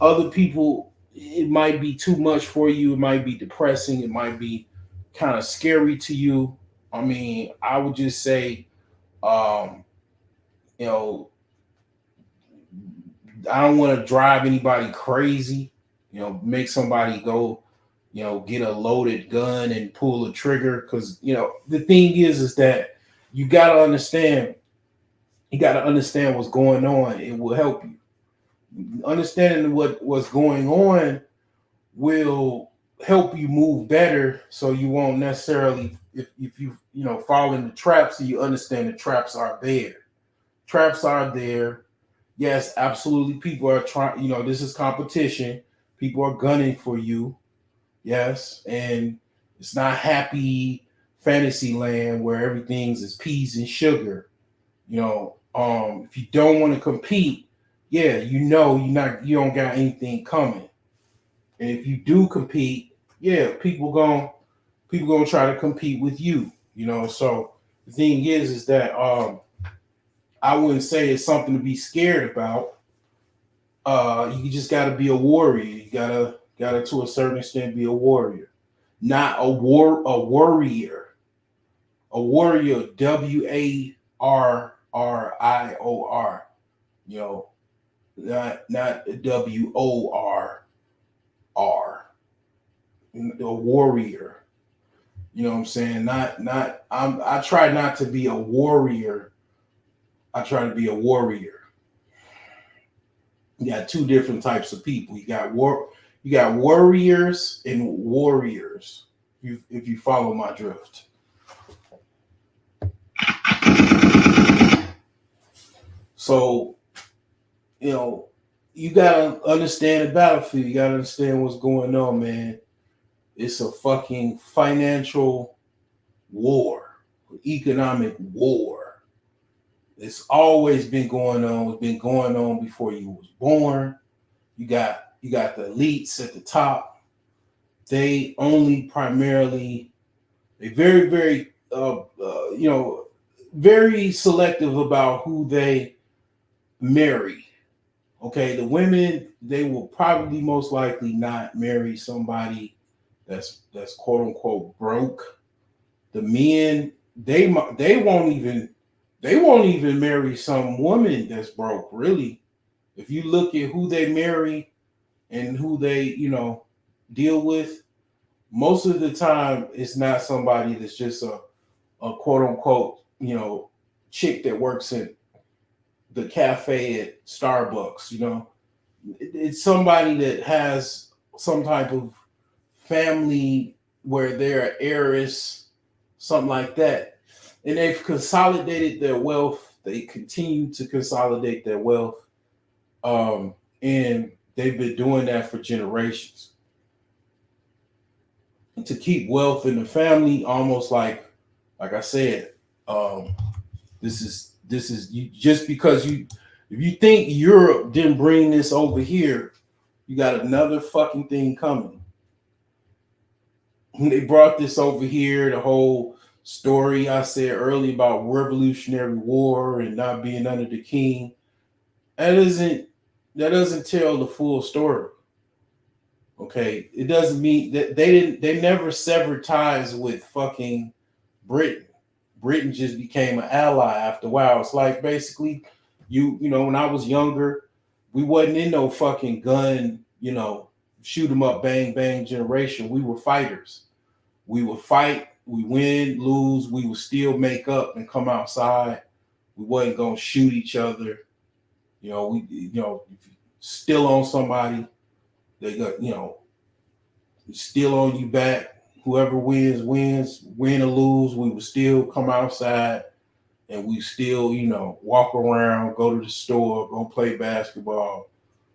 Other people, it might be too much for you. It might be depressing. It might be kind of scary to you. I mean, I would just say, um, you know, I don't want to drive anybody crazy, make somebody go, get a loaded gun and pull a trigger. Cause, the thing is that you got to understand, what's going on. It will help you. Understanding what's going on will help you move better, so you won't necessarily, if you fall into traps, and you understand the traps are there. Traps are there. Yes, absolutely. People are trying, this is competition. People are gunning for you. Yes. And it's not happy fantasy land where everything's is peas and sugar. If you don't want to compete, yeah, you don't got anything coming. And if you do compete, yeah, people gonna try to compete with you. So the thing is that I wouldn't say it's something to be scared about. You just got to be a warrior. You gotta to a certain extent be a warrior, not a warrior. A warrior, WARRIOR. Not WORR. A warrior. You know what I'm saying? I try not to be a warrior. I try to be a warrior. You got two different types of people. You got warriors and warriors. If you follow my drift. So, you gotta understand the battlefield. You gotta understand what's going on, man. It's a fucking financial war, economic war. It's always been going on. It's been going on before you was born. You got the elites at the top. They only primarily, they very, very, very selective about who they marry. Okay, the women, they will probably most likely not marry somebody that's quote unquote broke. The men, they won't even marry some woman that's broke, really. If you look at who they marry and who they, deal with, most of the time it's not somebody that's just a quote unquote, chick that works in the cafe at Starbucks. It's somebody that has some type of family where they're an heiress, something like that. And they've consolidated their wealth. They continue to consolidate their wealth. And they've been doing that for generations. And to keep wealth in the family, almost like I said, this is you, just because if you think Europe didn't bring this over here, you got another fucking thing coming. They brought this over here, the whole story I said earlier about Revolutionary War and not being under the king. That doesn't tell the full story. Okay, it doesn't mean that they never severed ties with fucking Britain. Britain just became an ally after a while. It's like basically, when I was younger, we wasn't in no fucking gun, shoot 'em up, bang bang generation. We were fighters. We would fight we win, lose, we would still make up and come outside. We wasn't gonna shoot each other. If you still on somebody, they got, still on you back. Whoever wins, win or lose, we would still come outside and we still, walk around, go to the store, go play basketball,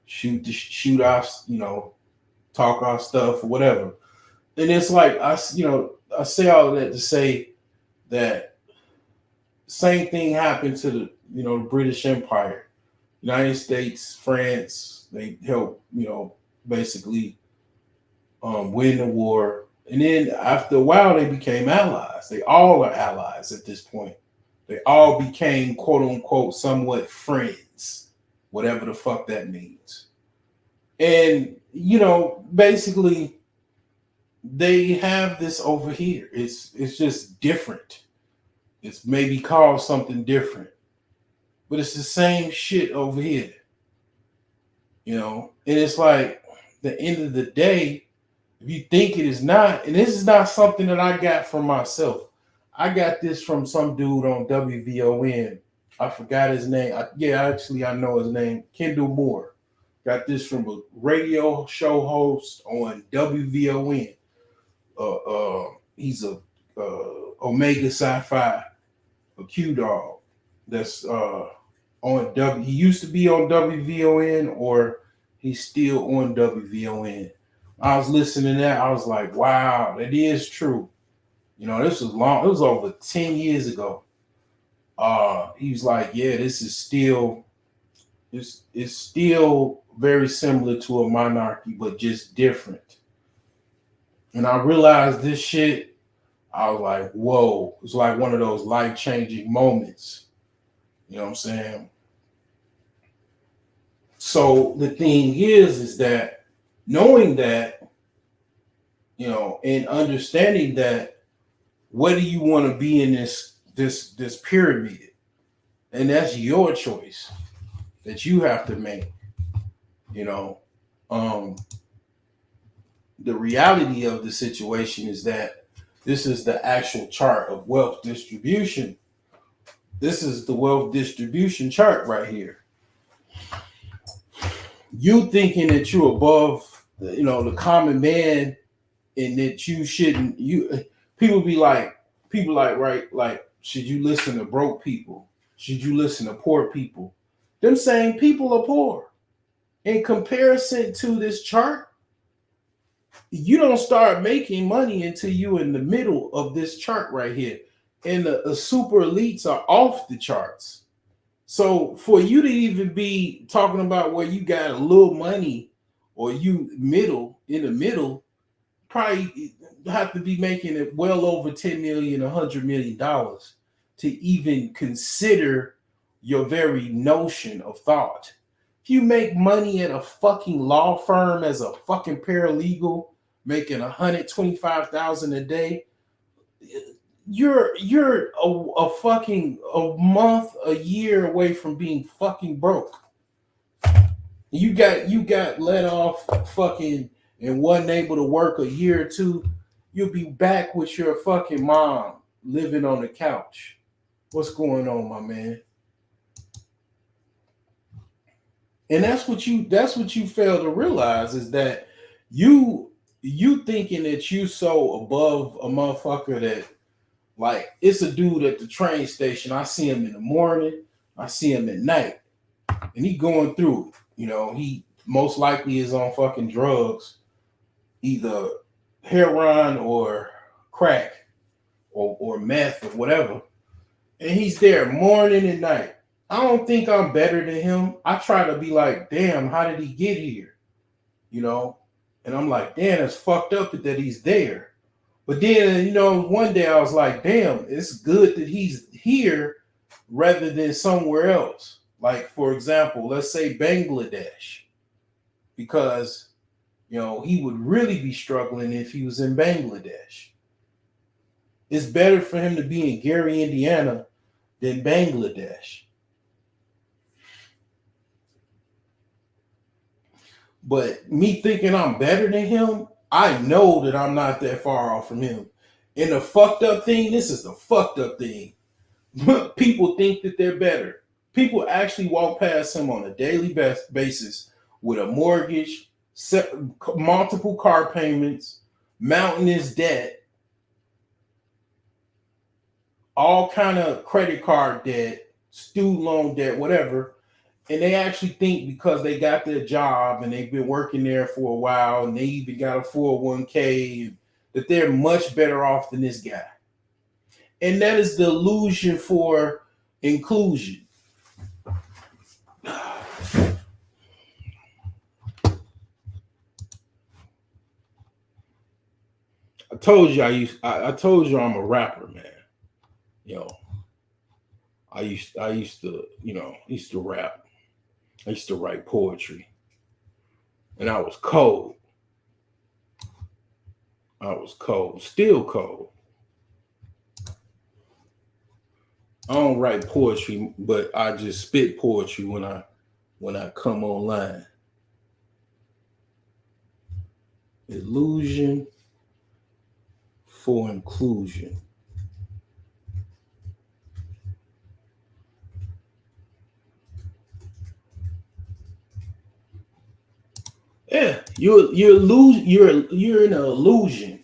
shoot our, talk our stuff or whatever. And it's like I say all of that to say that same thing happened to the British Empire, United States, France. They helped basically win the war, and then after a while they became allies. They all are allies at this point. They all became quote unquote somewhat friends, whatever the fuck that means. And basically they have this over here. It's just different. It's maybe called something different, but it's the same shit over here. And it's like the end of the day, if you think it is not, and this is not something that I got from myself. I got this from some dude on WVON. I forgot his name. I know his name. Kendall Moore. Got this from a radio show host on WVON. He's a Omega Sci-Fi, a Q dog. That's on W. He used to be on WVON, or he's still on WVON. I was listening to that. I was like, wow, that is true. This was long. It was over 10 years ago. He was like, yeah, this is still, it's still very similar to a monarchy, but just different. And I realized this shit. I was like, whoa. It's like one of those life-changing moments. You know what I'm saying? So the thing is that knowing that, and understanding that, whether you want to be in this pyramid, and that's your choice that you have to make. The reality of the situation is that this is the actual chart of wealth distribution. This is the wealth distribution chart right here. You thinking that you're above, the common man, and that you shouldn't. People right, like, should you listen to broke people? Should you listen to poor people? Them same people are poor. In comparison to this chart, you don't start making money until you're in the middle of this chart right here. And the super elites are off the charts. So for you to even be talking about where you got a little money, or you in the middle, probably have to be making it well over 10 million, $100 million to even consider your very notion of thought. If you make money at a fucking law firm as a fucking paralegal, making $125,000 a day, you're a month, a year away from being fucking broke. You got let off fucking and wasn't able to work a year or two. You'll be back with your fucking mom living on the couch. What's going on, my man? And that's what you fail to realize, is that you thinking that you so above a motherfucker that, like, it's a dude at the train station. I see him in the morning, I see him at night, and he going through it. He most likely is on fucking drugs, either heroin or crack or meth or whatever. And he's there morning and night. I don't think I'm better than him. I try to be like, damn, how did he get here? And I'm like, damn, it's fucked up that he's there. But then, one day I was like, damn, it's good that he's here rather than somewhere else. Like, for example, let's say Bangladesh, because, he would really be struggling if he was in Bangladesh. It's better for him to be in Gary, Indiana than Bangladesh. But me thinking I'm better than him, I know that I'm not that far off from him. And the fucked up thing, this is the fucked up thing. People think that they're better. People actually walk past him on a daily basis with a mortgage, multiple car payments, mountainous debt, all kind of credit card debt, student loan debt, whatever. And they actually think because they got their job and they've been working there for a while and they even got a 401k that they're much better off than this guy. And that is the illusion for inclusion. I told you I told you I'm a rapper, man. I used to rap. I used to write poetry. And I was cold. Still cold. I don't write poetry, but I just spit poetry when I come online. Illusion for inclusion. Yeah, you're in an illusion.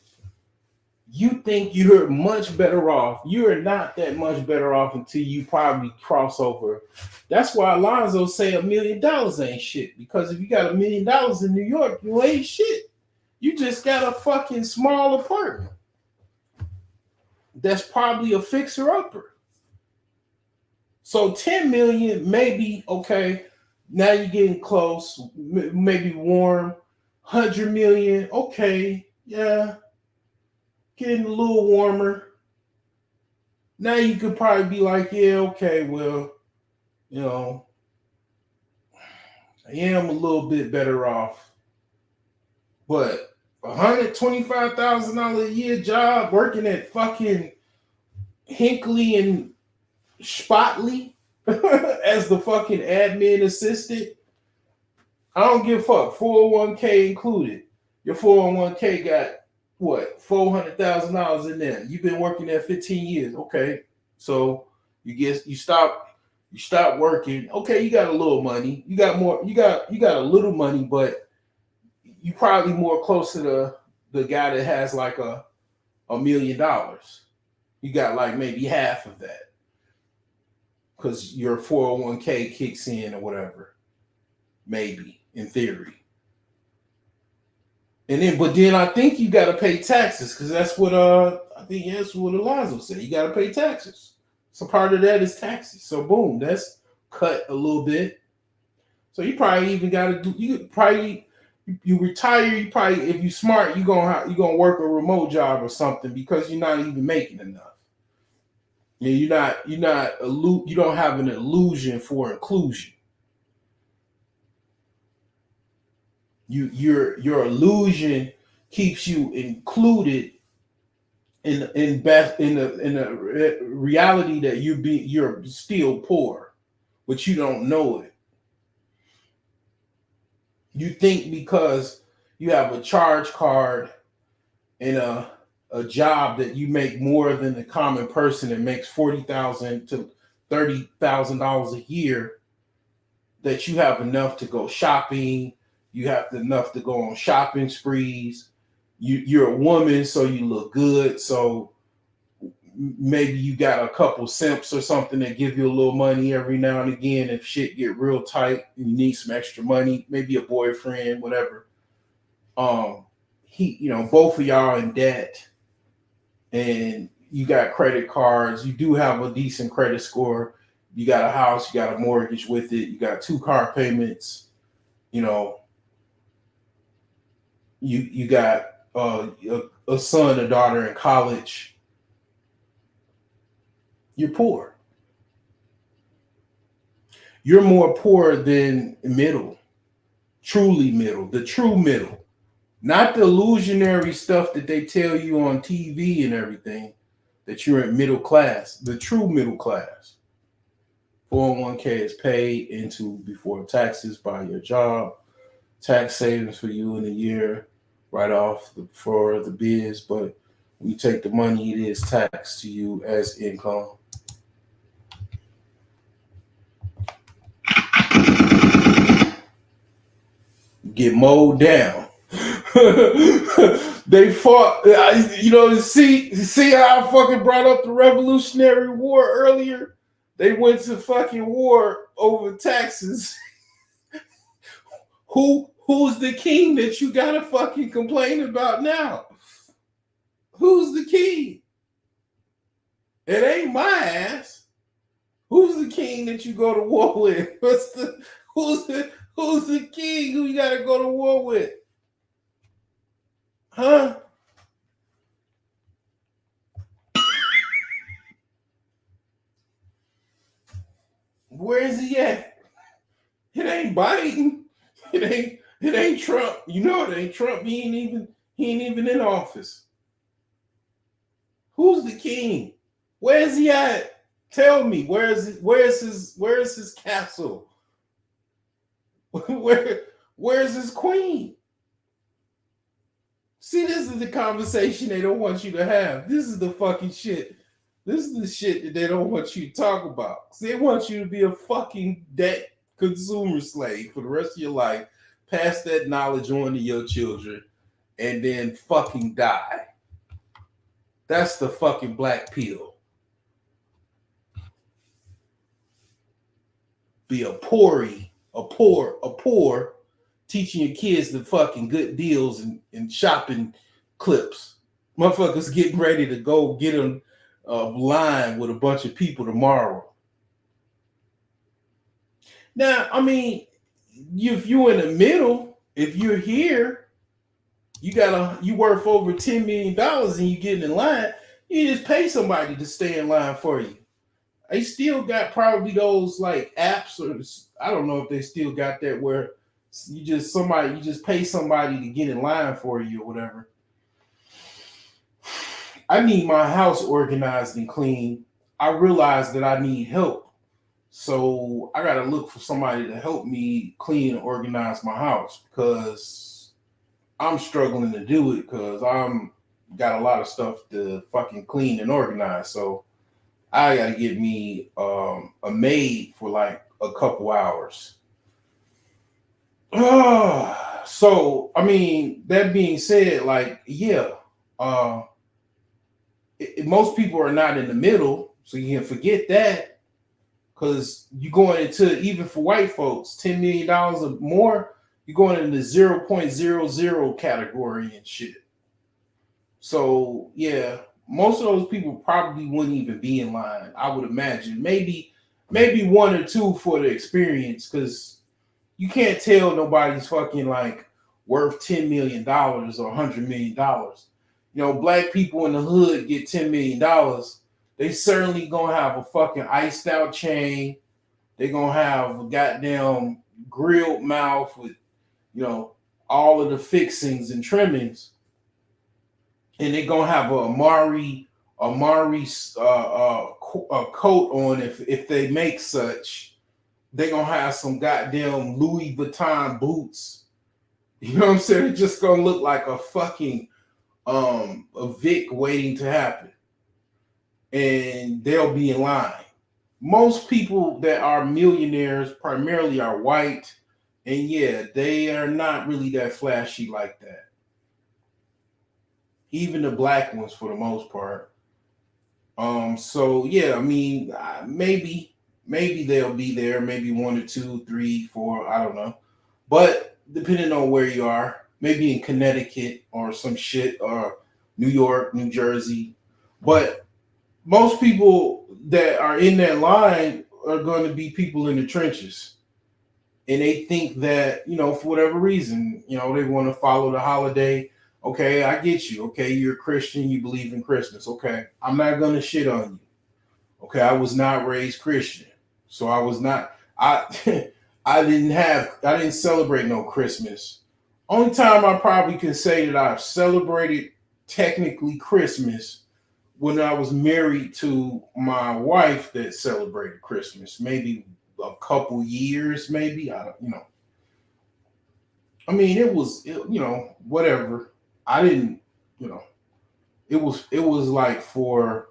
You think you're much better off. You're not that much better off until you probably cross over. That's why Alonzo say $1 million ain't shit. Because if you got $1 million in New York, you ain't shit. You just got a fucking small apartment. That's probably a fixer-upper. So 10 million, maybe, okay, now you're getting close, maybe warm. 100 million, okay, yeah, getting a little warmer. Now you could probably be like, yeah, okay, well, I am a little bit better off. But $125,000 a year job working at fucking Hinckley and Spotley as the fucking admin assistant. I don't give a fuck. 401k included. Your 401k got what? $400,000 in there. You've been working there 15 years. Okay. So you stop working. Okay, you got a little money. You got a little money, but you probably more close to the guy that has like $1 million. You got like maybe half of that. Because your 401k kicks in or whatever. Maybe, in theory. But then I think you got to pay taxes because that's what Alonzo said. You got to pay taxes. So part of that is taxes. So boom, that's cut a little bit. So you probably even got to do. You retire. You probably, if you smart, you're gonna work a remote job or something because you're not even making enough. You don't have an illusion for inclusion. Your illusion keeps you included in the reality that you're still poor, but you don't know it. You think because you have a charge card and a job that you make more than the common person that makes $40,000 to $30,000 a year, that you have enough to go shopping. You have enough to go on shopping sprees. You're a woman, so you look good. So maybe you got a couple simps or something that give you a little money every now and again if shit get real tight and you need some extra money. Maybe a boyfriend, whatever. Both of y'all in debt, and you got credit cards. You do have a decent credit score. You got a house. You got a mortgage with it. You got 2 car payments. You got a son, a daughter in college. You're poor. You're more poor than middle, truly middle, the true middle, not the illusionary stuff that they tell you on TV and everything that you're in middle class, the true middle class. 401k is paid into before taxes by your job, tax savings for you in a year, right off for the biz. But You take the money, it is taxed to you as income. Get mowed down. They fought. See how I fucking brought up the Revolutionary War earlier? They went to fucking war over taxes. Who's the king that you gotta fucking complain about now? Who's the king? It ain't my ass. Who's the king that you go to war with? Who's the king who you gotta go to war with? Huh? Where is he at? It ain't Biden. It ain't Trump. You know it ain't Trump. He ain't even in office. Who's the king? Where's he at? Tell me. Where's his castle? Where's his queen? See, this is the conversation they don't want you to have. This is the fucking shit. This is the shit that they don't want you to talk about. They want you to be a fucking debt consumer slave for the rest of your life, pass that knowledge on to your children, and then fucking die. That's the fucking black pill. Be a poor, teaching your kids the fucking good deals and shopping clips. Motherfuckers getting ready to go get in a line with a bunch of people tomorrow. Now, I mean, if you're in the middle, if you're here, you worth over $10 million and you get in line, you just pay somebody to stay in line for you. They still got probably those like apps, or I don't know if they still got that where you just pay somebody to get in line for you or whatever. I need my house organized and clean. I realize that I need help. So I got to look for somebody to help me clean and organize my house because I'm struggling to do it because I'm got a lot of stuff to fucking clean and organize. So I got to get me a maid for like a couple hours. So, I mean, that being said, like, yeah, most people are not in the middle, so you can forget that. Because you're going into, even for white folks, $10 million or more, you're going into the 0.00 category and shit. So, yeah, most of those people probably wouldn't even be in line, I would imagine. Maybe one or two for the experience, because you can't tell nobody's fucking like worth $10 million or $100 million. You know, black people in the hood get $10 million. They certainly gonna have a fucking iced out chain. They gonna have a goddamn grilled mouth with, you know, all of the fixings and trimmings, and they gonna have a Amari coat on if they make such. They gonna have some goddamn Louis Vuitton boots. You know what I'm saying? It's just gonna look like a fucking a Vic waiting to happen. And they'll be in line. Most people that are millionaires primarily are white, and yeah, they are not really that flashy like that. Even the black ones, for the most part. So yeah, I mean, maybe they'll be there, maybe 1 or 2, 3, 4, I don't know. But depending on where you are, maybe in Connecticut or some shit, or New York, New Jersey. But most people that are in that line are going to be people in the trenches. And they think that, you know, for whatever reason, you know, they want to follow the holiday. Okay, I get you. Okay, you're a Christian, you believe in Christmas. Okay, I'm not going to shit on you. Okay, I was not raised Christian. So I was not, I didn't celebrate no Christmas. Only time I probably can say that I've celebrated technically Christmas when I was married to my wife that celebrated Christmas, maybe a couple years, maybe. I mean, it was, you know, whatever. I didn't, you know, it was like for.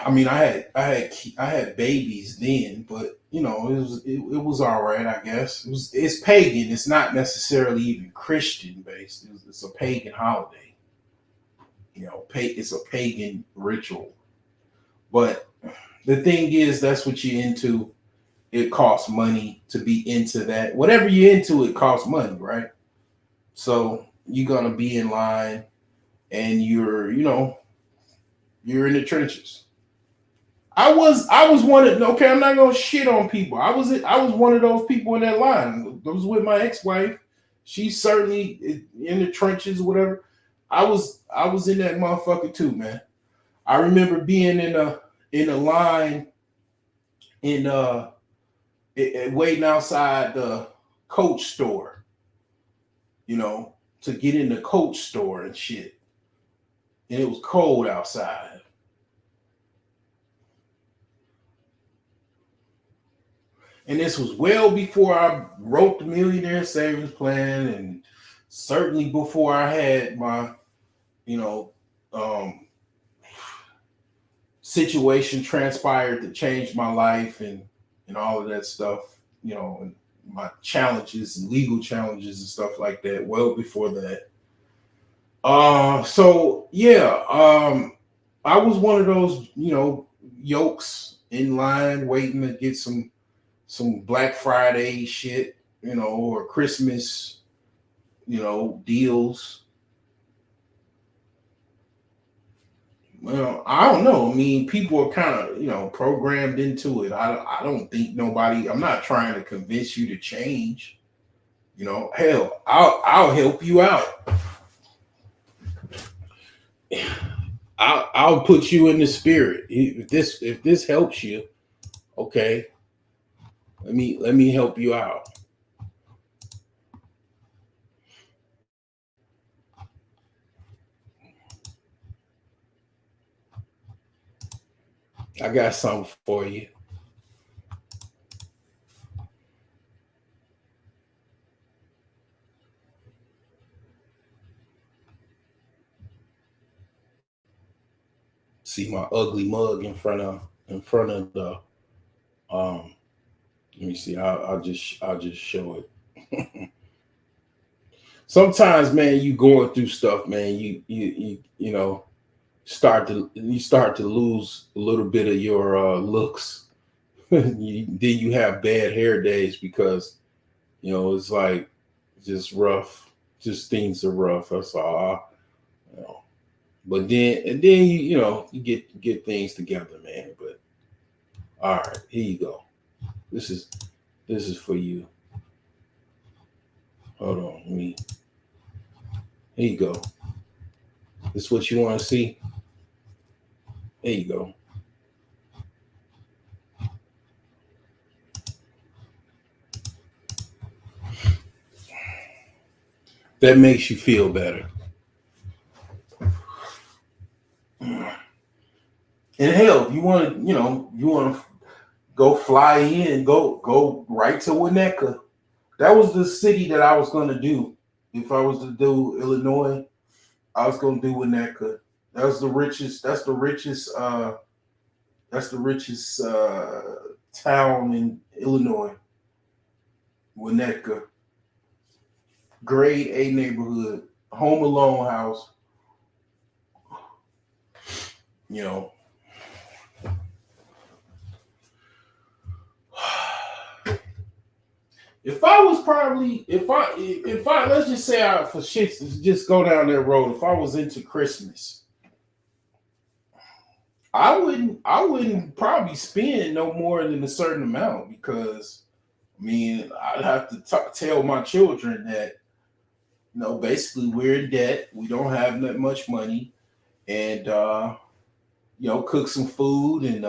I mean, I had babies then, but you know, it was all right, I guess. It's pagan. It's not necessarily even Christian based. It's a pagan holiday. You know, it's a pagan ritual. But the thing is, that's what you're into. It costs money to be into that. Whatever you're into, it costs money, right? So you're gonna be in line, and you're in the trenches. I was one of okay. I'm not gonna shit on people. I was one of those people in that line. I was with my ex-wife. She's certainly in the trenches, whatever. I was in that motherfucker too, man. I remember being in a line in waiting outside the Coach store, to get in the Coach store and shit. And it was cold outside. And this was well before I wrote the Millionaire Savings Plan, and certainly before I had my, you know, situation transpired that changed my life and all of that stuff, and my challenges and legal challenges and stuff like that. Well before that. So yeah, I was one of those, yokes in line waiting to get some Black Friday shit, or Christmas, deals. Well, I don't know. I mean, people are kind of, programmed into it. I don't think nobody, I'm not trying to convince you to change. Hell, I'll help you out. I'll put you in the spirit. If this helps you, okay. Let me help you out. I got something for you. See my ugly mug in front of the let me see. I'll just show it. Sometimes, man, you going through stuff, man. You start to lose a little bit of your looks. Then you have bad hair days because it's like just rough. Just things are rough. That's all. But then you get things together, man. But all right, here you go. This is for you. Hold on, here you go. This is what you want to see. There you go. That makes you feel better. And hell, if you want to go fly in, go right to Winnetka. That was the city that I was going to do. If I was to do Illinois, I was going to do Winnetka. That's the richest. That's the richest. That's the richest town in Illinois. Winnetka. Grade A neighborhood. Home alone house. If I was probably, if I let's just say for shits to just go down that road, if I was into Christmas, I wouldn't probably spend no more than a certain amount because, I mean, I'd have to tell my children that, basically we're in debt, we don't have that much money, and cook some food and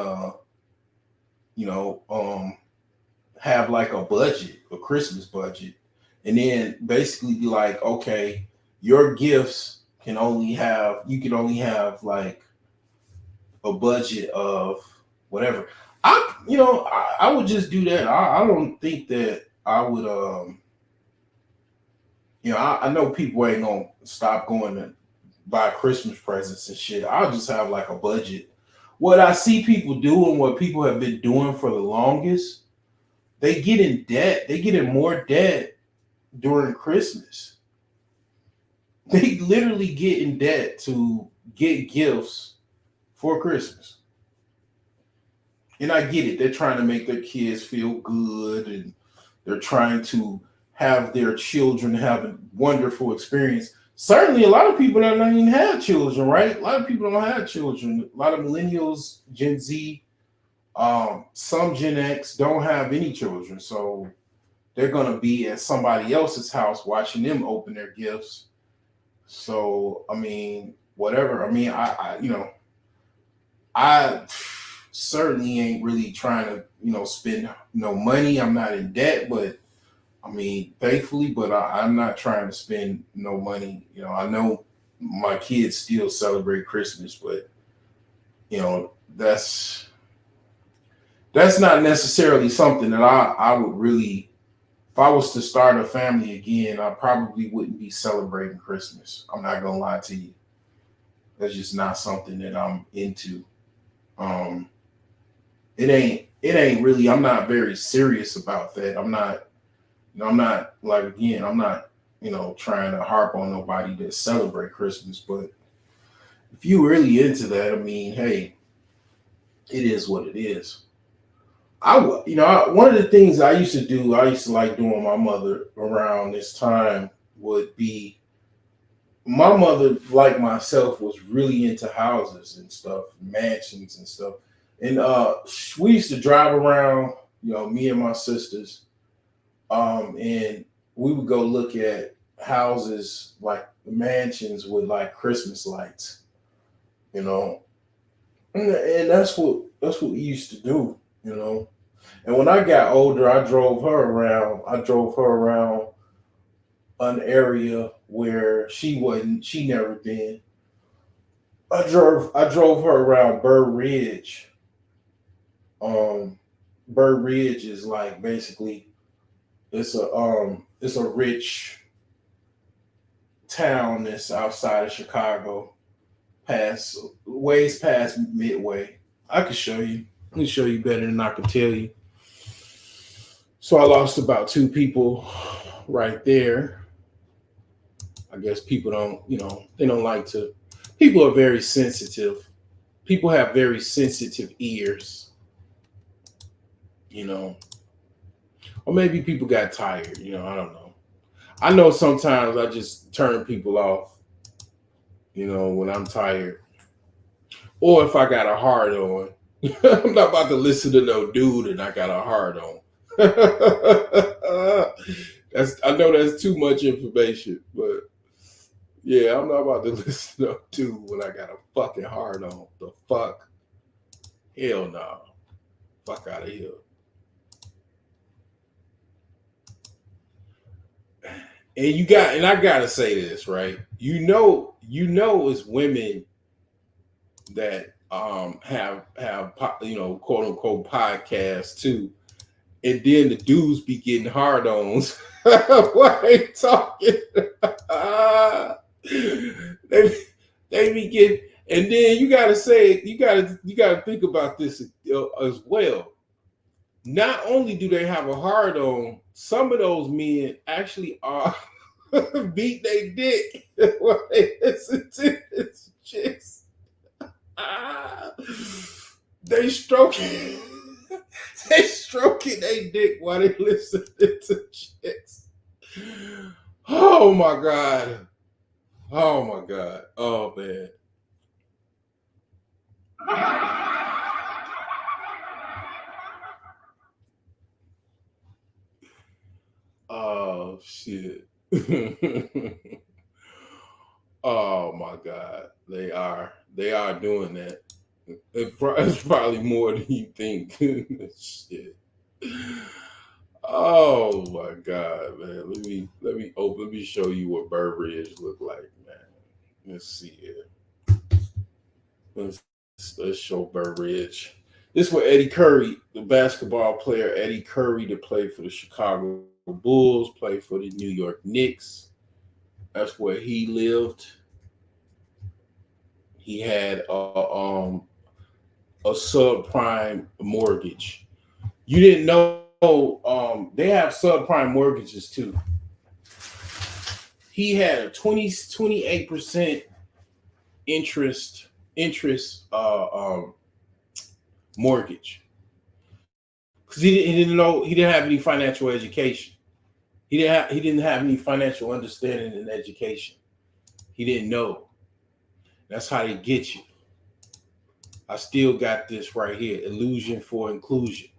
have like a budget, a Christmas budget, and then basically be like, okay, your gifts you can only have like a budget of whatever. I would just do that. I don't think that I would I know people ain't gonna stop going to buy Christmas presents and shit. I'll just have like a budget. What I see people do and what people have been doing for the longest, they get in debt. They get in more debt during Christmas. They literally get in debt to get gifts for Christmas. And I get it. They're trying to make their kids feel good and they're trying to have their children have a wonderful experience. Certainly, a lot of people don't even have children, right? A lot of people don't have children. A lot of millennials, Gen Z, some Gen X don't have any children. So they're going to be at somebody else's house watching them open their gifts. So, I mean, whatever. I mean, I certainly ain't really trying to, spend no money. I'm not in debt, but I mean, thankfully, but I'm not trying to spend no money. I know my kids still celebrate Christmas, but that's not necessarily something that I would really. If I was to start a family again, I probably wouldn't be celebrating Christmas. I'm not gonna lie to you. That's just not something that I'm into. It ain't really. I'm not very serious about that. I'm not trying to harp on nobody to celebrate Christmas. But if you really into that, I mean, hey, it is what it is. One of the things I used to like doing my mother around this time would be, my mother, like myself, was really into houses and stuff, mansions and stuff. And we used to drive around, me and my sisters, and we would go look at houses, like mansions with like Christmas lights, and that's what we used to do. And when I got older, I drove her around an area where she never been. I drove her around Burr Ridge. Burr Ridge is like basically it's a rich town that's outside of Chicago, ways past Midway. I can show you. I can show you better than I can tell you. So I lost about 2 people right there. I guess people don't, they don't like to. People are very sensitive. People have very sensitive ears, or maybe people got tired. I don't know. I know sometimes I just turn people off, when I'm tired, or if I got a hard on. I'm not about to listen to no dude and I got a hard on. I know that's too much information, but yeah, I'm not about to listen to no dude when I got a fucking hard on. The fuck? Hell no. Fuck out of here. And I gotta say this, right? It's women that have quote unquote podcasts too, and then the dudes be getting hard-ons. What are you talking? They be getting, and then you gotta think about this as well. Not only do they have a hard-on, some of those men actually are beat their dick. Listen to this, chicks. They stroking their dick while they listen to chicks. Oh my god. Oh man. Oh shit. Oh my god. They are doing that. It's probably more than you think. Shit. Oh my god, man. Let me show you what Burr Ridge look like, man. Let's see here. Let's show Burr Ridge. This is where Eddie Curry, the basketball player Eddie Curry, that played for the Chicago Bulls, played for the New York Knicks. That's where he lived. he had a subprime mortgage. You didn't know they have subprime mortgages too. He had a 28% interest mortgage because he didn't know, he didn't have any financial education. He didn't have any financial understanding and education. He didn't know. That's how they get you. I still got this right here. Illusion for inclusion.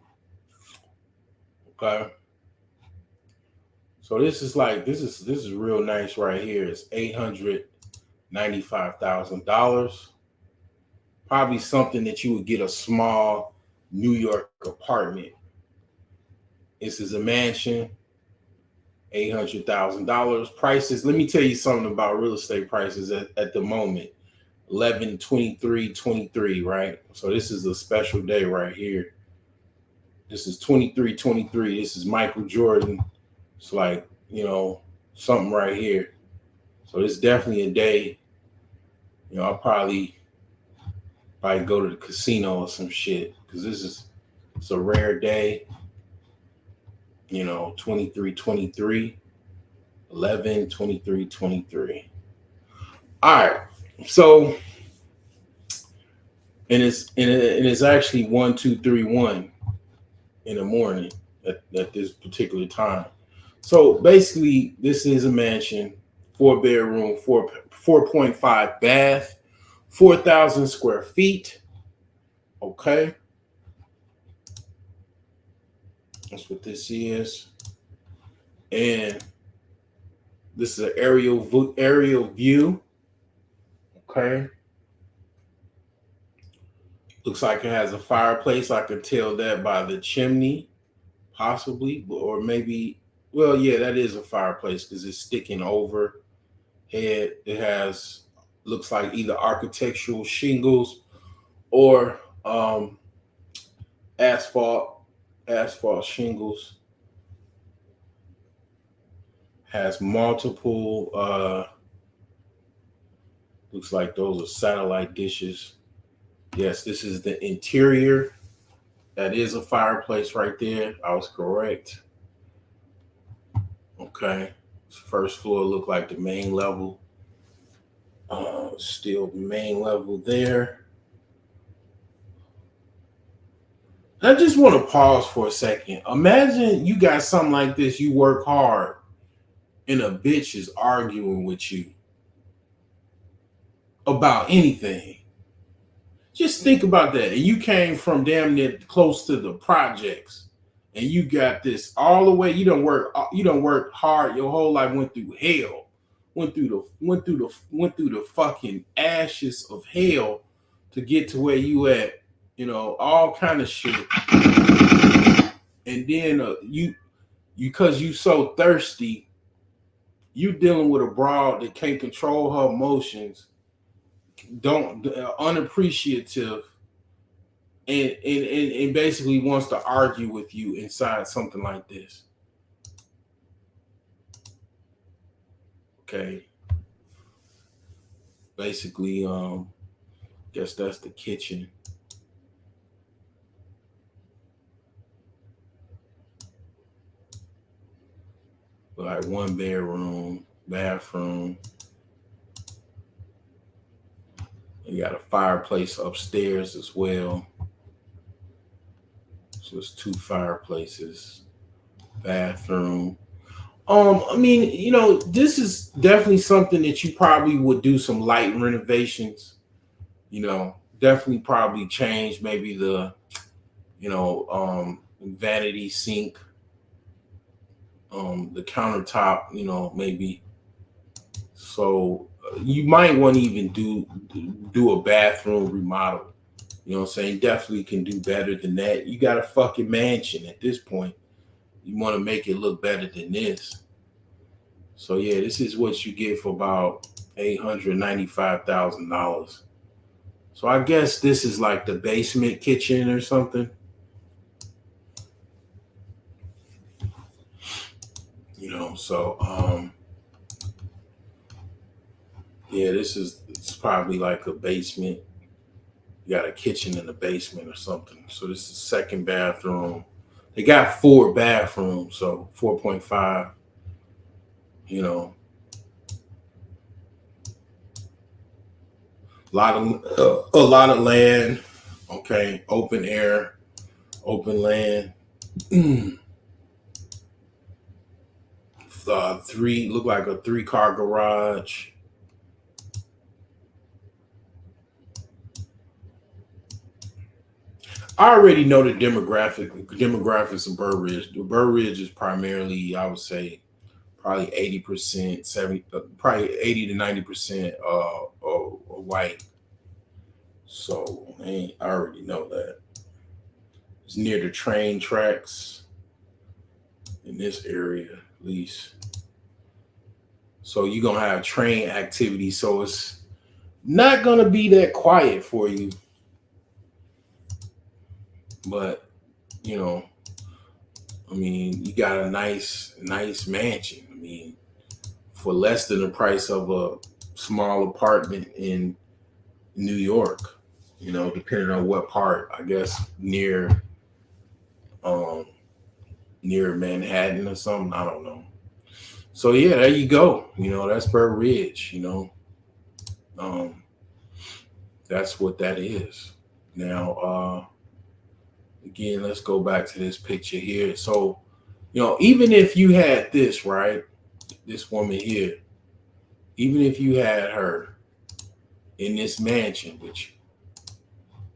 Okay. So this is real nice right here. It's $895,000. Probably something that you would get a small New York apartment. This is a mansion. $800,000. Prices. Let me tell you something about real estate prices at the moment. 11/23/23, right? So this is a special day right here. This is 23/23. This is Michael Jordan. It's like, something right here. So it's definitely a day. I'll probably go to the casino or some shit because it's a rare day. 23/23, 11/23/23. All right. So and it's actually 1:231 in the morning at this particular time. So basically, this is a mansion, 4-bedroom, 4.5 bath, 4,000 square feet. Okay, that's what this is, and this is an aerial view. Okay, looks like it has a fireplace. I can tell that by the chimney, possibly, or maybe. Well, yeah, that is a fireplace because it's sticking overhead. It looks like either architectural shingles or asphalt shingles. Has multiple, looks like those are satellite dishes. Yes, this is the interior. That is a fireplace right there. I was correct. Okay. First floor look like the main level. Still the main level there. I just want to pause for a second. Imagine you got something like this, you work hard, and a bitch is arguing with you about anything. Just think about that. And you came from damn near close to the projects, and you got this all the way. You don't work hard your whole life. Went through hell. Went through the fucking ashes of hell to get to where you at. All kind of shit. And then you because you so thirsty, you dealing with a broad that can't control her emotions, unappreciative, and basically wants to argue with you inside something like this. Okay. Basically, guess that's the kitchen. Like 1 bedroom, bathroom. You got a fireplace upstairs as well. So it's 2 fireplaces, bathroom. I mean, this is definitely something that you probably would do some light renovations. Definitely probably change maybe the, vanity sink, the countertop, maybe. So you might want to even do a bathroom remodel. You know what I'm saying? Definitely can do better than that. You got a fucking mansion at this point. You want to make it look better than this. So yeah, this is what you get for about $895,000. So I guess this is like the basement kitchen or something. So Yeah, it's probably like a basement. You got a kitchen in the basement or something. So this is the second bathroom. They got 4 bathrooms, so 4.5. You know, a lot of land. Okay, open air, open land. Three look like a 3-car garage. I already know the demographics of Burr Ridge. The Burr Ridge is primarily, I would say, probably 80%, 70, probably 80 to 90% white. So I already know that. It's near the train tracks in this area, at least. So you're gonna have train activity. So it's not gonna be that quiet for you. But you know, I mean, you got a nice mansion. I mean, for less than the price of a small apartment in New York, you know, depending on what part, I guess um near Manhattan or something. I don't know. So yeah, there you go. You know, that's Burr Ridge, you know. Um that's what that is. Now again, let's go back to this picture here. So, you know, even if you had this, right? This woman here, even if you had her in this mansion, which,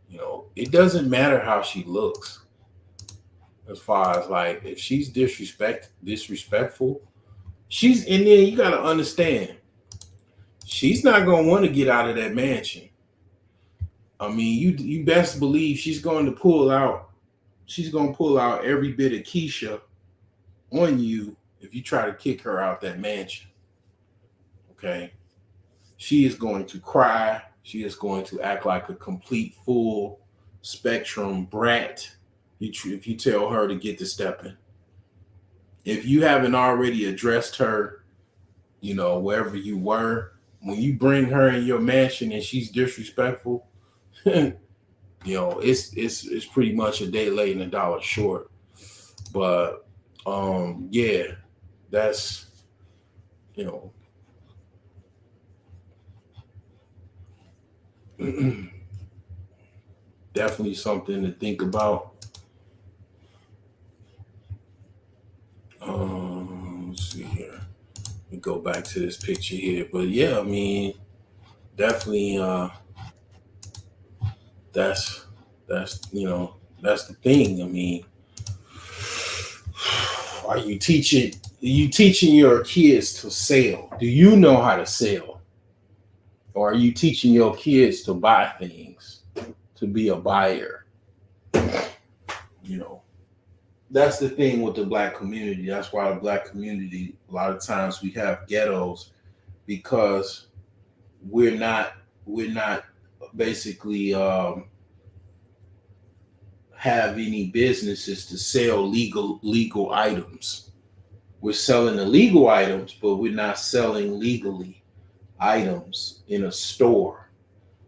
you know, it doesn't matter how she looks as far as like if she's disrespectful, she's in there. You got to understand, she's not going to want to get out of that mansion. I mean, you best believe she's going to pull out. She's going to pull out every bit of Keisha on you if you try to kick her out that mansion. Okay, she is going to cry. She is going to act like a complete full spectrum brat if you tell her to get to stepping. If you haven't already addressed her, you know, wherever you were, when you bring her in your mansion and she's disrespectful, you know, it's pretty much a day late and a dollar short. But yeah, that's, you know, definitely something to think about. Let's see here. Let me go back to this picture here. But yeah, I mean, definitely that's you know, that's the thing. I mean, are you teaching your kids to sell? Do you know how to sell? Or are you teaching your kids to buy things, to be a buyer? You know, that's the thing with the Black community. That's why the Black community, a lot of times we have ghettos, because we're not basically have any businesses to sell legal items. We're selling illegal items, but we're not selling legally items in a store.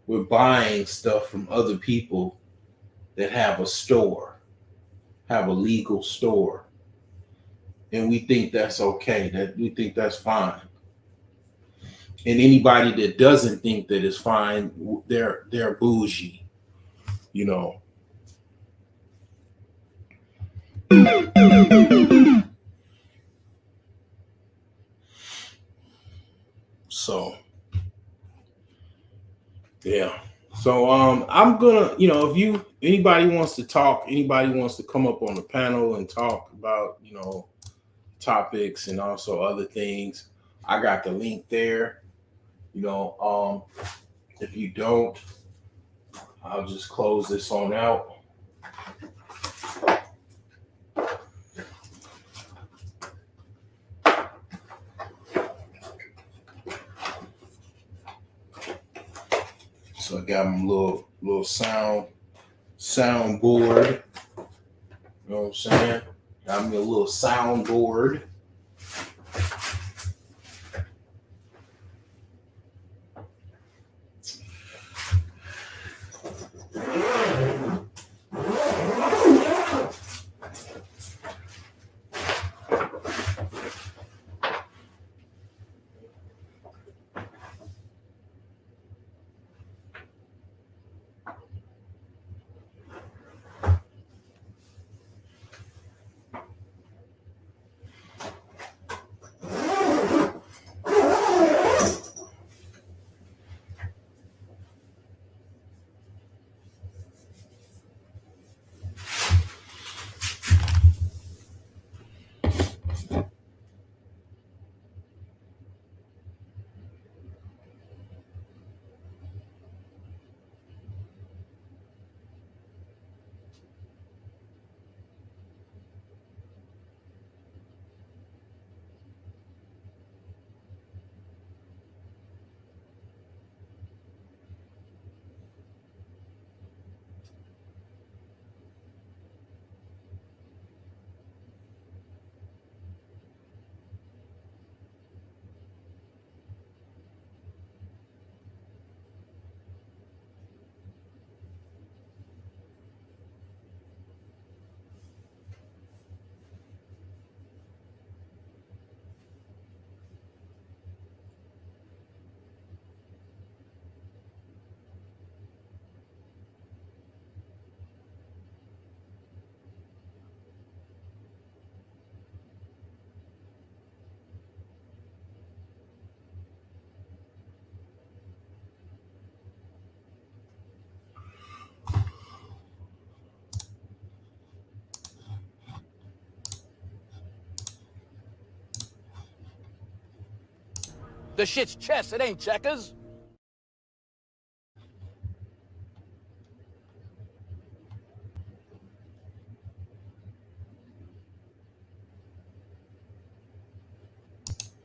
We're buying stuff from other people that have a store, have a legal store. And we think that's okay, that we think that's fine. And anybody that doesn't think that it's fine, they're bougie, you know. So yeah. So I'm gonna, you know, if anybody wants to talk, anybody wants to come up on the panel and talk about, you know, topics and also other things, I got the link there. You know, if you don't, I'll just close this on out. So I got my little sound board. You know what I'm saying? Got me a little soundboard. The shit's chess, it ain't checkers.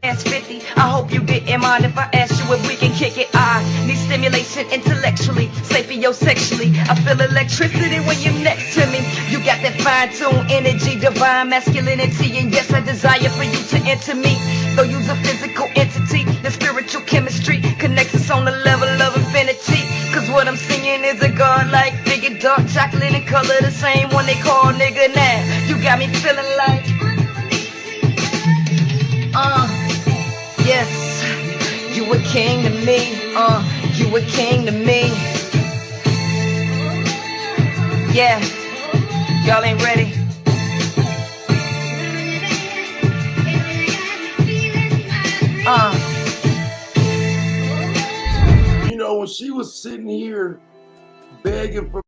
Ask 50. I hope you didn't mind if I ask you if we can kick it. I need stimulation intellectually, sapiosexually. I feel electricity when you're next to me. You got that fine-tuned energy, divine masculinity, and yes, I desire for you to enter me. Though you's a physical entity, the spiritual chemistry connects us on the level of infinity. Cause what I'm singing is a god-like figure, dark chocolate and color, the same one they call nigga now. You got me feeling like yes, you a king to me, you a king to me. Yeah, y'all ain't ready. You know, when she was sitting here begging for